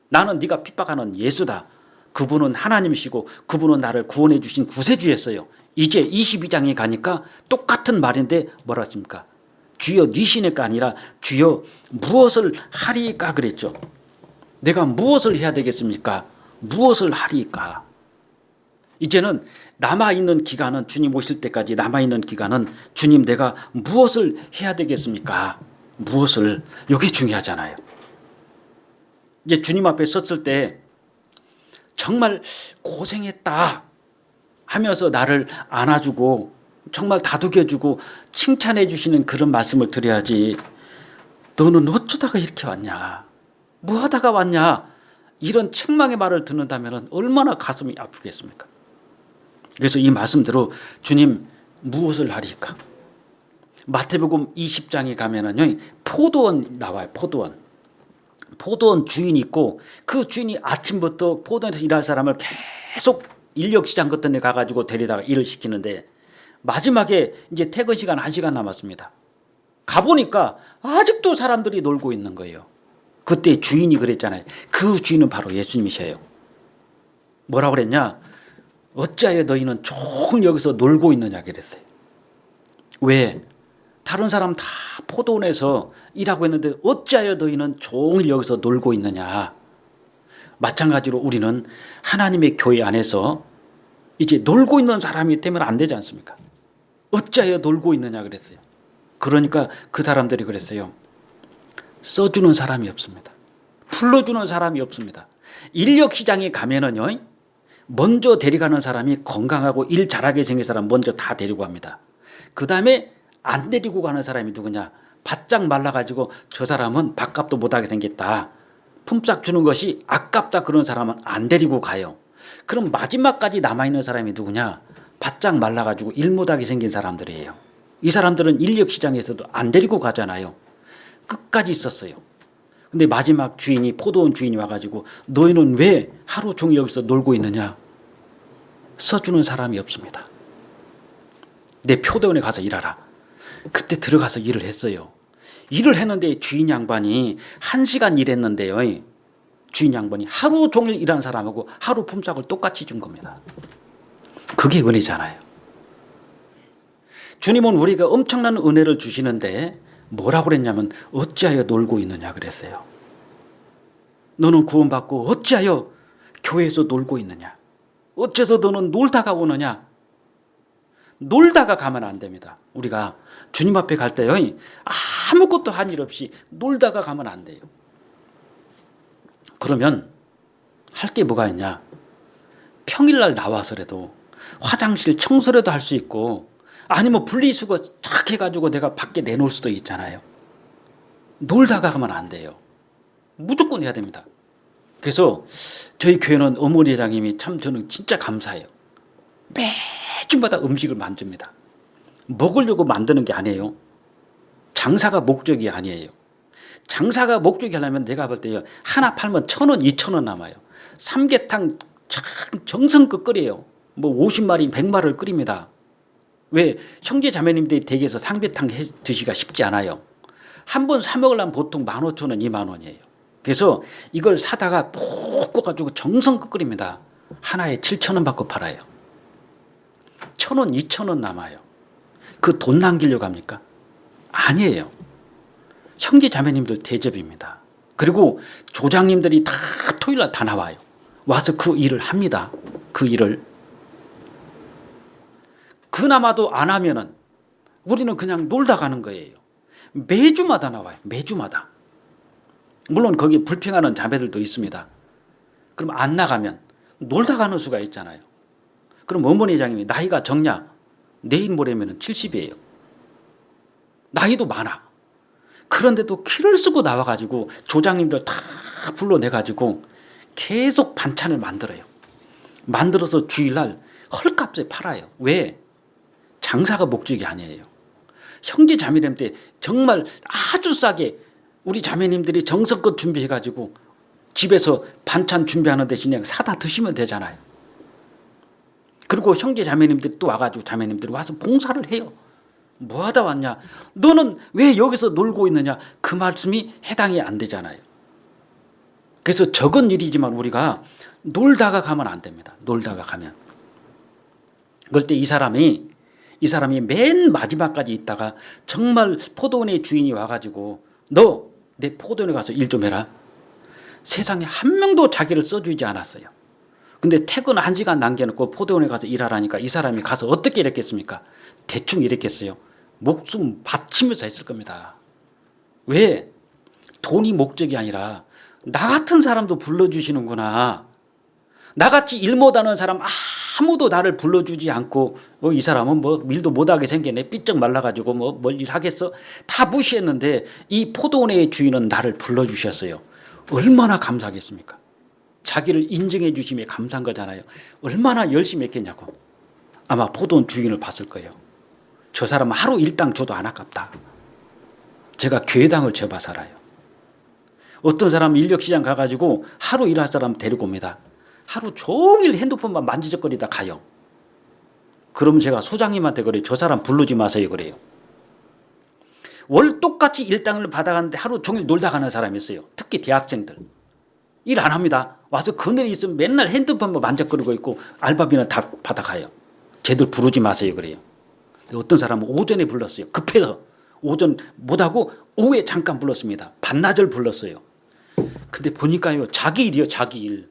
나는 네가 핍박하는 예수다. 그분은 하나님이시고 그분은 나를 구원해 주신 구세주였어요. 이제 22장에 가니까 똑같은 말인데 뭐라 했습니까? 주여 뉘시니까 아니라 주여 무엇을 하리까 그랬죠. 내가 무엇을 해야 되겠습니까? 무엇을 하리까? 이제는 남아있는 기간은 주님 오실 때까지 남아있는 기간은 주님 내가 무엇을 해야 되겠습니까? 무엇을. 이게 중요하잖아요. 이제 주님 앞에 섰을 때 정말 고생했다 하면서 나를 안아주고 정말 다독여주고 칭찬해 주시는 그런 말씀을 드려야지. 너는 어쩌다가 이렇게 왔냐? 뭐 하다가 왔냐? 이런 책망의 말을 듣는다면 얼마나 가슴이 아프겠습니까? 그래서 이 말씀대로 주님 무엇을 하리까? 마태복음 20장에 가면은요 포도원 나와요. 포도원 주인이 있고 그 주인이 아침부터 포도원에서 일할 사람을 계속 인력시장 같은 데 가가지고 데리다가 일을 시키는데 마지막에 이제 퇴근 시간 1시간 남았습니다. 가보니까 아직도 사람들이 놀고 있는 거예요. 그때 주인이 그랬잖아요. 그 주인은 바로 예수님이셔요. 뭐라고 그랬냐? 어찌하여 너희는 종일 여기서 놀고 있느냐 그랬어요. 왜? 다른 사람 다 포도원에서 일하고 있는데 어찌하여 너희는 종일 여기서 놀고 있느냐. 마찬가지로 우리는 하나님의 교회 안에서 이제 놀고 있는 사람이 되면 안 되지 않습니까? 어찌하여 놀고 있느냐 그랬어요. 그러니까 그 사람들이 그랬어요. 써주는 사람이 없습니다. 불러주는 사람이 없습니다. 인력시장에 가면은요 먼저 데려가는 사람이 건강하고 일 잘하게 생긴 사람 먼저 다 데리고 갑니다. 그 다음에 안 데리고 가는 사람이 누구냐? 바짝 말라가지고 저 사람은 밥값도 못하게 생겼다. 품삯 주는 것이 아깝다 그런 사람은 안 데리고 가요. 그럼 마지막까지 남아있는 사람이 누구냐? 바짝 말라가지고 일 못하게 생긴 사람들이에요. 이 사람들은 인력시장에서도 안 데리고 가잖아요. 끝까지 있었어요. 근데 마지막 주인이 포도원 주인이 와가지고 너희는 왜 하루 종일 여기서 놀고 있느냐? 써주는 사람이 없습니다. 내 포도원에 가서 일하라. 그때 들어가서 일을 했어요. 일을 했는데 주인 양반이 1시간 일했는데요. 주인 양반이 하루 종일 일한 사람하고 하루 품삯을 똑같이 준 겁니다. 그게 은혜잖아요. 주님은 우리가 엄청난 은혜를 주시는데 뭐라고 그랬냐면 어찌하여 놀고 있느냐 그랬어요. 너는 구원받고 어찌하여 교회에서 놀고 있느냐. 어째서 너는 놀다가 오느냐. 놀다가 가면 안 됩니다. 우리가 주님 앞에 갈 때요 아무것도 한 일 없이 놀다가 가면 안 돼요. 그러면 할 게 뭐가 있냐. 평일날 나와서라도 화장실 청소라도 할 수 있고 아니면 분리수거 착 해가지고 내가 밖에 내놓을 수도 있잖아요. 놀다가 가면 안 돼요. 무조건 해야 됩니다. 그래서 저희 교회는 어머니 회장님이 참 저는 진짜 감사해요. 매주마다 음식을 만듭니다. 먹으려고 만드는 게 아니에요. 장사가 목적이 아니에요. 장사가 목적이 하려면 내가 볼 때요 하나 팔면 1,000원, 2,000원 남아요. 삼계탕 참 정성껏 끓여요. 뭐 50마리, 100마리를 끓입니다. 왜 형제 자매님들이 댁에서 삼계탕 드시기가 쉽지 않아요. 한 번 사 먹으려면 보통 15,000원, 20,000원이에요. 그래서 이걸 사다가 볶아가지고 정성껏 끓입니다. 하나에 7,000원 받고 팔아요. 1,000원, 2,000원 남아요. 그 돈 남기려고 합니까? 아니에요. 형제 자매님들 대접입니다. 그리고 조장님들이 다 토요일날 다 나와요. 와서 그 일을 합니다. 그 일을. 그나마도 안 하면은 우리는 그냥 놀다 가는 거예요. 매주마다 나와요. 매주마다. 물론 거기 불평하는 자매들도 있습니다. 그럼 안 나가면 놀다 가는 수가 있잖아요. 그럼 어머니 회장님이 나이가 적냐? 내일 모레면 70이에요. 나이도 많아. 그런데도 키를 쓰고 나와가지고 조장님들 다 불러내가지고 계속 반찬을 만들어요. 만들어서 주일날 헐값에 팔아요. 왜? 장사가 목적이 아니에요. 형제 자매님 때 정말 아주 싸게 우리 자매님들이 정성껏 준비해가지고 집에서 반찬 준비하는 대신에 사다 드시면 되잖아요. 그리고 형제 자매님들이 또 와가지고 자매님들이 와서 봉사를 해요. 뭐 하다 왔냐? 너는 왜 여기서 놀고 있느냐? 그 말씀이 해당이 안 되잖아요. 그래서 적은 일이지만 우리가 놀다가 가면 안 됩니다. 놀다가 가면. 그럴 때 이 사람이 맨 마지막까지 있다가 정말 포도원의 주인이 와가지고 너 내 포도원에 가서 일 좀 해라. 세상에 한 명도 자기를 써주지 않았어요. 근데 퇴근 1시간 남겨놓고 포도원에 가서 일하라니까 이 사람이 가서 어떻게 일했겠습니까? 대충 일했겠어요? 목숨 바치면서 했을 겁니다. 왜? 돈이 목적이 아니라 나 같은 사람도 불러주시는구나. 나같이 일 못하는 사람 아무도 나를 불러주지 않고 이 사람은 뭐 일도 못하게 생겼네. 삐쩍 말라가지고 뭘 일하겠어? 다 무시했는데 이 포도원의 주인은 나를 불러주셨어요. 얼마나 감사하겠습니까? 자기를 인정해 주심에 감사한 거잖아요. 얼마나 열심히 했겠냐고. 아마 포도원 주인을 봤을 거예요. 저 사람은 하루 일당 줘도 안 아깝다. 제가 교회당을 지어봐 살아요. 어떤 사람은 인력시장 가가지고 하루 일할 사람 데리고 옵니다. 하루 종일 핸드폰만 만지작거리다 가요. 그럼 제가 소장님한테 그래요. 저 사람 부르지 마세요 그래요. 월 똑같이 일당을 받아가는데 하루 종일 놀다 가는 사람이 있어요. 특히 대학생들. 일 안 합니다. 와서 그늘에 있으면 맨날 핸드폰만 만져거리고 있고 알바비는 다 받아가요. 쟤들 부르지 마세요 그래요. 어떤 사람은 오전에 불렀어요. 급해서 오전 못하고 오후에 잠깐 불렀습니다. 반나절 불렀어요. 근데 보니까요 자기 일이요. 자기 일.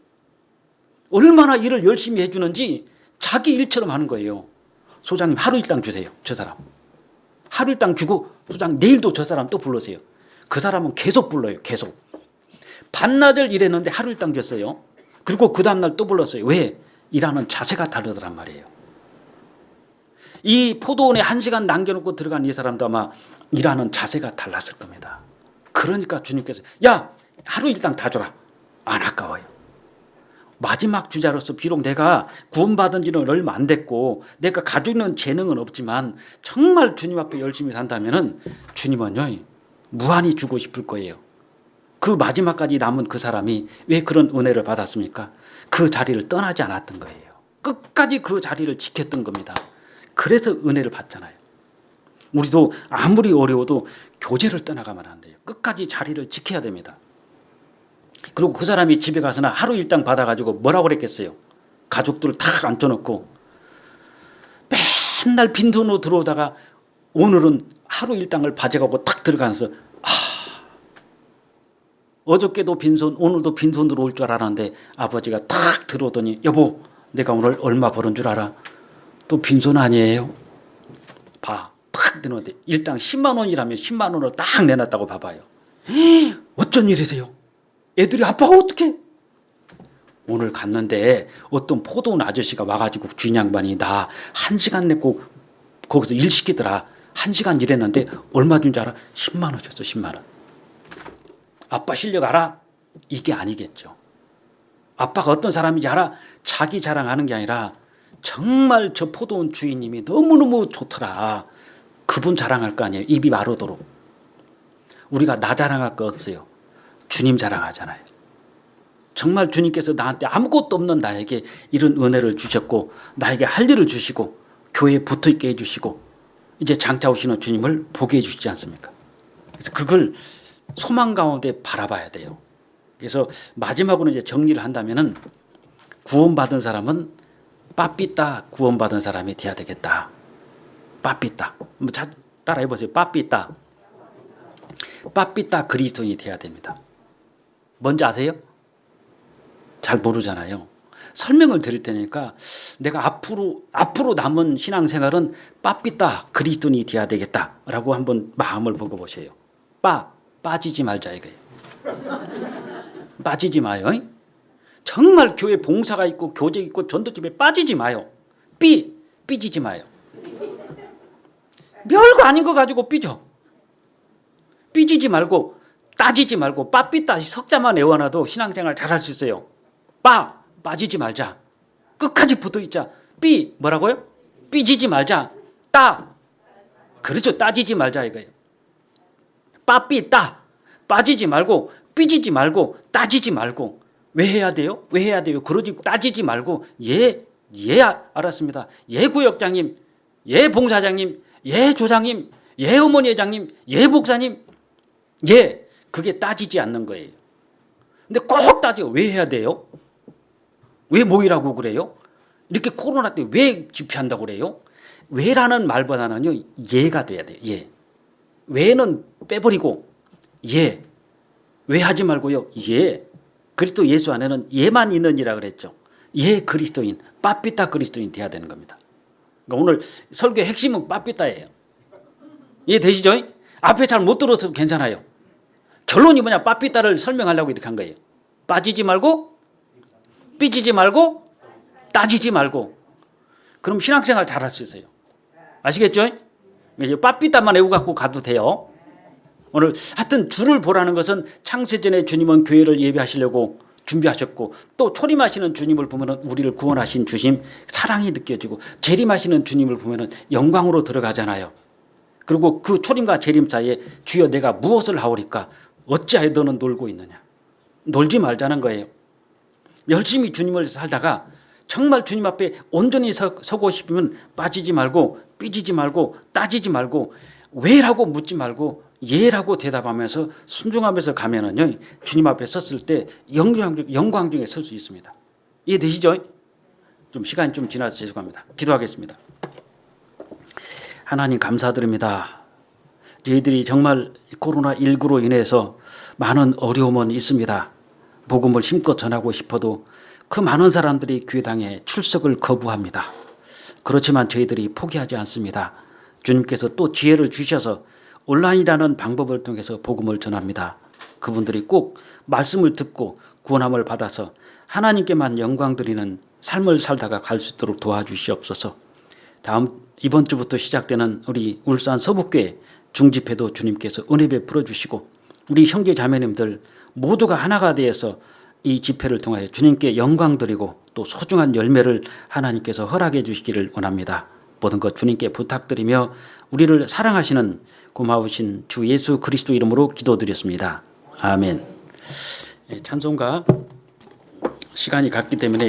얼마나 일을 열심히 해주는지 자기 일처럼 하는 거예요. 소장님 하루 일당 주세요. 저 사람. 하루 일당 주고 소장님 내일도 저 사람 또 불러세요. 그 사람은 계속 불러요. 계속. 반나절 일했는데 하루 일당 줬어요. 그리고 그 다음날 또 불렀어요. 왜? 일하는 자세가 다르더란 말이에요. 이 포도원에 1시간 남겨놓고 들어간 이 사람도 아마 일하는 자세가 달랐을 겁니다. 그러니까 주님께서 야 하루 일당 다 줘라. 안 아까워요. 마지막 주자로서 비록 내가 구원받은 지는 얼마 안 됐고 내가 가지고 있는 재능은 없지만 정말 주님 앞에 열심히 산다면 주님은요 무한히 주고 싶을 거예요. 그 마지막까지 남은 그 사람이 왜 그런 은혜를 받았습니까? 그 자리를 떠나지 않았던 거예요. 끝까지 그 자리를 지켰던 겁니다. 그래서 은혜를 받잖아요. 우리도 아무리 어려워도 교제를 떠나가면 안 돼요. 끝까지 자리를 지켜야 됩니다. 그리고 그 사람이 집에 가서나 하루 일당 받아가지고 뭐라고 그랬겠어요? 가족들을 탁 앉혀놓고 맨날 빈손으로 들어오다가 오늘은 하루 일당을 가져가고 탁 들어가면서 어저께도 빈손 오늘도 빈손 들어올 줄 알았는데 아버지가 탁 들어오더니 여보 내가 오늘 얼마 벌은 줄 알아? 또 빈손 아니에요? 봐. 탁 내놓는데 일당 10만 원이라면 10만 원을 딱 내놨다고 봐봐요. 어쩐 일이세요? 애들이 아빠가 어떡해? 오늘 갔는데 어떤 포도원 아저씨가 와가지고 주인 양반이 나 1시간 냈고 거기서 일 시키더라. 1시간 일했는데 얼마 준 줄 알아? 10만 원 줬어. 10만 원. 아빠 실력 알아? 이게 아니겠죠. 아빠가 어떤 사람인지 알아? 자기 자랑하는 게 아니라 정말 저 포도원 주인님이 너무너무 좋더라. 그분 자랑할 거 아니에요. 입이 마르도록. 우리가 나 자랑할 거 없어요. 주님 자랑하잖아요. 정말 주님께서 나한테 아무것도 없는 나에게 이런 은혜를 주셨고 나에게 할 일을 주시고 교회에 붙어 있게 해주시고 이제 장차 오시는 주님을 보게 해주시지 않습니까? 그래서 그걸 소망 가운데 바라봐야 돼요. 그래서 마지막으로 이제 정리를 한다면은 구원받은 사람은 빠삐따 구원받은 사람이 돼야 되겠다. 빠삐따. 따라해 보세요. 빠삐따. 빠삐따 그리스도인이 돼야 됩니다. 뭔지 아세요? 잘 모르잖아요. 설명을 드릴 테니까 내가 앞으로 남은 신앙생활은 빠삐따 그리스도인이 돼야 되겠다라고 한번 마음을 먹어보세요. 빠지지 말자 이거예요. 빠지지 마요. 정말 교회 봉사가 있고 교제 있고 전도집에 빠지지 마요. 삐지지 마요. 별거 아닌 거 가지고 삐지지 말고 따지지 말고 빠삐따 석자만 외워놔도 신앙생활 잘할 수 있어요. 빠지지 말자. 끝까지 붙어있자. 뭐라고요? 삐지지 말자. 그렇죠. 따지지 말자 이거예요. 빠삐따. 빠지지 말고 삐지지 말고 따지지 말고. 왜 해야 돼요? 그러지 따지지 말고 알았습니다. 구역장님, 봉사장님, 조장님, 어머니 회장님, 목사님. 그게 따지지 않는 거예요. 근데 꼭 따져. 왜 해야 돼요? 왜 모이라고 그래요? 이렇게 코로나 때 왜 집회한다고 그래요? 왜라는 말보다는요, 예가 돼야 돼요. 왜는 빼버리고, 왜 하지 말고요, 그리스도 예수 안에는 예만 있느니라 그랬죠. 그리스도인, 빠삐따 그리스도인 돼야 되는 겁니다. 그러니까 오늘 설교의 핵심은 빠삐따예요. 이해되시죠? 앞에 잘 못 들어도 괜찮아요. 결론이 뭐냐? 빠삐따를 설명하려고 이렇게 한 거예요. 빠지지 말고, 삐지지 말고, 따지지 말고. 그럼 신앙생활 잘할 수 있어요. 아시겠죠? 빠삐따만 외우고 갖고 가도 돼요. 오늘 하여튼 주를 보라는 것은 창세전에 주님은 교회를 예배하시려고 준비하셨고, 또 초림하시는 주님을 보면 우리를 구원하신 주심 사랑이 느껴지고, 재림하시는 주님을 보면 영광으로 들어가잖아요. 그리고 그 초림과 재림 사이에 주여 내가 무엇을 하오리까? 어찌하여 너는 놀고 있느냐? 놀지 말자는 거예요. 열심히 주님을 살다가 정말 주님 앞에 온전히 서고 싶으면 빠지지 말고, 삐지지 말고, 따지지 말고, 왜라고 묻지 말고 예라고 대답하면서 순종하면서 가면은요, 주님 앞에 섰을 때 영광 중에 설 수 있습니다. 이해되시죠? 좀 시간이 좀 지나서 죄송합니다. 기도하겠습니다. 하나님 감사드립니다. 저희들이 정말 코로나19로 인해서 많은 어려움은 있습니다. 복음을 힘껏 전하고 싶어도 그 많은 사람들이 교회당에 출석을 거부합니다. 그렇지만 저희들이 포기하지 않습니다. 주님께서 또 지혜를 주셔서 온라인이라는 방법을 통해서 복음을 전합니다. 그분들이 꼭 말씀을 듣고 구원함을 받아서 하나님께만 영광 드리는 삶을 살다가 갈 수 있도록 도와주시옵소서. 이번 주부터 시작되는 우리 울산 서북교회 중집회도 주님께서 은혜 베풀어 주시고, 우리 형제 자매님들 모두가 하나가 되어서 이 집회를 통하여 주님께 영광 드리고 또 소중한 열매를 하나님께서 허락해 주시기를 원합니다. 모든 것 주님께 부탁드리며 우리를 사랑하시는 고마우신 주 예수 그리스도 이름으로 기도드렸습니다. 아멘. 찬송가 시간이 갔기 때문에